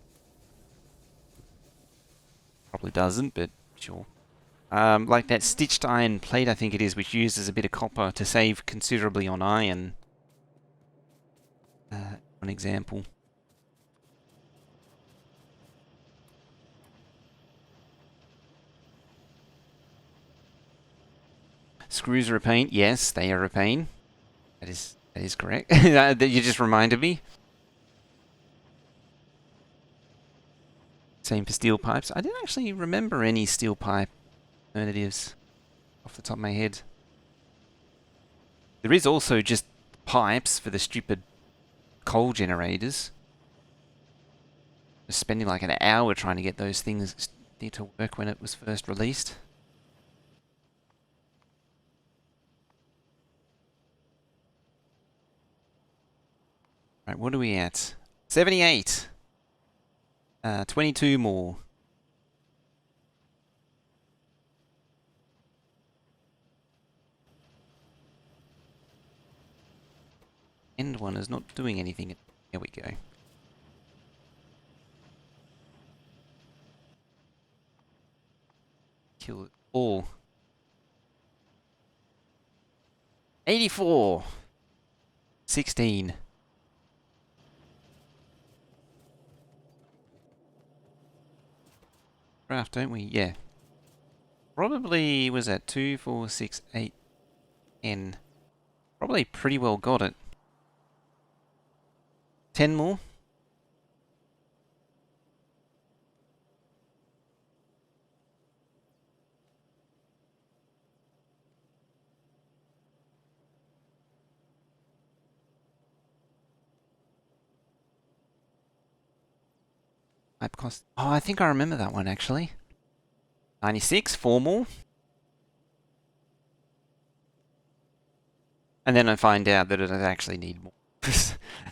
Probably doesn't, but sure. Like that stitched iron plate, I think it is, which uses a bit of copper to save considerably on iron. An example. Screws are a pain. Yes, they are a pain. That is correct. That you just reminded me. Same for steel pipes. I didn't actually remember any steel pipe alternatives off the top of my head. There is also just pipes for the stupid coal generators. Just spending like an hour trying to get those things to work when it was first released. Right, what are we at? 78. 22 more. End one is not doing anything. Here we go. Kill it all. 84. 16. Craft, don't we? Yeah. Probably was at 2, 4, 6, 8, 10. Probably pretty well got it. 10 more. Pipe cost. Oh, I think I remember that one actually. 96, 4 more. And then I find out that it does actually need more.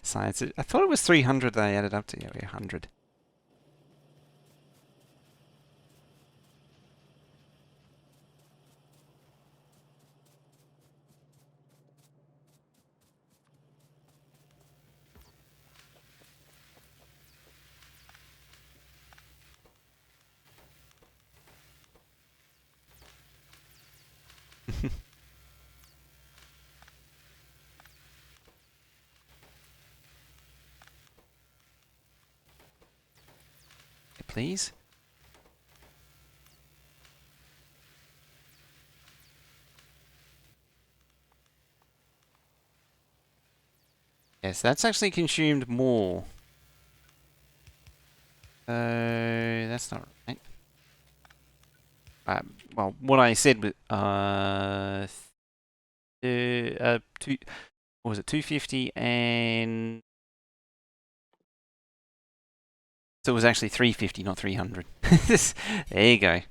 Science. I thought it was 300 that I added up to. Yeah, 100. Please. Yes, that's actually consumed more. That's not right. Well, what I said was two. What was it? 250 and so it was actually 350, not 300. There you go.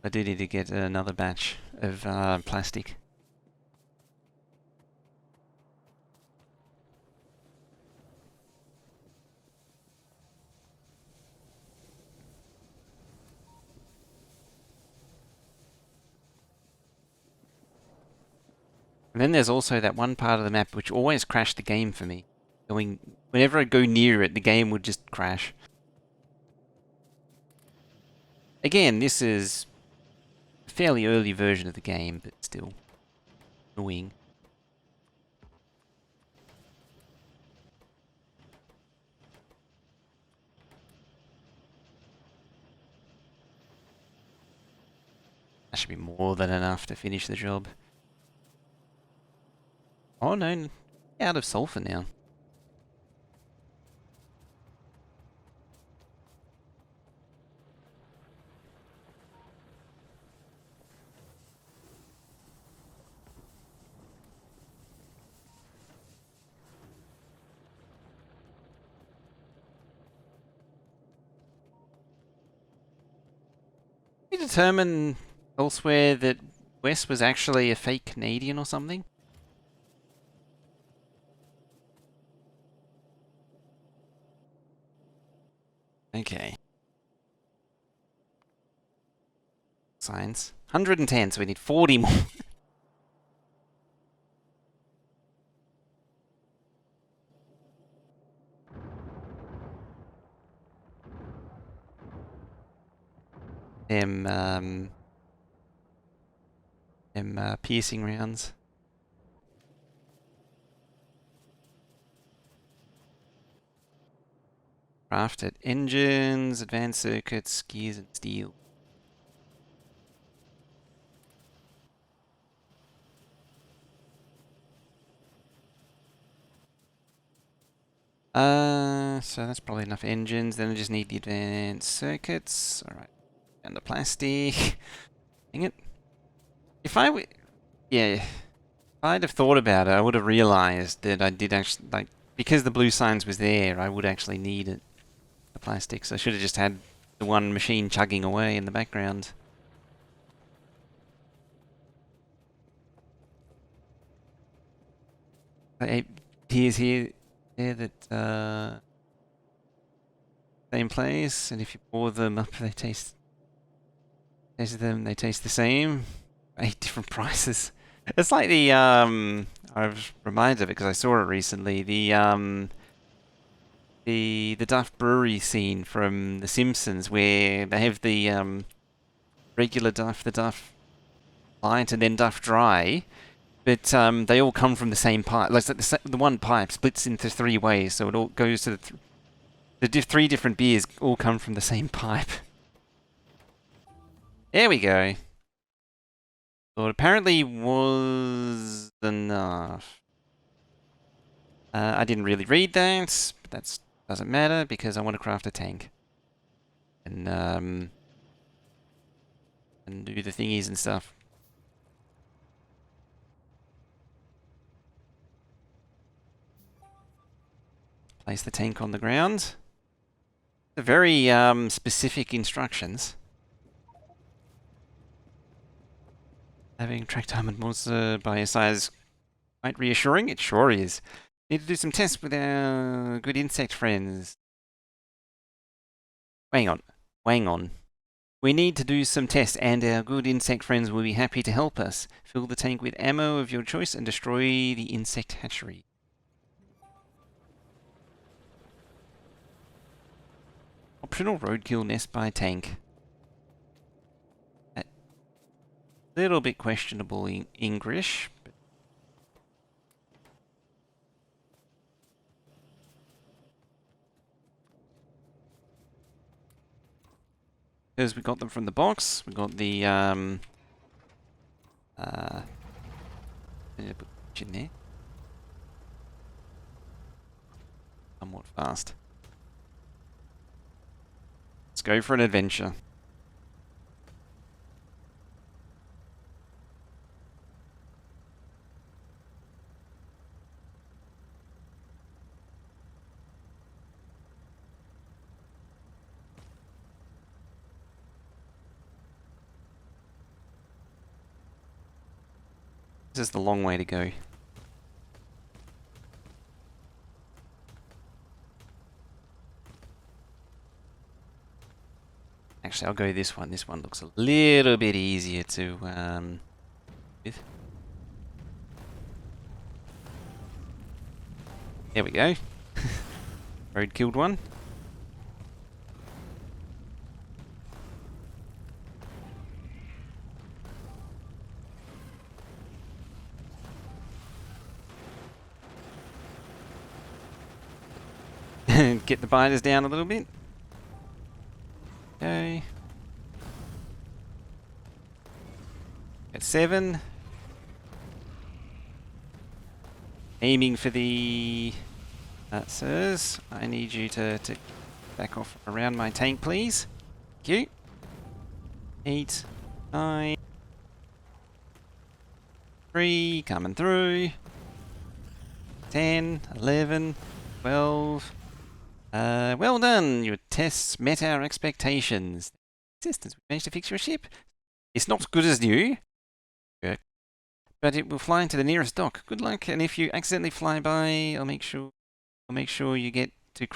I do need to get another batch of plastic. And then there's also that one part of the map which always crashed the game for me. Whenever I go near it, the game would just crash. Again, this is a fairly early version of the game, but still annoying. That should be more than enough to finish the job. Oh no, out of sulfur now. determine elsewhere that Wes was actually a fake Canadian or something? Okay. Science. 110, so we need 40 more. them piercing rounds. Crafted engines, advanced circuits, gears and steel. So that's probably enough engines. Then I just need the advanced circuits. Alright. And the plastic. Dang it. If I would... Yeah. If I'd have thought about it, I would have realized that I did actually... Like, because the blue signs was there, I would actually need it. The plastic. So I should have just had the one machine chugging away in the background. It appears here that same place, and if you pour them up, they taste the same. 8 different prices. It's like the I was reminded of it because I saw it recently. The Duff Brewery scene from The Simpsons, where they have the regular Duff, the Duff Light, and then Duff Dry. But they all come from the same pipe. Like the one pipe splits into 3 ways, so it all goes to the 3 different beers all come from the same pipe. There we go. So it apparently was enough. I didn't really read that, but that doesn't matter because I want to craft a tank. And do the thingies and stuff. Place the tank on the ground. The very specific instructions. Having tracked diamond monster by your size quite reassuring. It sure is. Need to do some tests with our good insect friends. Hang on. We need to do some tests, and our good insect friends will be happy to help us. Fill the tank with ammo of your choice and destroy the insect hatchery. Optional roadkill nest by tank. A little bit questionable English. But because we got them from the box, we got the in there. Somewhat fast. Let's go for an adventure. This is the long way to go. Actually, I'll go this one. This one looks a little bit easier to with. There we go. Road killed one. Get the biters down a little bit. Okay. At 7. Aiming for the... sirs, I need you to back off around my tank, please. Thank you. 8, 9, 3, coming through. 10, 11, 12. Well done. Your tests met our expectations. existence. We managed to fix your ship. It's not as good as new, but it will fly into the nearest dock. Good luck, and if you accidentally fly by, I'll make sure you get to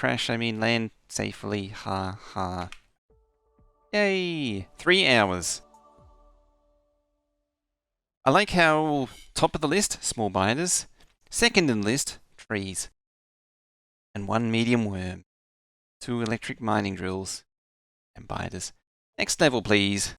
land safely. Ha ha. Yay! 3 hours. I like how top of the list, small biters. Second in the list, trees. And 1 medium worm. 2 electric mining drills. And biters. Next level, please.